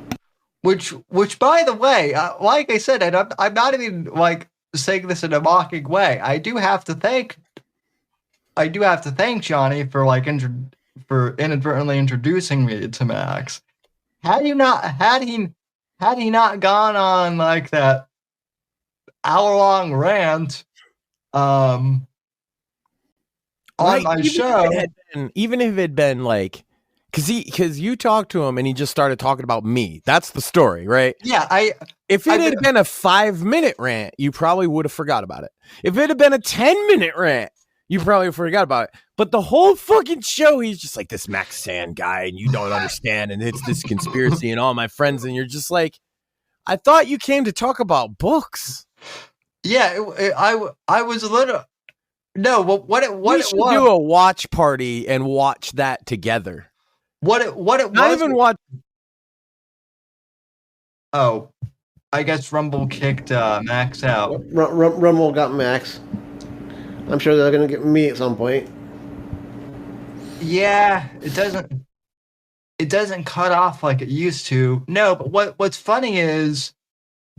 Which by the way, like I said, I'm not even saying this in a mocking way. I do have to thank Johnny for inadvertently introducing me to Max. Had he not gone on like that hour-long rant on my show, even if it had been like, because you talked to him and he just started talking about me. That's the story, right? Yeah, if it had been a 5-minute rant, you probably would have forgot about it. If it had been a 10-minute rant, you probably forgot about it. But the whole fucking show, he's just like this Max Sand guy, and you don't understand, and it's this conspiracy and all my friends, and you're just like, I thought you came to talk about books. Yeah, I was a little. No, what it we should do a watch party and watch that together. What it was. Not even watch. Oh, I guess Rumble kicked Max out. Rumble got Max. I'm sure they're gonna get me at some point. Yeah, it doesn't cut off like it used to. No, but what's funny is,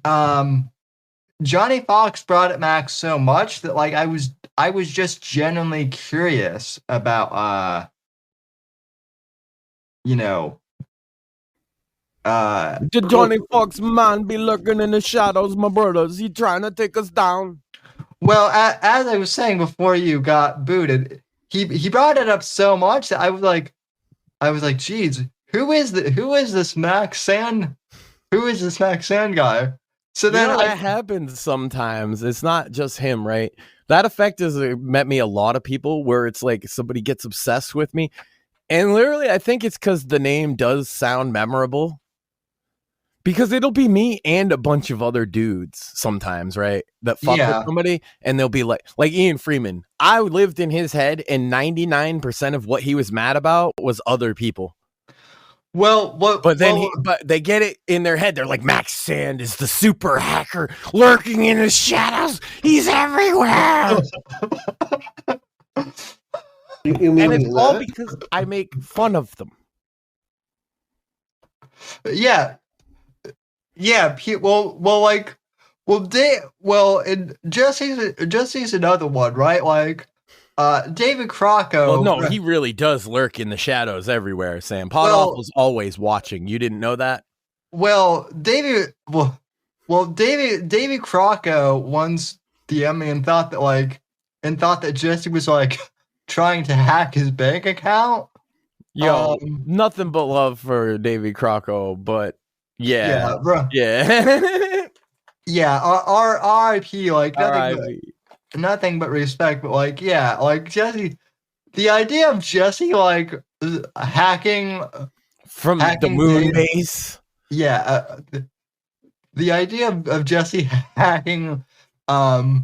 Johnny Fox brought at Max so much that I was just genuinely curious about Did Johnny Fox man be lurking in the shadows, my brothers? He trying to take us down? Well, as I was saying before you got booted, he brought it up so much that I was like, geez, who is this Max Sand? Who is this Max Sand guy? So then that happens sometimes. It's not just him, right? That effect has met me a lot of people where it's like somebody gets obsessed with me. And literally, I think it's because the name does sound memorable. Because it'll be me and a bunch of other dudes sometimes, right? That fuck with somebody, and they'll be like Ian Freeman. I lived in his head, and 99% of what he was mad about was other people. But they get it in their head. They're like, Max Sand is the super hacker lurking in the shadows. He's everywhere. You mean and it's all because I make fun of them. Yeah. Yeah. And Jesse's another one, right? Like, David Crocco. Well, no, he really does lurk in the shadows everywhere, Sam. Potoff was always watching. You didn't know that? Well, David Crocco once DM'd me and thought that Jesse was like trying to hack his bank account. Yo, nothing but love for David Crocco, but yeah, bro. Yeah. Yeah, RIP, like nothing. nothing but respect. But like, yeah, like Jesse, the idea of Jesse like hacking the moon base. Yeah, the idea of Jesse hacking. He's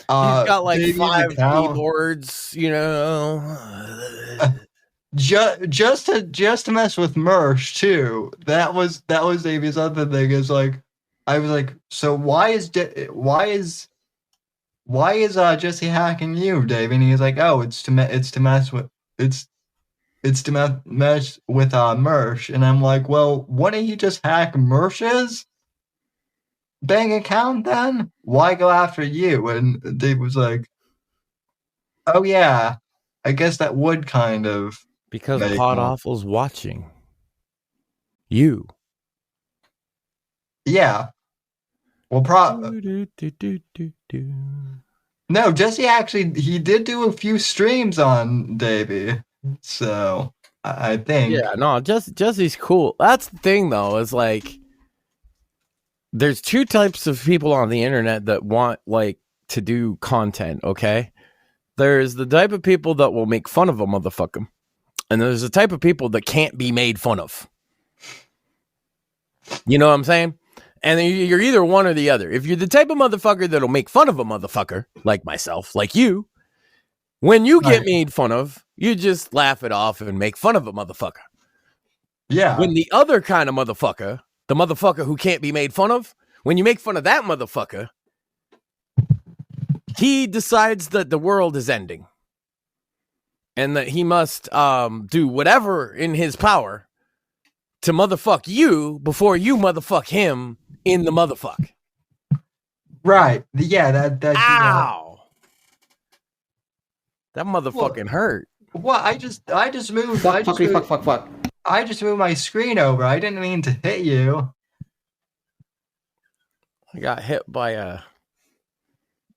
got like Davey's 5 account. keyboards, you know. Just to mess with Mersh too. That was Davey's other thing. Is like, I was like, so why is Jesse hacking you, Dave? And he's like, oh, it's to mess with Mersh. And I'm like, well, why don't you just hack Mersh's bank account then? Why go after you? And Dave was like, oh yeah, I guess that would kind of because Pod Awful's watching you. Yeah. Well, no, Jesse actually he did do a few streams on Davey, so I think. Yeah, no, Jesse's cool. That's the thing, though, is like there's 2 types of people on the internet that want like to do content. Okay, there's the type of people that will make fun of a motherfucker, and there's the type of people that can't be made fun of. You know what I'm saying? And you're either one or the other. If you're the type of motherfucker that'll make fun of a motherfucker, like myself, like you, when you get made fun of, you just laugh it off and make fun of a motherfucker. Yeah. When the other kind of motherfucker, the motherfucker who can't be made fun of, when you make fun of that motherfucker, he decides that the world is ending. And that he must do whatever in his power to motherfuck you before you motherfuck him in the motherfuck. Right. Yeah, that Ow! That motherfucking hurt. What? I just moved. Fuck. I just moved my screen over. I didn't mean to hit you. I got hit by a.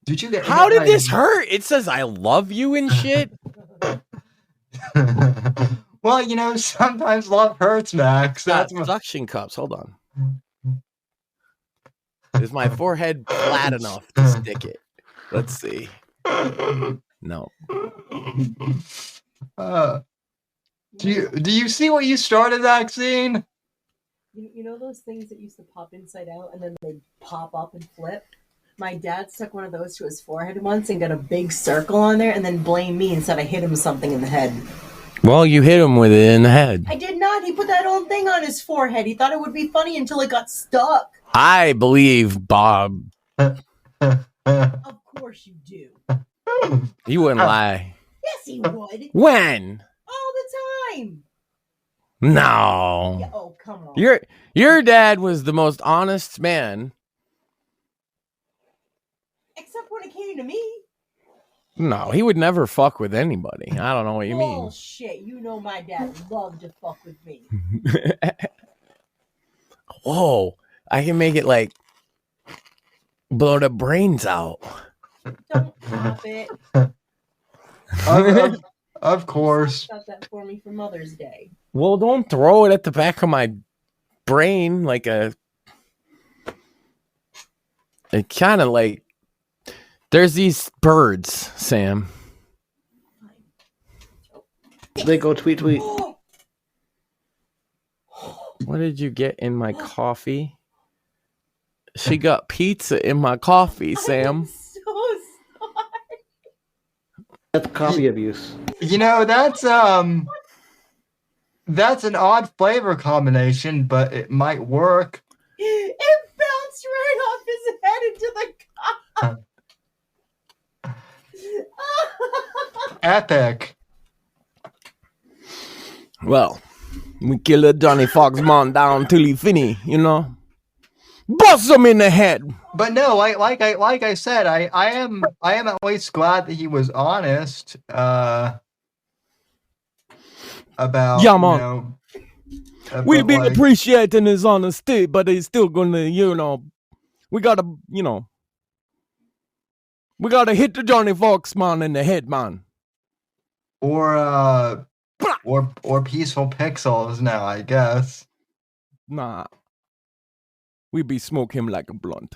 Did you get? How did this hurt? It says I love you and shit. Well, you know, sometimes love hurts, Max. That's suction cups. Hold on. Is my forehead flat enough to stick it? Let's see. No. Do you see what you started, Maxine? You know those things that used to pop inside out and then they pop up and flip? My dad stuck one of those to his forehead once and got a big circle on there and then blamed me and said I hit him something in the head. Well, you hit him with it in the head. I did not. He put that old thing on his forehead. He thought it would be funny until it got stuck. I believe Bob. Of course you do. You wouldn't lie. Yes, he would. When? All the time. No. Yeah, oh, come on. Your dad was the most honest man. Except when it came to me. No, he would never fuck with anybody. I don't know what you mean. Bullshit. You know my dad loved to fuck with me. Whoa. I can make it like blow the brains out. Don't pop it. Of course. Got that for me for Mother's Day. Well, don't throw it at the back of my brain like a... It kind of like... There's these birds, Sam. They go tweet. What did you get in my coffee? She got pizza in my coffee, Sam. So sorry. That's coffee abuse. You know, that's an odd flavor combination, but it might work. It bounced right off his head into the cup. Epic. Well, we kill a Johnny Fox man down till he finny, you know. Bust him in the head. But no, like I said, I am at least glad that he was honest about yeah, man. We've been appreciating his honesty, but he's still gonna, you know, we gotta hit the Johnny Fox man in the head, man. Or Peaceful Pixels now, I guess. Nah. We be smoke him like a blunt.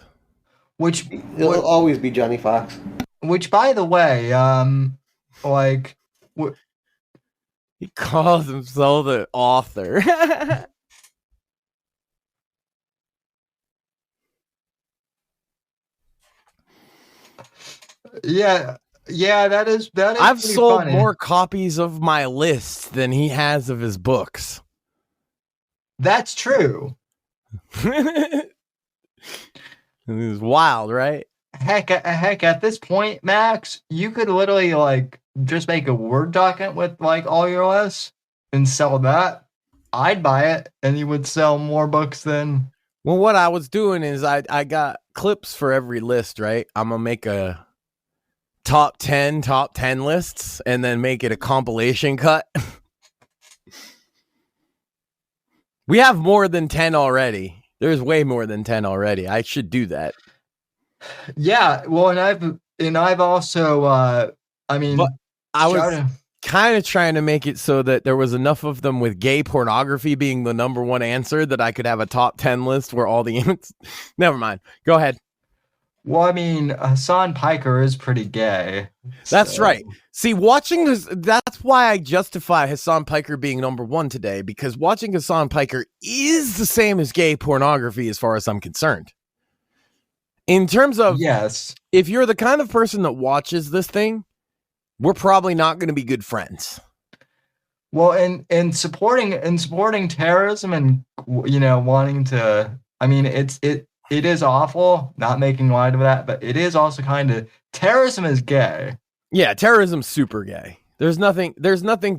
Which it'll always be Johnny Fox. Which, by the way, like, he calls himself the author. yeah, that is I've pretty sold funny. more copies of my list than he has of his books. That's true. It is wild, right? Heck, at this point, Max, you could literally like just make a Word document with like all your lists and sell that. I'd buy it, and you would sell more books than. Well, what I was doing is I got clips for every list, right? I'm gonna make a top 10 lists and then make it a compilation cut. We have more than 10 already. There's way more than 10 already. I should do that. Yeah, well, and I've also I mean, but I was kind of trying to make it so that there was enough of them with gay pornography being the number one answer that I could have a top 10 list where all the never mind. Go ahead. Well, I mean, Hasan Piker is pretty gay. That's right. See, watching this, that's why I justify Hasan Piker being number one today, because watching Hasan Piker is the same as gay pornography as far as I'm concerned. In terms of, yes, if you're the kind of person that watches this thing, we're probably not going to be good friends. Well, and supporting terrorism and, you know, wanting to, I mean, it is awful, not making light of that, but it is also kind of, terrorism is gay. Yeah, terrorism's super gay. There's nothing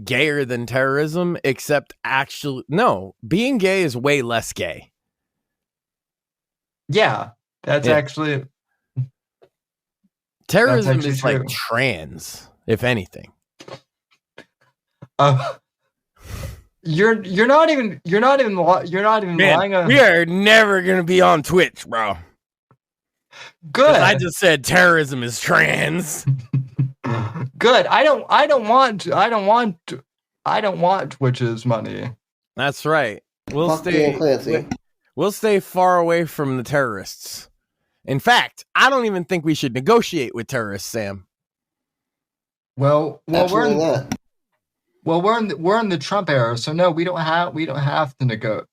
gayer than terrorism except being gay is way less gay. Yeah, that's actually terrorism is true. Like trans, if anything. You're not even Man, lying. We are never gonna be on Twitch, bro. Good. I just said terrorism is trans. Good. I don't want Twitch's money. That's right. We'll stay far away from the terrorists. In fact, I don't even think we should negotiate with terrorists, Sam. Well, we're in the Trump era, so no, we don't have to negotiate.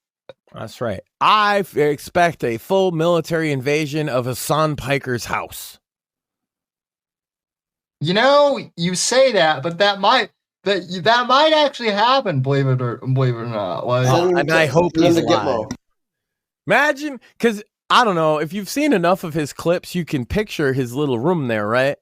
That's right. I expect a full military invasion of Hasan Piker's house. You know, you say that, but that might actually happen. Believe it or not. Like, and I hope he's lying. Imagine, because I don't know if you've seen enough of his clips, you can picture his little room there, right?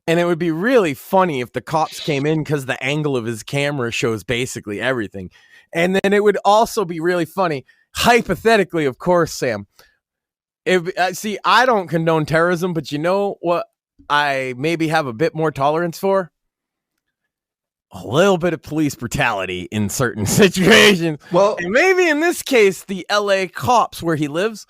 And it would be really funny if the cops came in because the angle of his camera shows basically everything. And then it would also be really funny, hypothetically, of course, Sam. See, I don't condone terrorism, but you know what I maybe have a bit more tolerance for? A little bit of police brutality in certain situations. Well, and maybe in this case, the LA cops where he live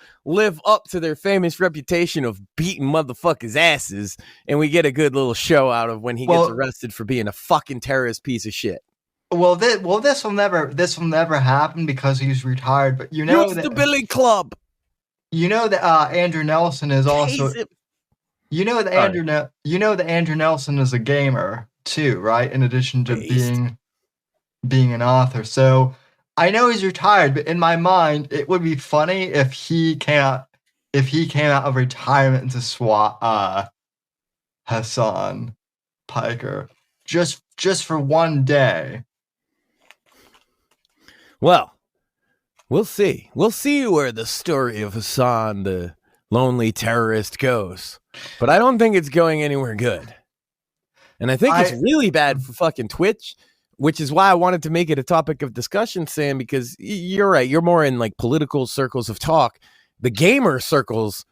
up to their famous reputation of beating motherfuckers' asses, and we get a good little show out of when he gets arrested for being a fucking terrorist piece of shit. Well, this will never happen because he's retired. But you know the Billy Club. You know that Andrew Nelson is also. You know that Andrew Nelson is a gamer too, right? In addition to being an author. So I know he's retired, but in my mind, it would be funny if he came out of retirement to swat Hasan Piker just for one day. Well, we'll see. We'll see where the story of Hasan, the lonely terrorist, goes. But I don't think it's going anywhere good. And I think it's really bad for fucking Twitch, which is why I wanted to make it a topic of discussion, Sam, because you're right. You're more in like political circles of talk. The gamer circles,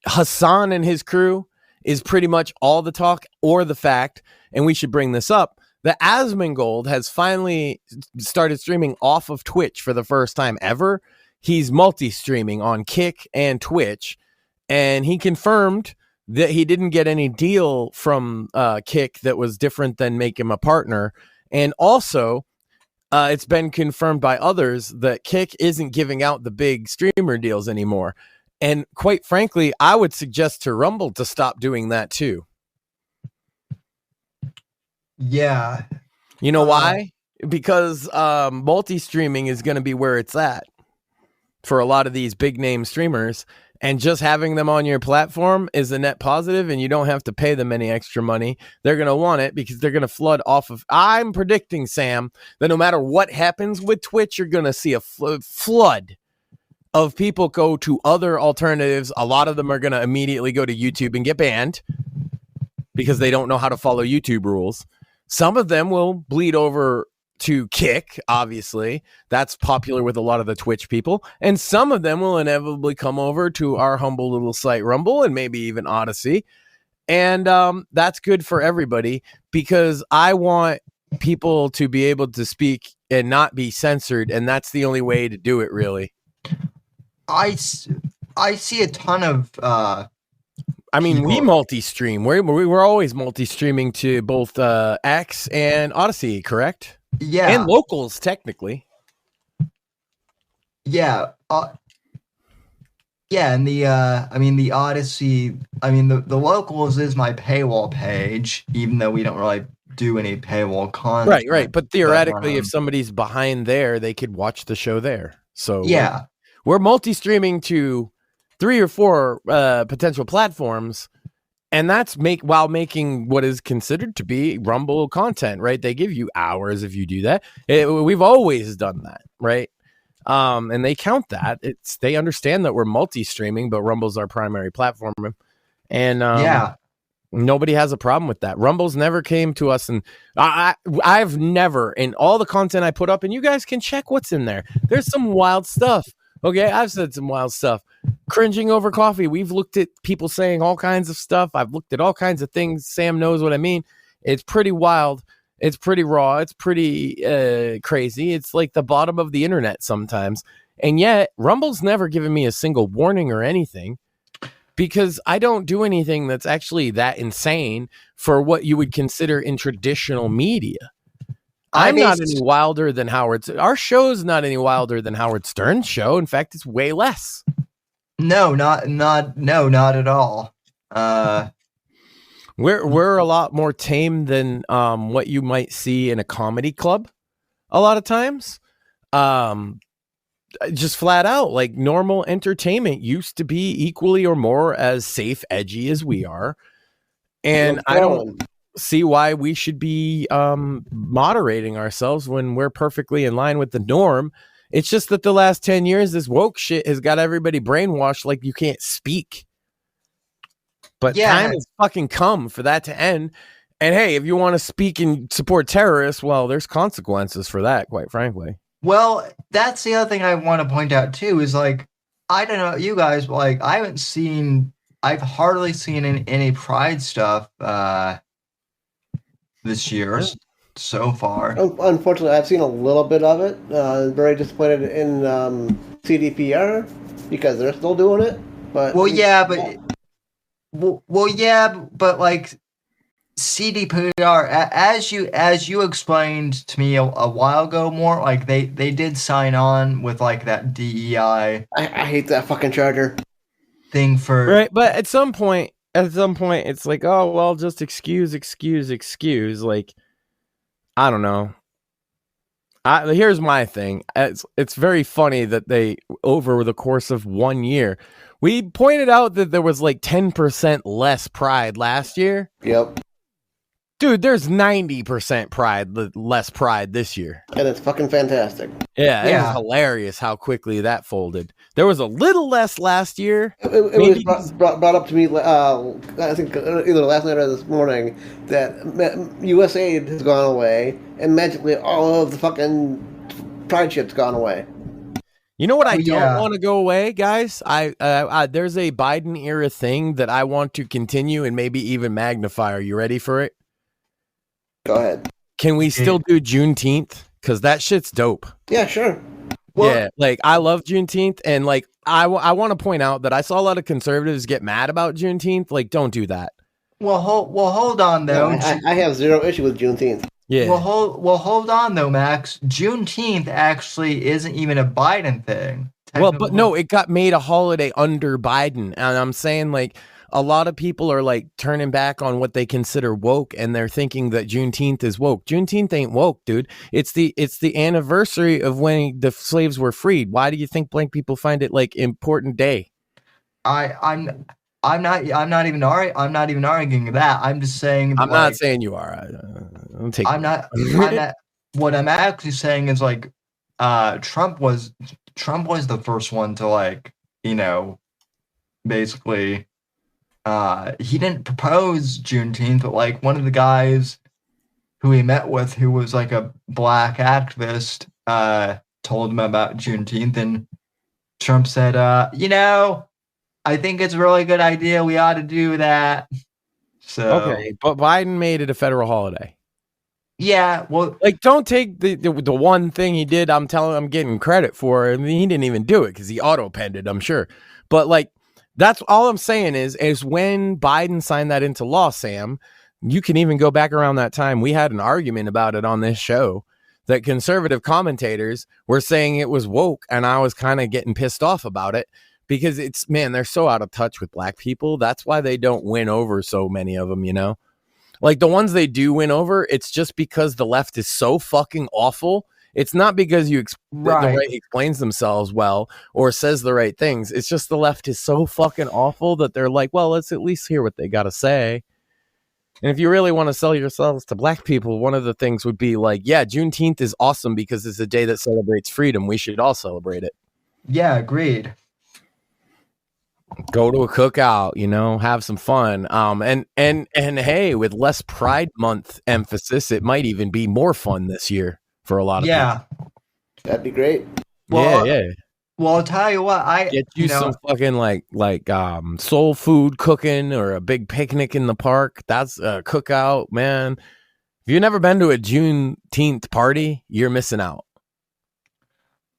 Hasan and his crew is pretty much all the talk or the fact, and we should bring this up, that Asmongold has finally started streaming off of Twitch for the first time ever. He's multi-streaming on Kick and Twitch, and he confirmed that he didn't get any deal from Kick that was different than make him a partner. And also, it's been confirmed by others that Kick isn't giving out the big streamer deals anymore. And quite frankly, I would suggest to Rumble to stop doing that too. Yeah. You know why? Because multi-streaming is going to be where it's at for a lot of these big name streamers, and just having them on your platform is a net positive, and you don't have to pay them any extra money. They're going to want it because they're going to flood off of. I'm predicting, Sam, that no matter what happens with Twitch, you're going to see a flood of people go to other alternatives. A lot of them are going to immediately go to YouTube and get banned because they don't know how to follow YouTube rules. Some of them will bleed over to Kick, obviously. That's popular with a lot of the Twitch people. And some of them will inevitably come over to our humble little site Rumble and maybe even Odyssey. And that's good for everybody because I want people to be able to speak and not be censored. And that's the only way to do it, really. I see a ton of we multi-stream. We're always multi-streaming to both X and Odyssey, correct? Yeah. And locals, technically. Yeah. And the Odyssey, the locals is my paywall page, even though we don't really do any paywall content. Right. But theoretically, if somebody's behind there, they could watch the show there. So yeah. We're multi-streaming to 3 or 4 potential platforms, and that's while making what is considered to be Rumble content, right? They give you hours if you do that. We've always done that, right? And they count that. They understand that we're multi-streaming, but Rumble's our primary platform, and nobody has a problem with that. Rumble's never came to us, and I've never, in all the content I put up, and you guys can check what's in there. There's some wild stuff. Okay, I've said some wild stuff. Cringing over coffee. We've looked at people saying all kinds of stuff. I've looked at all kinds of things. Sam knows what I mean. It's pretty wild. It's pretty raw. It's pretty crazy. It's like the bottom of the internet sometimes. And yet, Rumble's never given me a single warning or anything because I don't do anything that's actually that insane for what you would consider in traditional media. I'm not any wilder than our show's not any wilder than Howard Stern's show. In fact, it's way less. No, not at all. We're a lot more tame than what you might see in a comedy club a lot of times. Just flat out, like normal entertainment used to be equally or more as safe, edgy as we are. And I don't see why we should be moderating ourselves when we're perfectly in line with the norm. It's just that the last 10 years, this woke shit has got everybody brainwashed like you can't speak. But time has fucking come for that to end. And hey, if you want to speak and support terrorists, well, there's consequences for that, quite frankly. Well, that's the other thing I want to point out too, is like, I don't know, you guys, but like, I've hardly seen any Pride stuff this year so far. Unfortunately, I've seen a little bit of it. Very disappointed in CDPR because they're still doing it. But but like CDPR, as you explained to me a while ago, more like they did sign on with like that DEI. I hate that fucking charter thing for right, but at some point it's like, oh well, just excuse. Like, I don't know. Here's my thing. It's very funny that they, over the course of 1 year, we pointed out that there was like 10% less Pride last year. Yep. Dude, there's 90% less Pride this year. And it's fucking fantastic. Yeah, it was hilarious how quickly that folded. There was a little less last year. It was brought up to me, I think either last night or this morning, that USAID has gone away, and magically all of the fucking Pride shit's gone away. You know what I don't want to go away, guys? There's a Biden era thing that I want to continue and maybe even magnify. Are you ready for it? Go ahead. Can we still do Juneteenth? Because that shit's dope. Yeah, sure. Well, yeah, like I love Juneteenth, and like I want to point out that I saw a lot of conservatives get mad about Juneteenth. Like, don't do that. Well, hold on though. No, I have zero issue with Juneteenth. Yeah. Well, hold on though, Max. Juneteenth actually isn't even a Biden thing. Well, but no, it got made a holiday under Biden, and I'm saying like a lot of people are like turning back on what they consider woke, and they're thinking that Juneteenth is woke. Juneteenth ain't woke, dude. It's the anniversary of when the slaves were freed. Why do you think black people find it like important day? I'm not even arguing that. I'm just saying. I'm not saying you are. I'm not. What I'm actually saying is like, Trump was the first one to like, basically, he didn't propose Juneteenth, but like one of the guys who he met with, who was like a black activist, told him about Juneteenth, and Trump said, I think it's a really good idea. We ought to do that. So okay, but Biden made it a federal holiday. Yeah, well, like don't take the one thing he did. I'm getting credit for. I mean, he didn't even do it because he auto-penned it, I'm sure. But like, that's all I'm saying is when Biden signed that into law, Sam, you can even go back around that time. We had an argument about it on this show that conservative commentators were saying it was woke, and I was kind of getting pissed off about it because they're so out of touch with black people. That's why they don't win over so many of them, Like the ones they do win over, it's just because the left is so fucking awful. It's not because the right explains themselves well or says the right things. It's just the left is so fucking awful that they're like, well, let's at least hear what they got to say. And if you really want to sell yourselves to black people, one of the things would be like, yeah, Juneteenth is awesome because it's a day that celebrates freedom. We should all celebrate it. Yeah, agreed. Go to a cookout, have some fun. And hey, with less Pride Month emphasis, it might even be more fun this year for a lot of people. That'd be great. Well, yeah. Well, I'll tell you what, get you some fucking like soul food cooking or a big picnic in the park. That's a cookout, man. If you've never been to a Juneteenth party, you're missing out.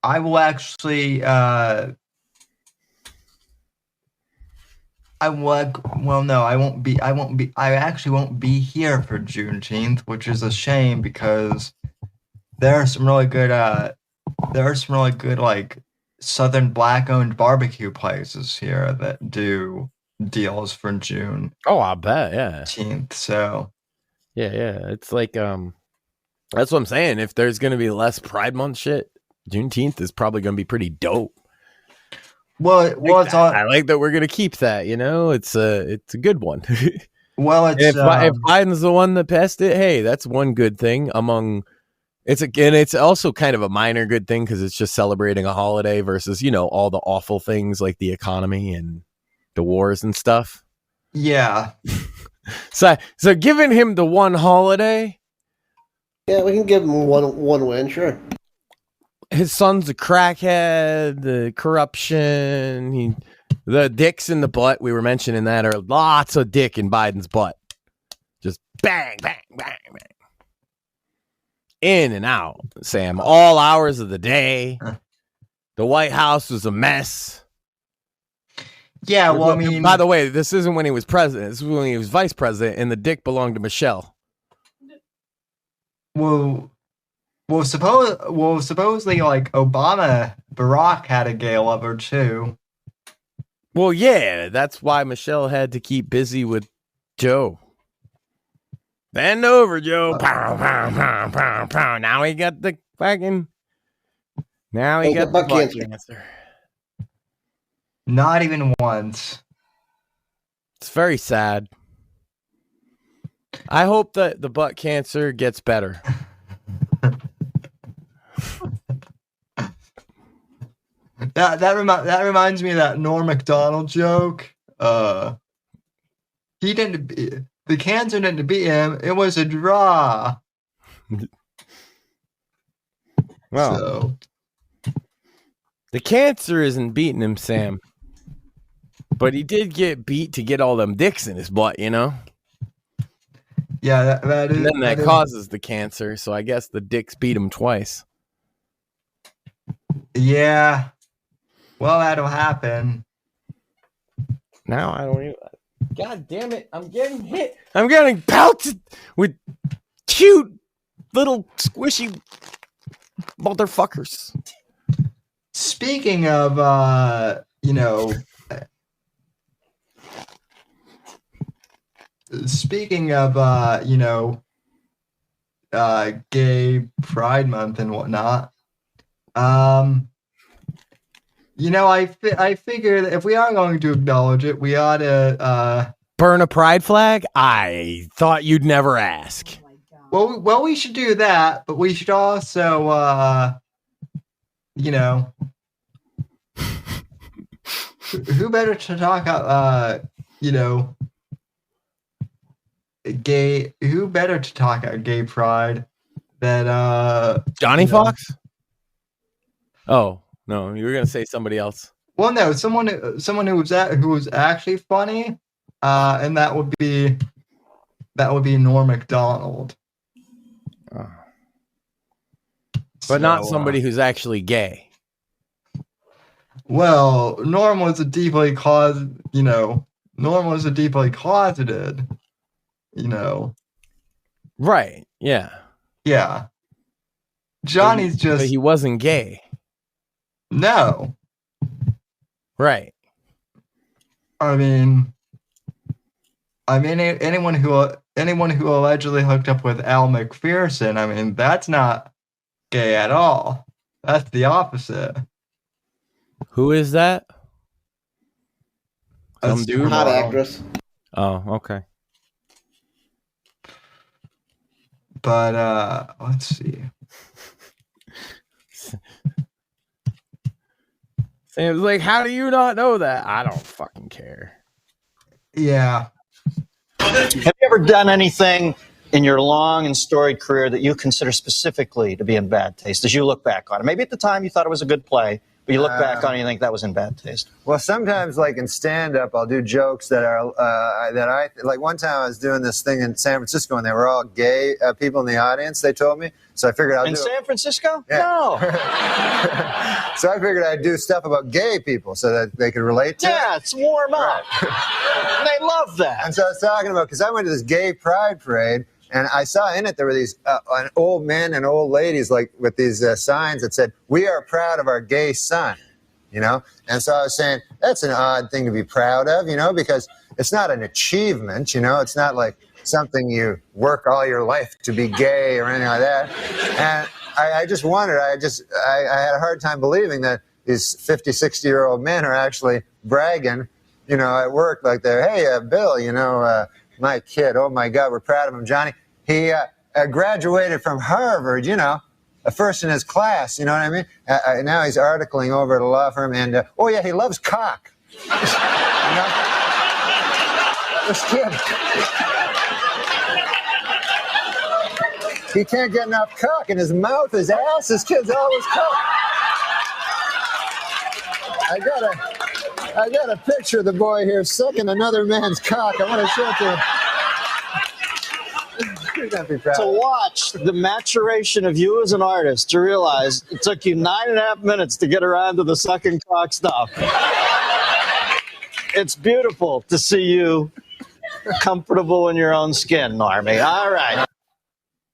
I will actually I actually won't be here for Juneteenth, which is a shame because there are some really good like Southern black-owned barbecue places here that do deals for June. Oh, I bet, yeah. 18th, so yeah, it's like that's what I'm saying. If there's gonna be less Pride Month shit, Juneteenth is probably gonna be pretty dope. I like that we're gonna keep that. It's a good one. Well, if Biden's the one that passed it, hey, that's one good thing among. It's also kind of a minor good thing because it's just celebrating a holiday versus all the awful things like the economy and the wars and stuff. Yeah. So giving him the one holiday. Yeah, we can give him one win, sure. His son's a crackhead, the corruption, the dicks in the butt. We were mentioning that, or lots of dick in Biden's butt. Just bang, bang, bang, bang. In and out, Sam. All hours of the day. The White House was a mess. Yeah, well, I mean... By the way, this isn't when he was president. This is when he was vice president, and the dick belonged to Michelle. Well, supposedly, like, Barack had a gay lover, too. Well, yeah, that's why Michelle had to keep busy with Joe. Bend over, Joe. Pow, pow, pow, pow, pow. Now he got the fucking... Now he got the butt cancer. Not even once. It's very sad. I hope that the butt cancer gets better. That reminds me of that Norm Macdonald joke. He didn't... The cancer didn't beat him. It was a draw. Well, the cancer isn't beating him, Sam. But he did get beat to get all them dicks in his butt, Yeah, that is. And then that causes the cancer, so I guess the dicks beat him twice. Yeah. Well, that'll happen. Now I don't even... God damn it, I'm getting hit. I'm getting pelted with cute little squishy motherfuckers. Speaking of, speaking of Gay Pride Month and whatnot, I figured if we are going to acknowledge it, we ought to burn a pride flag. I thought you'd never ask. Well, we should do that, but we should also, who better to talk about, gay? Who better to talk about gay pride than Johnny Fox? Oh no, you were gonna say somebody else. Well, no, someone who was actually funny, and that would be Norm Macdonald. But not somebody who's actually gay. Well, Norm was a deeply closeted. Right? Yeah. Yeah. Johnny's but he wasn't gay. No. Right. I mean, anyone who allegedly hooked up with Al McPherson, I mean, that's not gay at all. That's the opposite. Who is that? Some dude. Hot actress. Oh, okay. But let's see. Sam's like, how do you not know that? I don't fucking care. Yeah. Have you ever done anything in your long and storied career that you consider specifically to be in bad taste as you look back on it? Maybe at the time you thought it was a good play, but you look back on it and you think that was in bad taste. Well, sometimes, like in stand-up, I'll do jokes that are like one time I was doing this thing in San Francisco and they were all gay people in the audience. They told me, so I figured I'll in do San Francisco. Yeah. No. So I figured I'd do stuff about gay people so that they could relate to it. Yeah, it's warm up. They love that. And so I was talking about because I went to this gay pride parade. And I saw in it there were these old men and old ladies like with these signs that said, "We are proud of our gay son," And so I was saying that's an odd thing to be proud of, because it's not an achievement, It's not like something you work all your life to be gay or anything like that. And I just wondered. I had a hard time believing that these 50, 60-year-old men are actually bragging, at work like they're, "Hey, Bill, my kid, oh my God, we're proud of him, Johnny. He graduated from Harvard, a first in his class, you know what I mean? Now he's articling over at a law firm, and oh yeah, he loves cock." This kid, he can't get enough cock in his mouth, his ass. This kid's always cock. I got a picture of the boy here sucking another man's cock. I want to show it to you. To watch the maturation of you as an artist, to realize it took you 9.5 minutes to get around to the sucking cock stuff. It's beautiful to see you comfortable in your own skin, Normie. All right.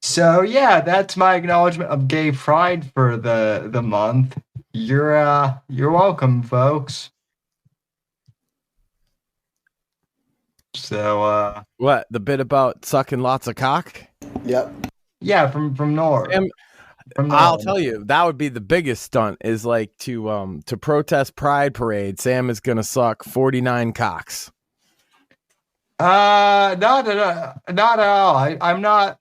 So yeah, that's my acknowledgement of Gay Pride for the month. You're welcome, folks. So what, the bit about sucking lots of cock? Yep. Yeah, from Norm. I'll tell you, that would be the biggest stunt. Is like to protest Pride Parade. Sam is gonna suck 49 cocks. Not at all. I'm not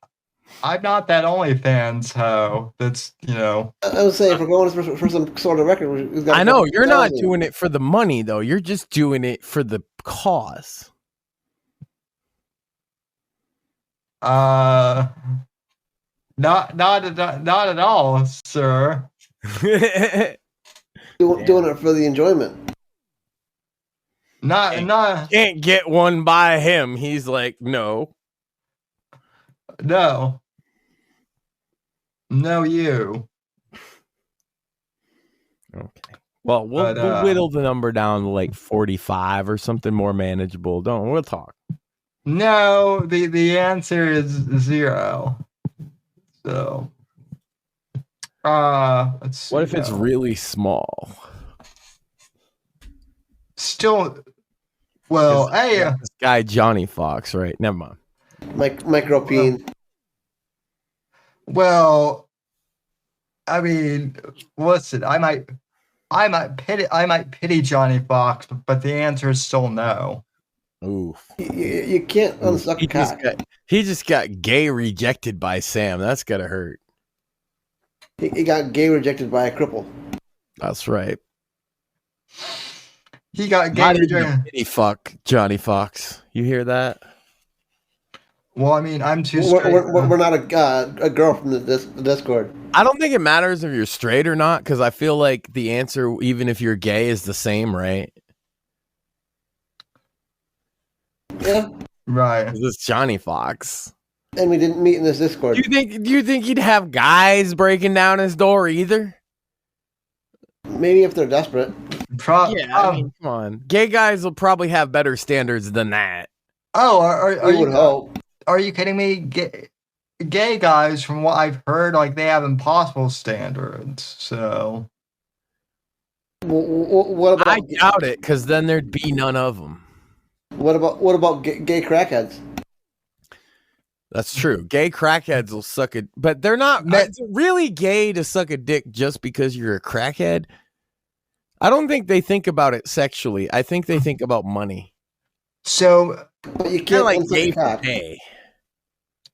that OnlyFans hoe. That's I would say if we're going for some sort of record, I know you're not doing it for the money though. You're just doing it for the cause. Not at all, sir. Doing it for the enjoyment. Not can't get one by him. He's like, no, you. Okay. Well, we'll whittle the number down to like 45 or something more manageable. We'll talk. No, the answer is 0. So, let's see. What if it's really small? Still Well, hey, this guy Johnny Fox, right? Never mind. Micropene. Well, I mean, listen, I might pity Johnny Fox, but the answer is still no. Ooh, you can't unsuck a cock. He just got gay rejected by Sam. That's gotta hurt. He got gay rejected by a cripple. That's right. He got gay Not even rejected. a pity fuck Johnny Fox. You hear that? Well, I mean, I'm too We're, straight. we're not a girl from the Discord. I don't think it matters if you're straight or not, because I feel like the answer, even if you're gay, is the same, right? Yeah. Right. This is Johnny Fox. And we didn't meet in this Discord. Do you think he'd have guys breaking down his door either? Maybe if they're desperate. Yeah, I mean, come on. Gay guys will probably have better standards than that. Oh, are would hope. Are you kidding me? Gay guys, from what I've heard, like they have impossible standards. So, what about? I doubt it, because then there'd be none of them. What about gay crackheads? That's true. Gay crackheads will suck it, but they're not. Is it really gay to suck a dick just because you're a crackhead? I don't think they think about it sexually. I think they think about money. So you can't like gay for pay.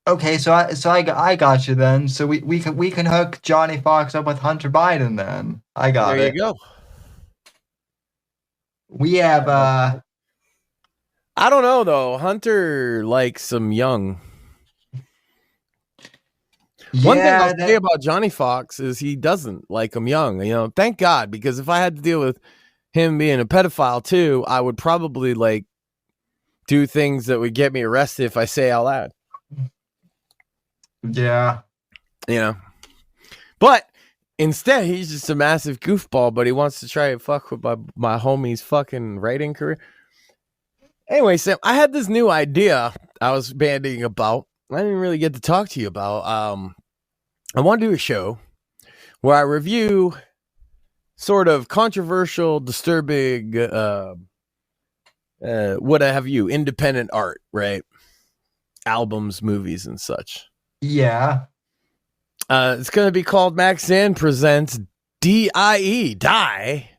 Okay, so I got you then. So we can hook Johnny Fox up with Hunter Biden then. I got it. There you go. We have I don't know though. Hunter likes some young. One thing I'll say about Johnny Fox is he doesn't like him young. You know, thank God, because if I had to deal with him being a pedophile too, I would probably like do things that would get me arrested if I say out loud. Yeah. You know. But instead, he's just a massive goofball, but he wants to try and fuck with my homie's fucking writing career. Anyway, Sam, I had this new idea I was bandying about. I didn't really get to talk to you about. I want to do a show where I review sort of controversial, disturbing, what have you, independent art, right? Albums, movies, and such. Yeah. It's going to be called Max Zan Presents DIE, Die.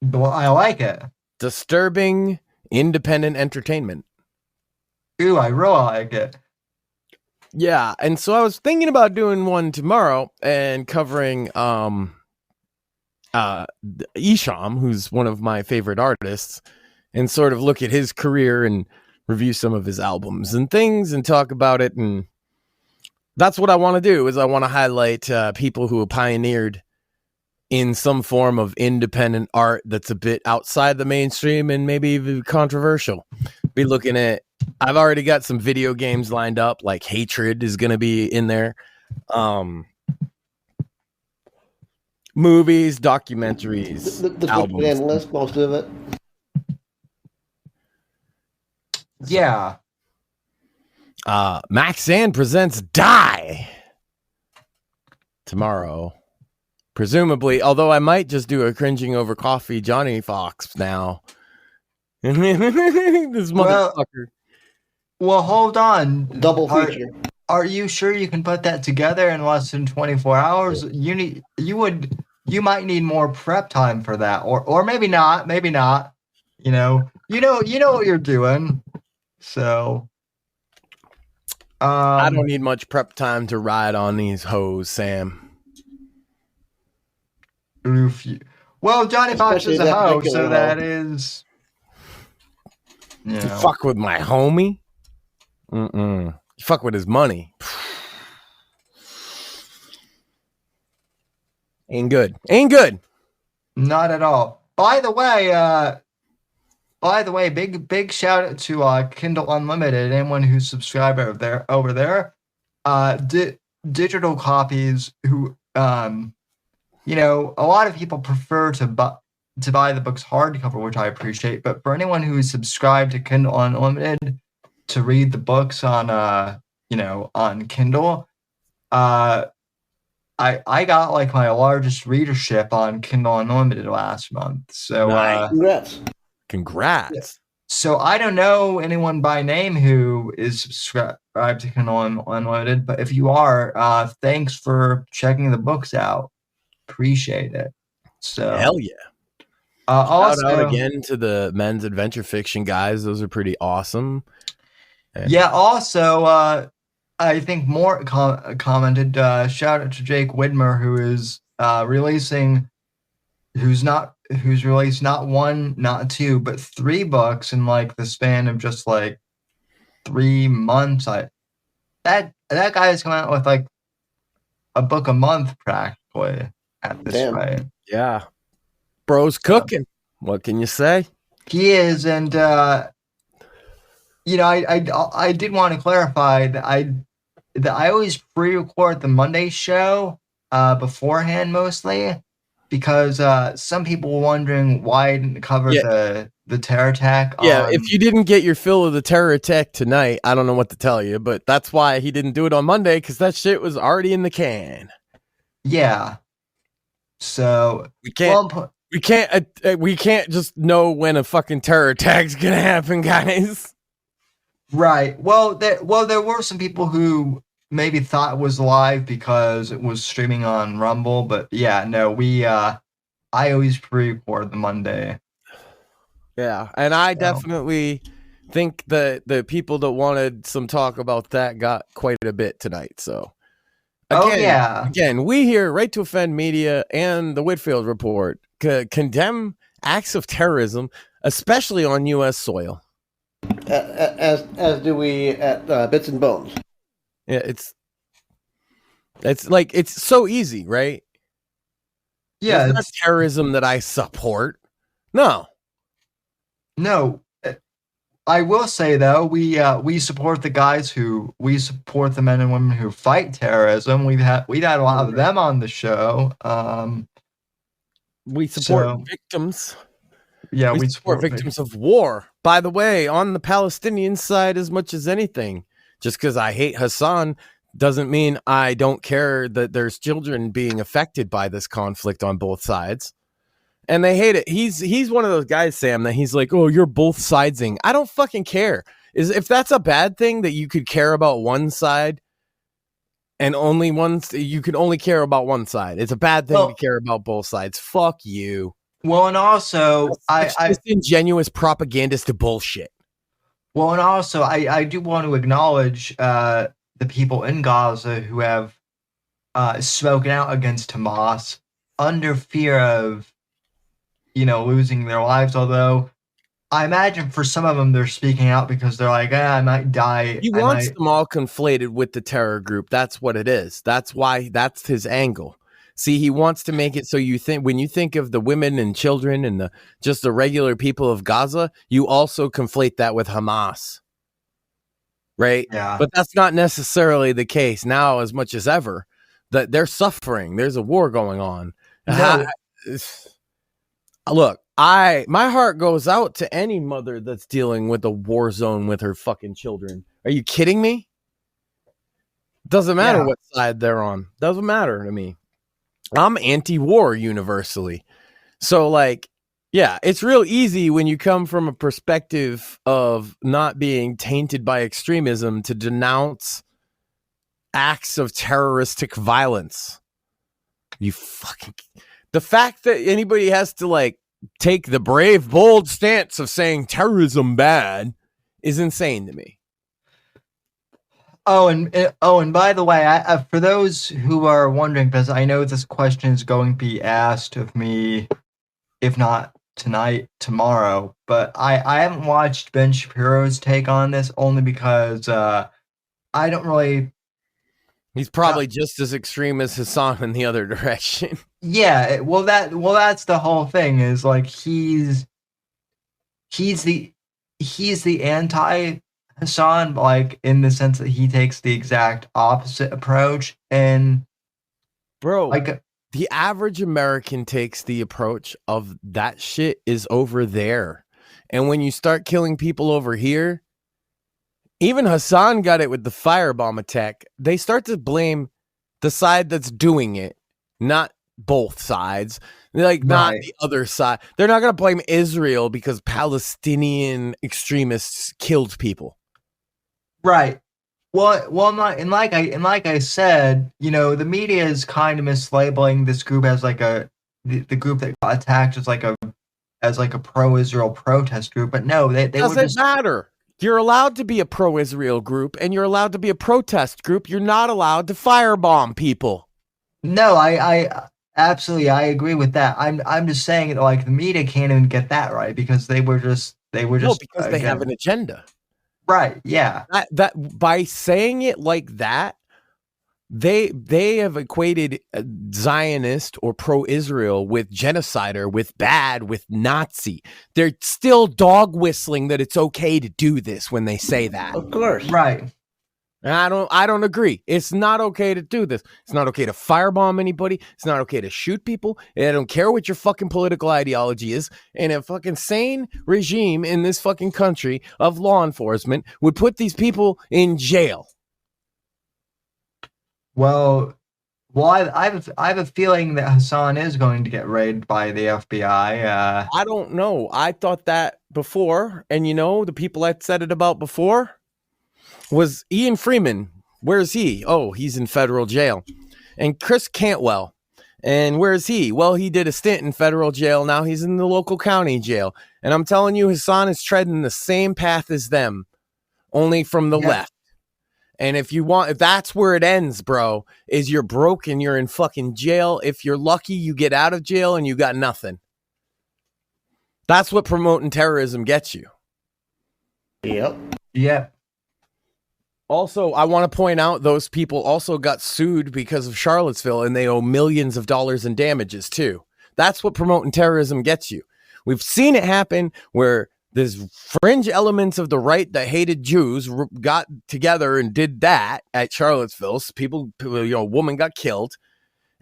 Well, I like it. Disturbing independent entertainment. Ooh, I really like it. Yeah, and so I was thinking about doing one tomorrow and covering Isham, who's one of my favorite artists, and sort of look at his career and review some of his albums and things and talk about it. And that's what I want to do, is I want to highlight people who have pioneered in some form of independent art that's a bit outside the mainstream and maybe even controversial. Be looking at, I've already got some video games lined up, like Hatred is going to be in there. Movies, documentaries, the albums. list, most of it. Yeah. Max Zan Presents Die tomorrow. Presumably, although I might just do a cringing over coffee Johnny Fox now. This motherfucker. Well, hold on. Double feature. Are you sure you can put that together in less than 24 hours? You might need more prep time for that, or maybe not. Maybe not. You know what you're doing. So, I don't need much prep time to ride on these hoes, Sam. Well, Johnny Fox is a hoe, so that is. You fuck with my homie. You fuck with his money. Ain't good. Not at all. By the way, big shout out to Kindle Unlimited. Anyone who's subscribed over there, digital copies. Who a lot of people prefer to buy the books hardcover, which I appreciate. But for anyone who is subscribed to Kindle Unlimited to read the books on Kindle, I got like my largest readership on Kindle Unlimited last month. So Congrats. Congrats. So I don't know anyone by name who is subscribed to Kindle Unlimited, but if you are, thanks for checking the books out. Appreciate it. So hell yeah. Also, Shout out again to the men's adventure fiction guys. Those are pretty awesome. And yeah. Also, I think Mort commented. Shout out to Jake Widmer, who is who's released not one, not two, but 3 books in like the span of just like 3 months. That guy is coming out with like a book a month practically at this rate. Yeah. Bro's cooking. What can you say? He is, and you know, I did want to clarify that I always pre-record the Monday show beforehand mostly, because some people were wondering why I didn't cover the terror attack. Yeah, if you didn't get your fill of the terror attack tonight, I don't know what to tell you, but that's why he didn't do it on Monday, because that shit was already in the can. Yeah. So we can't just know when a fucking terror attack's gonna happen, guys. Right. Well, there were some people who maybe thought it was live because it was streaming on Rumble, but yeah, no, I always pre-record the Monday. Yeah, and I definitely think that the people that wanted some talk about that got quite a bit tonight. So, again, we here, Right to Offend Media and the Whitfield Report, condemn acts of terrorism, especially on U.S. soil. As do we at Bits and Bones. Yeah, it's like, it's so easy, right? Yeah, it's not terrorism that I support. No. I will say though, we support the guys we support the men and women who fight terrorism. We've had a lot of them on the show. We support victims. Yeah, we support victims of war. By the way, on the Palestinian side as much as anything. Just because I hate Hasan doesn't mean I don't care that there's children being affected by this conflict on both sides. And they hate it. He's one of those guys, Sam, that he's like, oh, you're both sidesing. I don't fucking care. If that's a bad thing that you could care about one side and only you can only care about one side. It's a bad thing to care about both sides. Fuck you. Well, and also it's just ingenuous propagandist bullshit. Well, and also I do want to acknowledge the people in Gaza who have spoken out against Hamas under fear of, losing their lives. Although I imagine for some of them, they're speaking out because they're like, I might die. He wants them all conflated with the terror group. That's what it is. That's why that's his angle. See, he wants to make it so when you think of the women and children and just the regular people of Gaza, you also conflate that with Hamas. Right? Yeah. But that's not necessarily the case now as much as ever. That they're suffering. There's a war going on. No. Look, my heart goes out to any mother that's dealing with a war zone with her fucking children. Are you kidding me? Doesn't matter what side they're on. Doesn't matter to me. I'm anti-war universally. So it's real easy when you come from a perspective of not being tainted by extremism to denounce acts of terroristic violence. The fact that anybody has to take the brave, bold stance of saying terrorism bad is insane to me. Oh, and by the way, for those who are wondering, because I know this question is going to be asked of me, if not tonight, tomorrow, but I haven't watched Ben Shapiro's take on this only because I don't really. He's probably just as extreme as Hasan in the other direction. Yeah, that's the whole thing. Is he's the anti Hasan, in the sense that he takes the exact opposite approach. And bro, the average American takes the approach of that shit is over there. And when you start killing people over here, even Hasan got it with the firebomb attack. They start to blame the side that's doing it, not both sides. Like, not the other side. They're not going to blame Israel because Palestinian extremists killed people. Right. Well, not and like I said, you know, the media is kind of mislabeling this group as like the group that got attacked as like a pro-Israel protest group, but no, they doesn't matter. You're allowed to be a pro-Israel group, and you're allowed to be a protest group. You're not allowed to firebomb people. No, I absolutely I agree with that. I'm just saying that like the media can't even get that right because they were just because they have an agenda. Right, yeah. That by saying it like that, they have equated Zionist or pro-Israel with genocider, with bad, with Nazi. They're still dog whistling that it's okay to do this when they say that. Of course. Right. And I don't agree. It's not okay to do this. It's not okay to firebomb anybody. It's not okay to shoot people. And I don't care what your fucking political ideology is. And a fucking sane regime in this fucking country of law enforcement would put these people in jail. Well, I have a feeling that Hasan is going to get raided by the FBI. I don't know. I thought that before, and you know, the people I said it about before was Ian Freeman. Where's he? Oh, he's in federal jail. And Chris Cantwell. And where's he? Well, he did a stint in federal jail. Now he's in the local county jail. And I'm telling you, Hasan is treading the same path as them, only from the left. And if that's where it ends, bro, is you're broke and you're in fucking jail. If you're lucky, you get out of jail and you got nothing. That's what promoting terrorism gets you. Yep. Yep. Also, I want to point out those people also got sued because of Charlottesville, and they owe millions of dollars in damages too. That's what promoting terrorism gets you. We've seen it happen where there's fringe elements of the right that hated Jews got together and did that at Charlottesville. A woman got killed,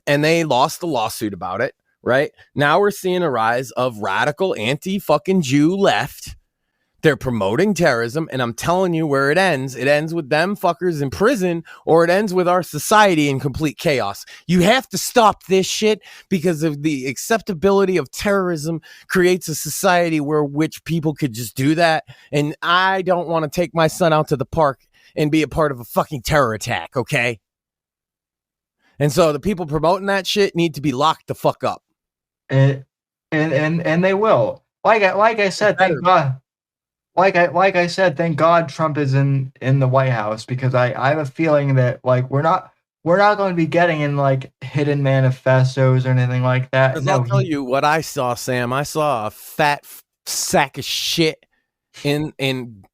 and they lost the lawsuit about it. Right now, we're seeing a rise of radical anti-fucking Jew left. They're promoting terrorism, and I'm telling you where it ends. It ends with them fuckers in prison, or it ends with our society in complete chaos. You have to stop this shit because of the acceptability of terrorism creates a society where which people could just do that. And I don't want to take my son out to the park and be a part of a fucking terror attack, okay? And so the people promoting that shit need to be locked the fuck up. And they will. Like I said, thank God. Like I said, thank God Trump is in the White House, because I have a feeling that like we're not going to be getting in like hidden manifestos or anything like that. No, I'll tell you what I saw, Sam. I saw a fat sack of shit in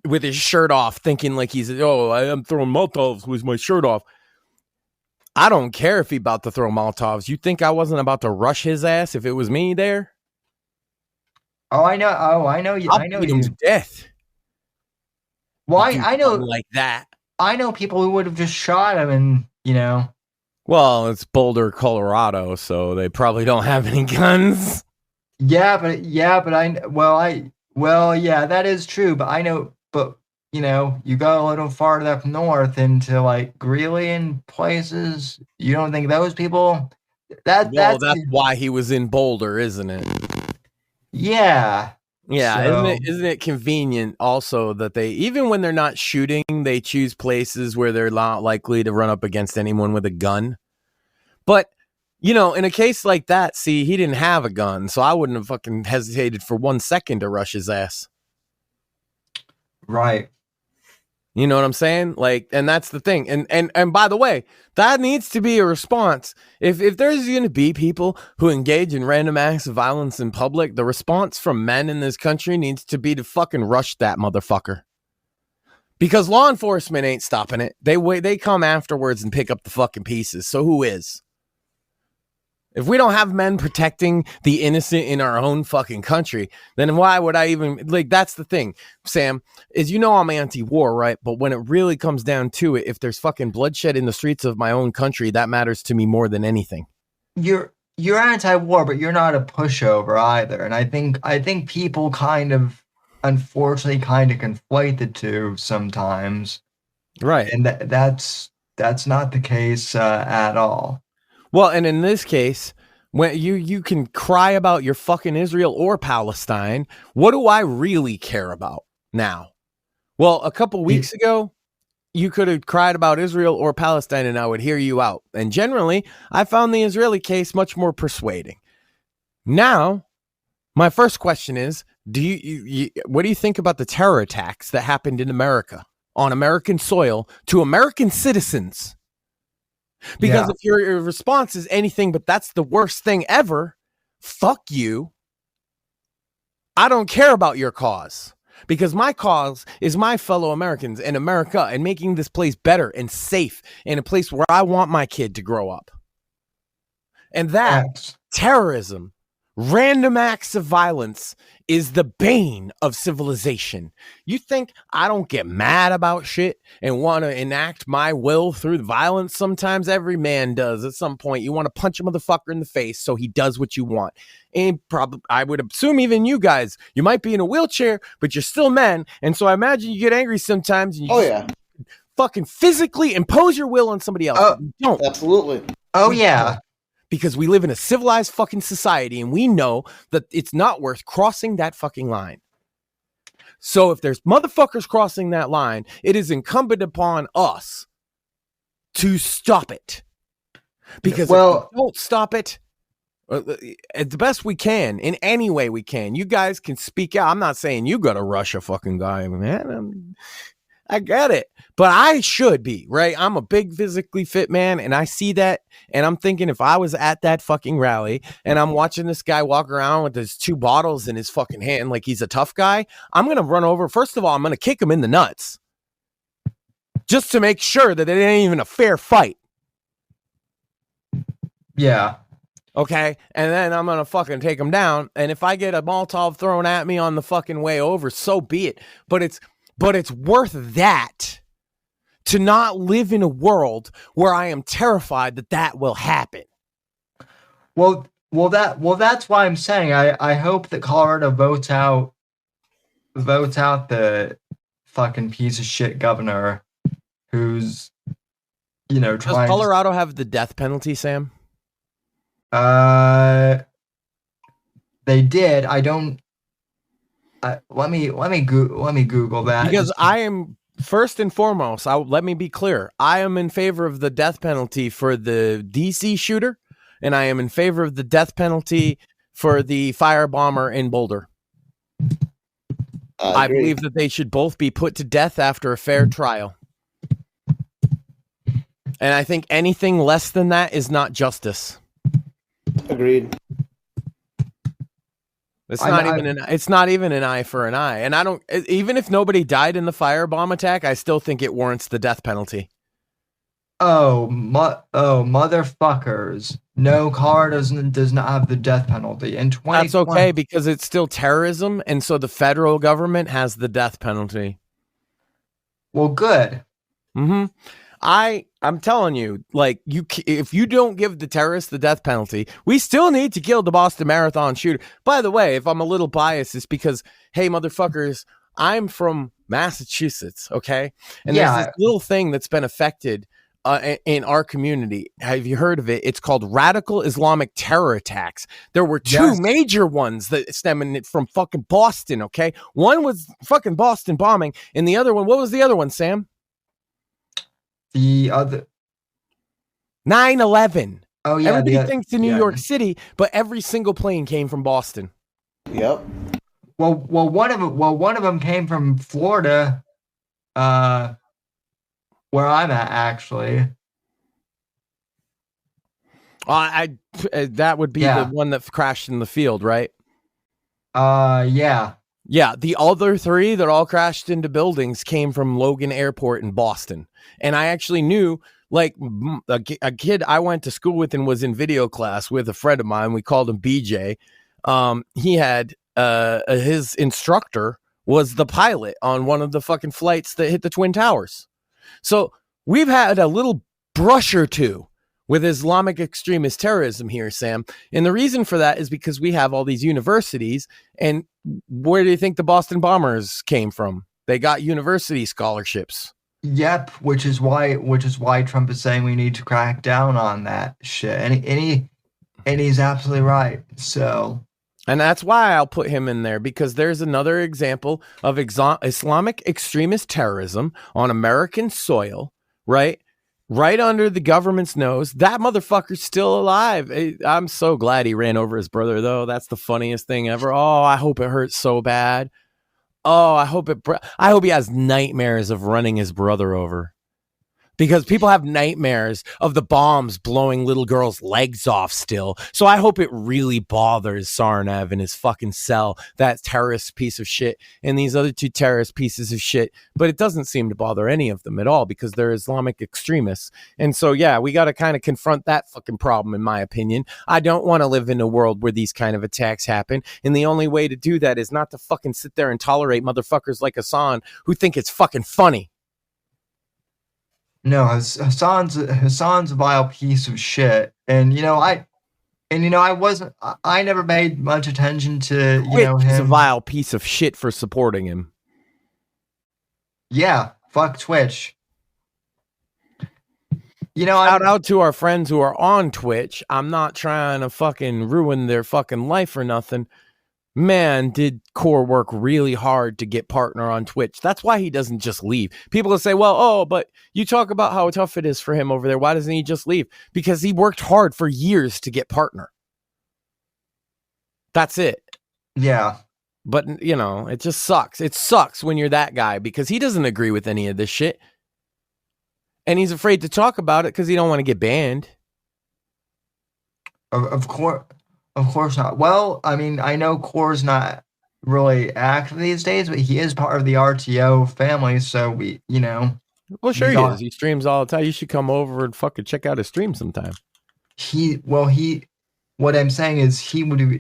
with his shirt off, thinking like he's I'm throwing Molotovs with my shirt off. I don't care if he about to throw Molotovs. You think I wasn't about to rush his ass if it was me there? I know. I know you. I'll beat him to death. Why? I know like that. I know people who would have just shot him, and you know. Well, it's Boulder, Colorado, so they probably don't have any guns. Yeah, but that is true. But I know, you know, you go a little farther up north into like Greeley and places. You don't think those people? That's why he was in Boulder, isn't it? Yeah. So. Isn't it convenient also that they, even when they're not shooting, they choose places where they're not likely to run up against anyone with a gun? But, you know, in a case like that, see, he didn't have a gun, so I wouldn't have fucking hesitated for 1 second to rush his ass. Right. You know what I'm saying? Like, and that's the thing. And by the way, that needs to be a response. If there's going to be people who engage in random acts of violence in public, the response from men in this country needs to be to fucking rush that motherfucker. Because law enforcement ain't stopping it. They come afterwards and pick up the fucking pieces. So who is? If we don't have men protecting the innocent in our own fucking country, then why would I even, like, that's the thing, Sam, is, you know, I'm anti-war, right? But when it really comes down to it, if there's fucking bloodshed in the streets of my own country, that matters to me more than anything. You're anti-war, but you're not a pushover either. And I think people kind of, unfortunately, kind of conflate the two sometimes. Right. And that's That's not the case at all. Well, and in this case, when you can cry about your fucking Israel or Palestine, what do I really care about now? Well, a couple weeks ago, you could have cried about Israel or Palestine and I would hear you out. And generally, I found the Israeli case much more persuading. Now, my first question is, what do you think about the terror attacks that happened in America on American soil to American citizens? Because if your response is anything but that's the worst thing ever, fuck you. I don't care about your cause. Because my cause is my fellow Americans and America and making this place better and safe and a place where I want my kid to grow up. And that terrorism, random acts of violence is the bane of civilization. You think I don't get mad about shit and want to enact my will through violence? Sometimes every man does at some point. You want to punch a motherfucker in the face so he does what you want. And probably, I would assume even you guys, you might be in a wheelchair, but you're still men. And so I imagine you get angry sometimes. And you fucking physically impose your will on somebody else. You don't. Absolutely. Oh, yeah. Because we live in a civilized fucking society and we know that it's not worth crossing that fucking line. So if there's motherfuckers crossing that line, it is incumbent upon us to stop it. Because if we don't stop it, the best we can, in any way we can, you guys can speak out. I'm not saying you got to rush a fucking guy, man. I get it. But I should be, right? I'm a big physically fit man and I see that and I'm thinking if I was at that fucking rally and I'm watching this guy walk around with his 2 bottles in his fucking hand like he's a tough guy, I'm going to run over. First of all, I'm going to kick him in the nuts just to make sure that it ain't even a fair fight. Yeah. Okay. And then I'm going to fucking take him down. And if I get a Molotov thrown at me on the fucking way over, so be it. But it's worth that to not live in a world where I am terrified that will happen. Well, that's why I'm saying I hope that Colorado votes out the fucking piece of shit governor who's, trying. Does Colorado have the death penalty, Sam? They did. I don't. Let me Google that because I am first and foremost. Let me be clear. I am in favor of the death penalty for the DC shooter, and I am in favor of the death penalty for the firebomber in Boulder. I believe that they should both be put to death after a fair trial. And I think anything less than that is not justice. Agreed. It's not even an eye for an eye. And I don't, even if nobody died in the firebomb attack, I still think it warrants the death penalty. Motherfuckers. No, Colorado does not have the death penalty. In 2020. That's okay because it's still terrorism. And so the federal government has the death penalty. Well, good. Mm-hmm. I'm telling you, like, if you don't give the terrorists the death penalty, we still need to kill the Boston Marathon shooter. By the way, if I'm a little biased, it's because, hey, motherfuckers, I'm from Massachusetts, okay? And there's this little thing that's been affected in our community. Have you heard of it? It's called radical Islamic terror attacks. There were 2 major ones that stemmed from fucking Boston, okay? One was fucking Boston bombing, and the other one, what was the other one, Sam? The other 9/11. Oh yeah, everybody thinks in New York City, but every single plane came from Boston. Yep. Well, one of them came from Florida, where I'm at actually. That would be the one that crashed in the field, right? Yeah. Yeah, the other 3 that all crashed into buildings came from Logan Airport in Boston. And I actually knew, like, a kid I went to school with and was in video class with a friend of mine. We called him BJ. He had his instructor was the pilot on one of the fucking flights that hit the Twin Towers. So we've had a little brush or two with Islamic extremist terrorism here, Sam. And the reason for that is because we have all these universities. And where do you think the Boston bombers came from? They got university scholarships. Yep, which is why Trump is saying we need to crack down on that shit. And he's absolutely right. So, and that's why I'll put him in there, because there's another example of Islamic extremist terrorism on American soil, right? Right under the government's nose. That motherfucker's still alive. I'm so glad he ran over his brother, though. That's the funniest thing ever. Oh, I hope it hurts so bad. Oh, I hope he has nightmares of running his brother over. Because people have nightmares of the bombs blowing little girls' legs off still. So I hope it really bothers Sarnav in his fucking cell, that terrorist piece of shit, and these other two terrorist pieces of shit. But it doesn't seem to bother any of them at all, because they're Islamic extremists. And so, yeah, we got to kind of confront that fucking problem, in my opinion. I don't want to live in a world where these kind of attacks happen. And the only way to do that is not to fucking sit there and tolerate motherfuckers like Hasan who think it's fucking funny. No, Hasan's a vile piece of shit, and I never made much attention to him. He's a vile piece of shit for supporting him. Yeah, fuck Twitch. Shout out to our friends who are on Twitch. I'm not trying to fucking ruin their fucking life or nothing. Man, did Core work really hard to get partner on Twitch. That's why he doesn't just leave. People will say, well, but you talk about how tough it is for him over there. Why doesn't he just leave? Because he worked hard for years to get partner. That's it. Yeah. But, it just sucks. It sucks when you're that guy, because he doesn't agree with any of this shit. And he's afraid to talk about it because he don't want to get banned. Of course not. Well, I mean, I know Core's not really active these days, but he is part of the RTO family, so Well, sure he is. He streams all the time. You should come over and fucking check out his stream sometime. What I'm saying is he would,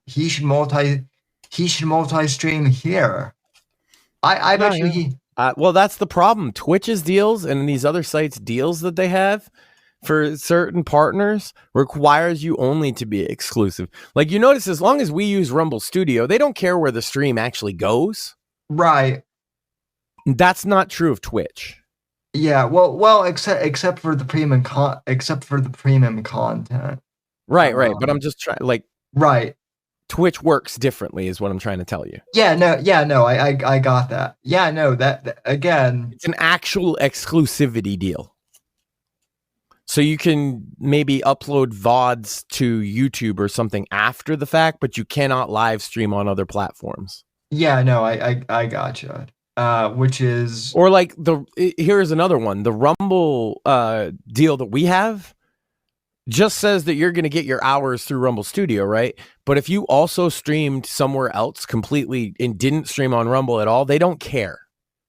he should multi-stream here. I bet you well, that's the problem. Twitch's deals and these other sites' deals that they have for certain partners requires you only to be exclusive. Like, you notice, as long as we use Rumble Studio, they don't care where the stream actually goes. Right. That's not true of Twitch. Yeah, well, except for the premium content. Right. But I'm just trying, right. Twitch works differently, is what I'm trying to tell you. Yeah, no, I got that. Yeah, no, that again, it's an actual exclusivity deal. So you can maybe upload VODs to YouTube or something after the fact, but you cannot live stream on other platforms. Yeah, no, I gotcha. Which is, or here's another one. The Rumble deal that we have just says that you're going to get your hours through Rumble Studio, right? But if you also streamed somewhere else completely and didn't stream on Rumble at all, they don't care.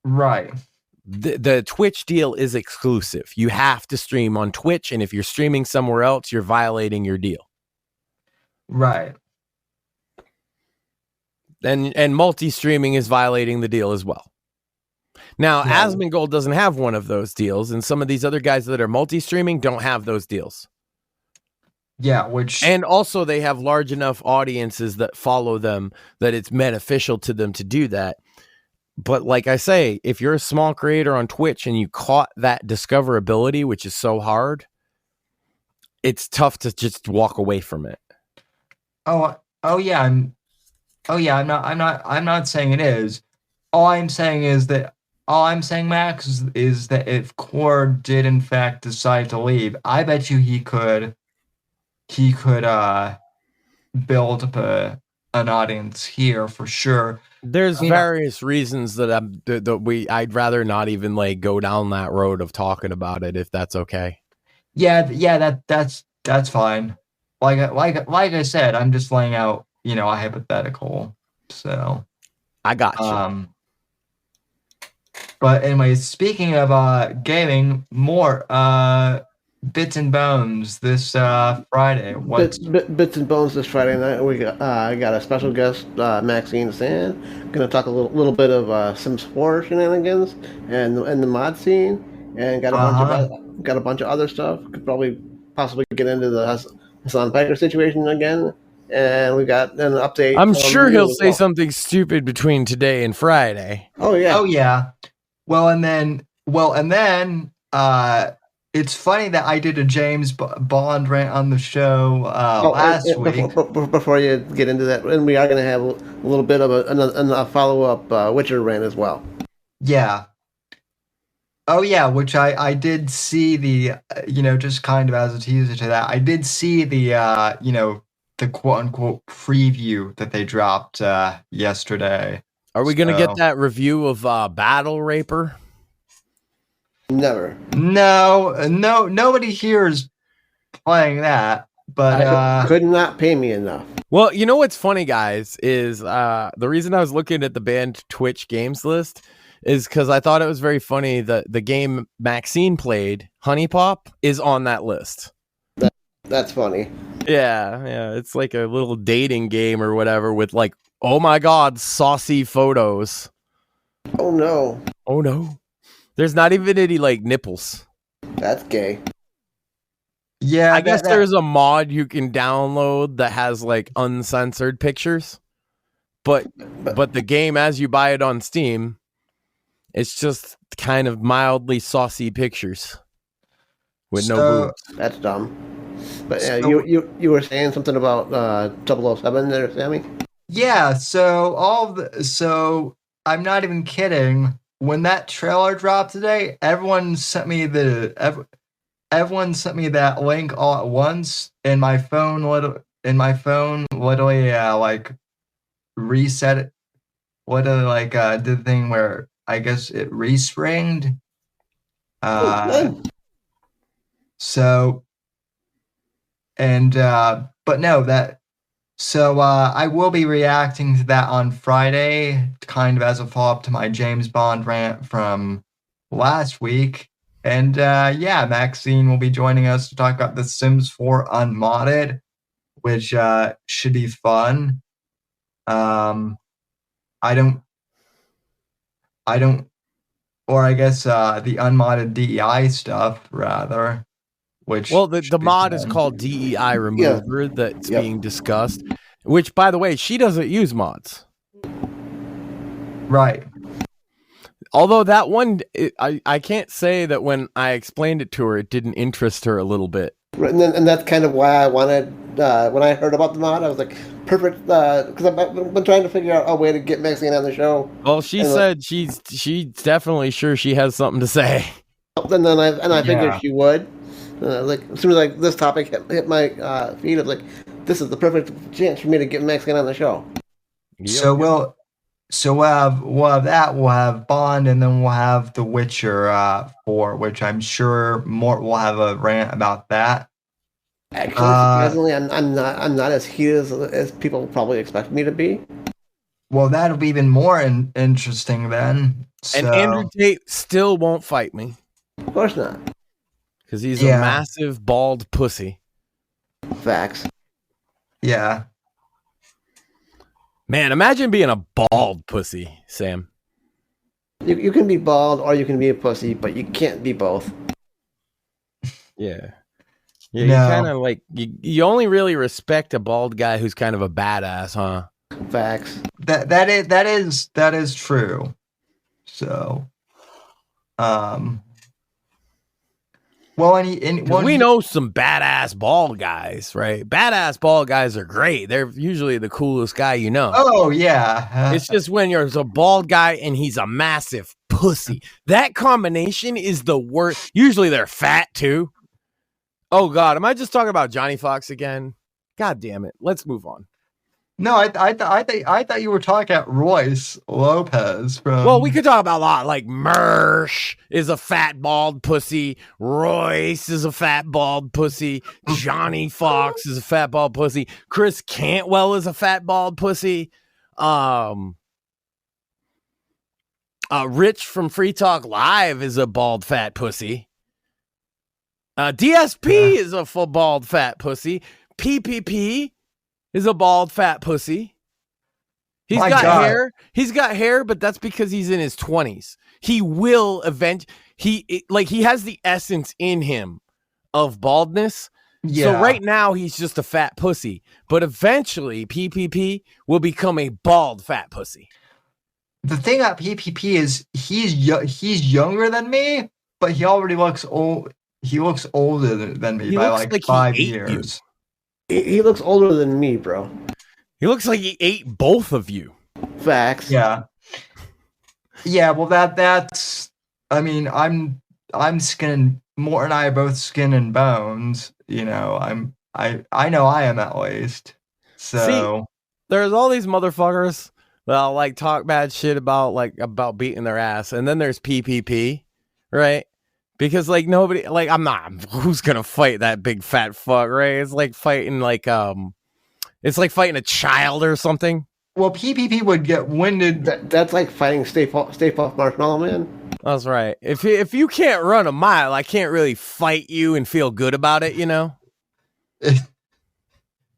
Right. The Twitch deal is exclusive. You have to stream on Twitch, and if you're streaming somewhere else, you're violating your deal. Right. And multi-streaming is violating the deal as well. Now, Asmongold doesn't have one of those deals, and some of these other guys that are multi-streaming don't have those deals. Yeah, and also they have large enough audiences that follow them that it's beneficial to them to do that. But like I say, if you're a small creator on Twitch and you caught that discoverability, which is so hard, it's tough to just walk away from it. I'm not saying it is. All I'm saying, Max, is that if Core did in fact decide to leave, I bet you he could build up an audience here for sure. There's various reasons that I'd rather not even go down that road of talking about it, if that's okay. Yeah, that's fine. Like I said, I'm just laying out, a hypothetical. So I got you. But anyway, speaking of gaming, more Bits and Bones this Friday. Bits and Bones this Friday night. We got a special guest, Maxine Sand. Going to talk a little bit of Sims 4 shenanigans and the mod scene, and got a bunch of other stuff. Could possibly get into the Hasan Piker situation again. And we got an update. I'm sure he'll say something stupid between today and Friday. Oh yeah. Well, and then Well, and then it's funny that I did a James Bond rant on the show last week. Before you get into that, and we are going to have a little bit of a follow-up Witcher rant as well. Yeah. Oh, yeah, which I did see the, just kind of as a teaser to that, I did see the, the quote-unquote preview that they dropped yesterday. Are we going to get that review of Battle Raper? Never. No, nobody here is playing that, but could not pay me enough. Well, you know what's funny, guys, is the reason I was looking at the banned Twitch games list is because I thought it was very funny that the game Maxine played, Honey Pop, is on that list. That's funny. Yeah, it's like a little dating game or whatever with like, oh my god, saucy photos. Oh no. There's not even any like nipples. That's gay. Yeah, I guess there's a mod you can download that has like uncensored pictures, but the game as you buy it on Steam, it's just kind of mildly saucy pictures with no boobs. That's dumb. But you were saying something about 007 there, Sammy? Yeah, so I'm not even kidding. When that trailer dropped today, everyone sent me that link all at once, and my phone literally like reset it. Did the thing where I guess it respringed. I will be reacting to that on Friday, kind of as a follow-up to my James Bond rant from last week. And Maxine will be joining us to talk about The Sims 4 Unmodded, which should be fun. The unmodded DEI stuff, rather. The mod is called DEI Remover that's being discussed, which, by the way, she doesn't use mods. Right. Although that one, I can't say that when I explained it to her, it didn't interest her a little bit. Right, and that's kind of why I wanted, when I heard about the mod, I was like, perfect, because I've been trying to figure out a way to get Maxine on the show. Well, she said she's definitely sure she has something to say. And then I figured she would. Like as soon as this topic hit my feed, I was like, this is the perfect chance for me to get Maxine on the show. So we'll have that. We'll have Bond, and then we'll have The Witcher 4, which I'm sure we'll have a rant about that. Actually, surprisingly, I'm not as heated as people probably expect me to be. Well, that'll be even more interesting then. And Andrew Tate still won't fight me. Of course not. Because he's a massive bald pussy. Facts. Yeah. Man, imagine being a bald pussy, Sam. You can be bald or you can be a pussy, but you can't be both. Yeah. Yeah, you kind of like you only really respect a bald guy who's kind of a badass, huh? Facts. That is true. So, we know some badass bald guys, right? Badass bald guys are great. They're usually the coolest guy you know. Oh, yeah. It's just when you're a bald guy and he's a massive pussy. That combination is the worst. Usually they're fat, too. Oh, God. Am I just talking about Johnny Fox again? God damn it. Let's move on. No, I thought you were talking about Royce Lopez from. Well, we could talk about a lot. Like Mersh is a fat bald pussy. Royce is a fat bald pussy. Johnny Fox is a fat bald pussy. Chris Cantwell is a fat bald pussy. Rich from Free Talk Live is a bald fat pussy. DSP is a full bald fat pussy. PPP is a bald fat pussy. He's got hair. He's got hair, but that's because he's in his 20s. He will he has the essence in him of baldness. Yeah. So right now he's just a fat pussy, but eventually PPP will become a bald fat pussy. the thing about PPP is he's younger than me, but he already looks old. He looks older than me by like 5 years. He looks older than me, bro. He looks like he ate both of you. Facts. Yeah. Yeah, well that's I mean, I'm skin. Mort and I are both skin and bones. You know, I know I am at least. So see, there's all these motherfuckers that'll like talk bad shit about beating their ass, and then there's PPP, right? Because like nobody, like who's gonna fight that big fat fuck, right? It's like fighting it's like fighting a child or something. Well, PPP would get winded. That's like fighting Stay Puft Marshmallow Man. That's right. If you can't run a mile, I can't really fight you and feel good about it, you know?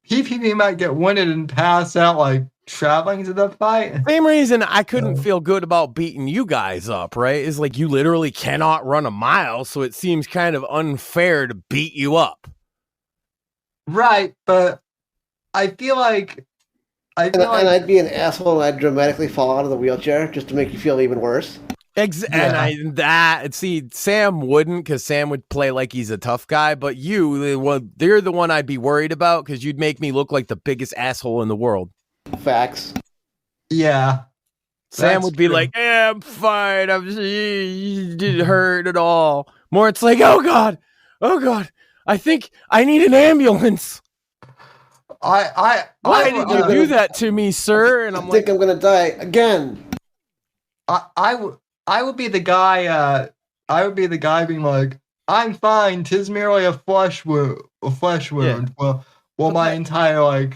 PPP might get winded and pass out like traveling to the fight. Same reason I couldn't feel good about beating you guys up, right? Is like you literally cannot run a mile, so it seems kind of unfair to beat you up. Right, but I feel like I'd be an asshole and I'd dramatically fall out of the wheelchair just to make you feel even worse. See, Sam wouldn't, because Sam would play like he's a tough guy, but they're the one I'd be worried about, because you'd make me look like the biggest asshole in the world. Facts. Yeah. Sam would be like, I'm fine. You didn't hurt at all. Mort's like, oh God, I think I need an ambulance. Why did you do that to me, sir? And I think I'm gonna die again. I would be the guy. I would be the guy being like, "I'm fine. 'Tis merely a flesh wound. Yeah. Well, my entire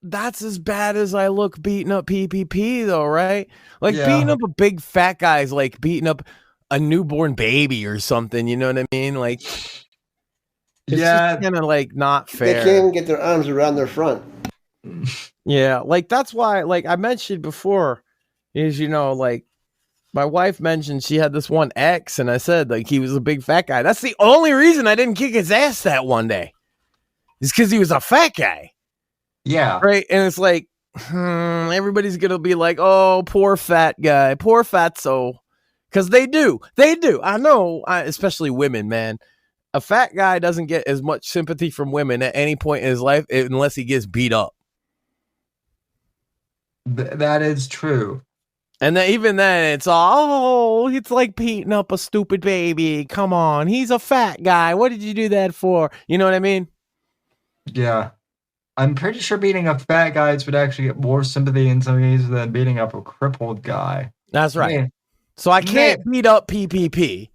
That's as bad as I look beating up PPP, though, right? Like beating up a big fat guy is like beating up a newborn baby or something. You know what I mean? Like, it's just kind of like not fair. They can't even get their arms around their front. Yeah, like that's why, like I mentioned before, is like my wife mentioned she had this one ex, and I said like he was a big fat guy. That's the only reason I didn't kick his ass that one day. Is because he was a fat guy. Yeah. Right, and it's like everybody's gonna be like, "Oh, poor fat guy, poor fatso," because they do. I know, especially women, man. A fat guy doesn't get as much sympathy from women at any point in his life unless he gets beat up. That is true. And then even then, it's like beating up a stupid baby. Come on, he's a fat guy. What did you do that for? You know what I mean? Yeah. I'm pretty sure beating up fat guys would actually get more sympathy in some cases than beating up a crippled guy. That's right. So I can't beat up PPP.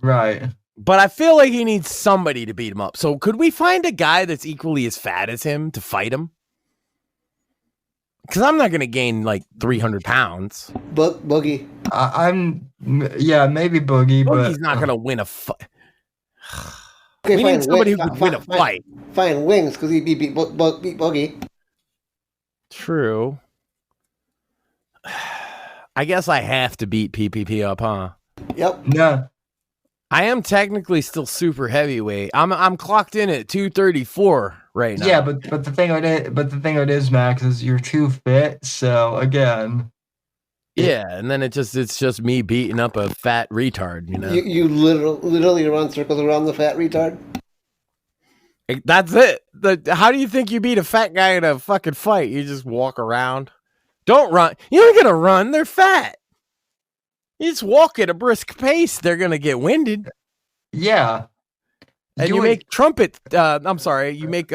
Right. But I feel like he needs somebody to beat him up. So could we find a guy that's equally as fat as him to fight him? Because I'm not going to gain like 300 pounds. Boogie. Maybe Boogie. Boogie's not going to win a fight. We need somebody who could win a fight. Find Wings, because he beat Boogie. True. I guess I have to beat PPP up, huh? Yep. Yeah. I am technically still super heavyweight. I'm clocked in at 234 right now. Yeah, but the thing of it is, Max, is you're too fit. So again. Yeah, and then it's just me beating up a fat retard, you know. You literally run circles around the fat retard. That's it. How do you think you beat a fat guy in a fucking fight? You just walk around. Don't run. You ain't gonna run. They're fat. You just walk at a brisk pace. They're gonna get winded. Yeah. And you make trumpet. You make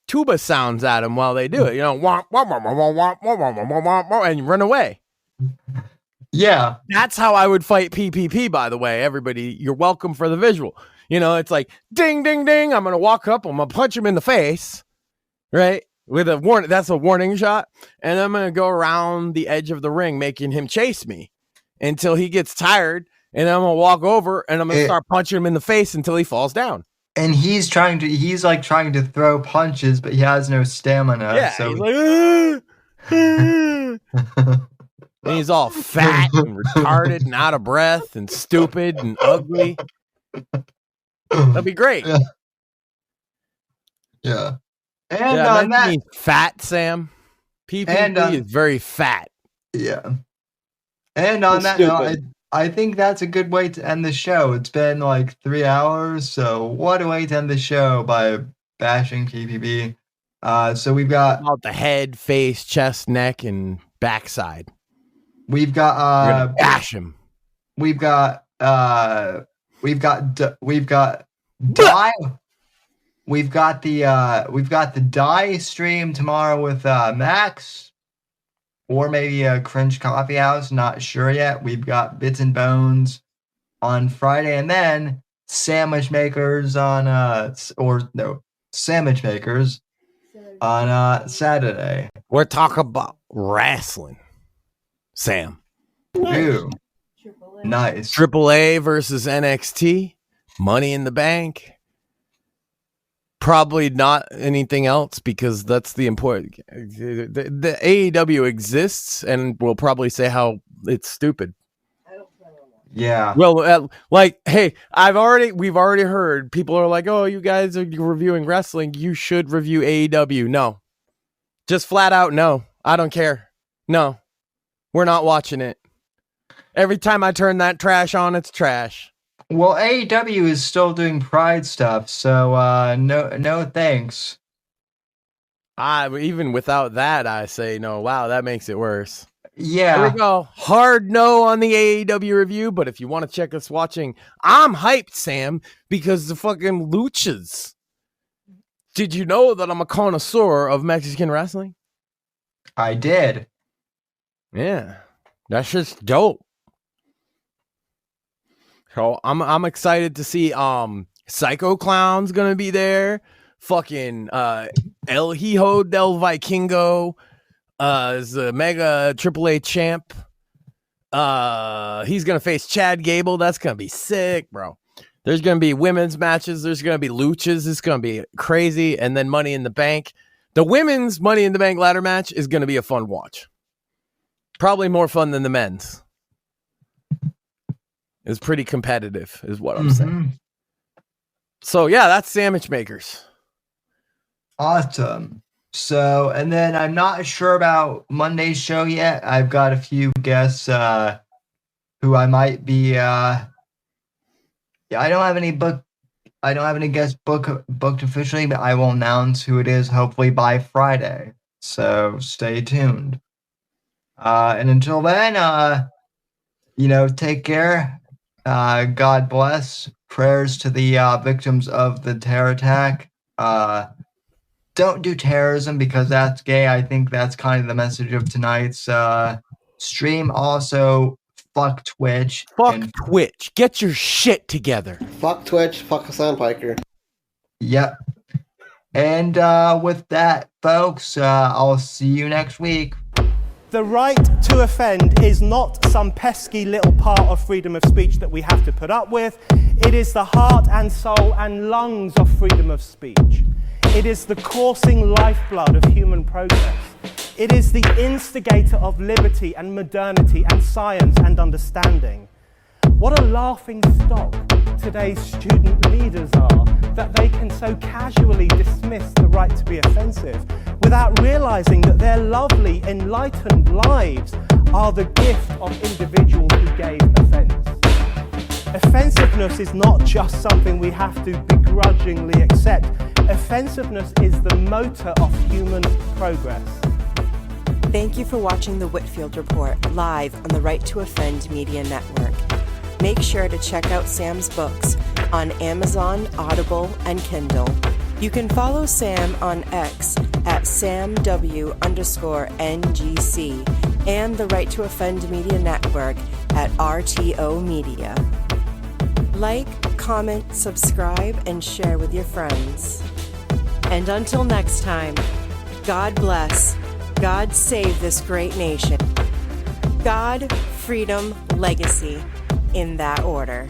tuba sounds at them while they do it. You know, and you run away. Yeah. That's how I would fight PPP, by the way. Everybody, you're welcome for the visual. You know, it's like, ding, ding, ding. I'm going to walk up. I'm going to punch him in the face, right? With a warning. That's a warning shot. And I'm going to go around the edge of the ring, making him chase me until he gets tired. And I'm going to walk over and I'm going to start punching him in the face until he falls down. And he's trying to throw punches, but he has no stamina. Yeah, so he's like, and he's all fat and retarded and out of breath and stupid and ugly. That'd be great. Yeah. And that means fat, Sam. PPP is very fat. Yeah. And on that note, I think that's a good way to end the show. It's been like 3 hours, so what a way to end the show by bashing PPB. So we've got about the head, face, chest, neck, and backside. We've got We're gonna bash him. We've got die. We've got the die stream tomorrow with Max, or maybe a Cringe Coffee House. Not sure yet. We've got Bits and Bones on Friday, and then Sandwich Makers on Sandwich Makers on Saturday. We're talking about wrestling, Sam. Ooh, nice. AAA versus NXT, Money in the Bank. Probably not anything else, because that's the important. The AEW exists, and we'll probably say how it's stupid. Yeah. Well, hey, we've already heard people are like, "Oh, you guys are reviewing wrestling. You should review AEW." No, just flat out no. I don't care. No, we're not watching it. Every time I turn that trash on, it's trash. Well, AEW is still doing Pride stuff, so no thanks. Even without that, I say no. Wow, that makes it worse. Yeah. There we go. Hard no on the AEW review, but if you want to check us watching, I'm hyped, Sam, because the fucking luchas. Did you know that I'm a connoisseur of Mexican wrestling? I did. Yeah. That's just dope. So I'm excited to see Psycho Clown's gonna be there. Fucking El Hijo del Vikingo is the mega AAA champ. He's gonna face Chad Gable. That's gonna be sick, bro. There's gonna be women's matches. There's gonna be luchas. It's gonna be crazy. And then Money in the Bank. The women's Money in the Bank ladder match is gonna be a fun watch. Probably more fun than the men's. It's pretty competitive, is what I'm saying. So yeah, that's Sandwich Makers. Awesome. So, and then I'm not sure about Monday's show yet. I've got a few guests who I might be. I don't have any guests booked officially, but I will announce who it is hopefully by Friday. So stay tuned. And until then, take care. God bless. Prayers to the victims of the terror attack. Don't do terrorism because that's gay. I think that's kind of the message of tonight's stream. Also, fuck Twitch. Twitch. Get your shit together. Fuck Twitch. Fuck Hasan Piker. Yep. And with that, folks, I'll see you next week. The right to offend is not some pesky little part of freedom of speech that we have to put up with. It is the heart and soul and lungs of freedom of speech. It is the coursing lifeblood of human progress. It is the instigator of liberty and modernity and science and understanding. What a laughing stock today's student leaders are, that they can so casually dismiss the right to be offensive without realizing that their lovely, enlightened lives are the gift of individuals who gave offense. Offensiveness is not just something we have to begrudgingly accept. Offensiveness is the motor of human progress. Thank you for watching the Whitfield Report live on the Right to Offend Media Network. Make sure to check out Sam's books on Amazon, Audible, and Kindle. You can follow Sam on X at SamW_NGC and the Right to Offend Media Network at RTO Media. Like, comment, subscribe, and share with your friends. And until next time, God bless, God save this great nation. God, freedom, legacy, in that order.